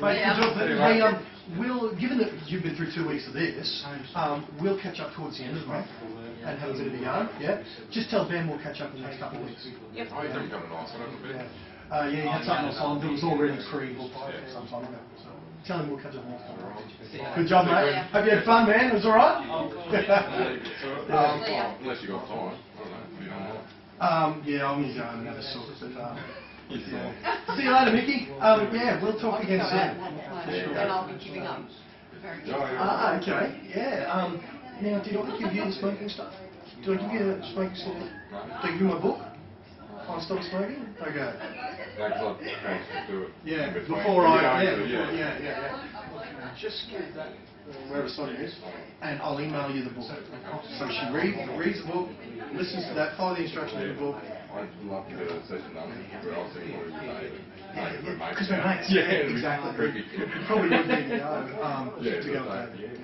Mate, given that you've been through 2 weeks of this, we'll catch up towards the end of the month and have a bit of a yarn. Yeah. Just tell Ben we'll catch up in the next couple of weeks. Yep. Yeah, you had something else on that was already pre-booked some time ago. So tell him we'll catch up next time. Good job, mate. Hope you had fun, man. It was all right? Unless you got time. I don't know. Yeah, I'm going to go and have a sort. But, see you later, Mickey. Yeah, we'll talk again soon. And I'll be giving up. Okay, yeah. Now, did I give you the smoking stuff? Do I give you a smoke cigarette? Do I give you my book? On Stop Smoking? Okay. Thanks a lot. Thanks to do it. Yeah, in between. before I, Yeah. yeah. Just get that, wherever Sonia is, and I'll email you the book. So she reads the book, listens to that, follow the instructions in the book. I'd love to get a session done where I'll see what we're mates. Because we're mates. Yeah, exactly. creepy. You probably wouldn't need to go. Yeah, to go but, with David.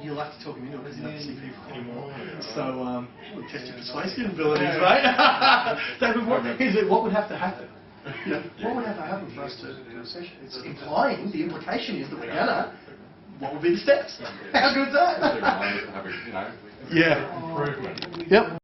You'll have to talk him into it because he doesn't see people anymore. So, we'll test your persuasive abilities, right? David, what would have to happen? You know, what would have to happen for us to do a session? It's implying, the implication is that we're gonna. What would be the steps? How good's that? Have a, improvement. Yep.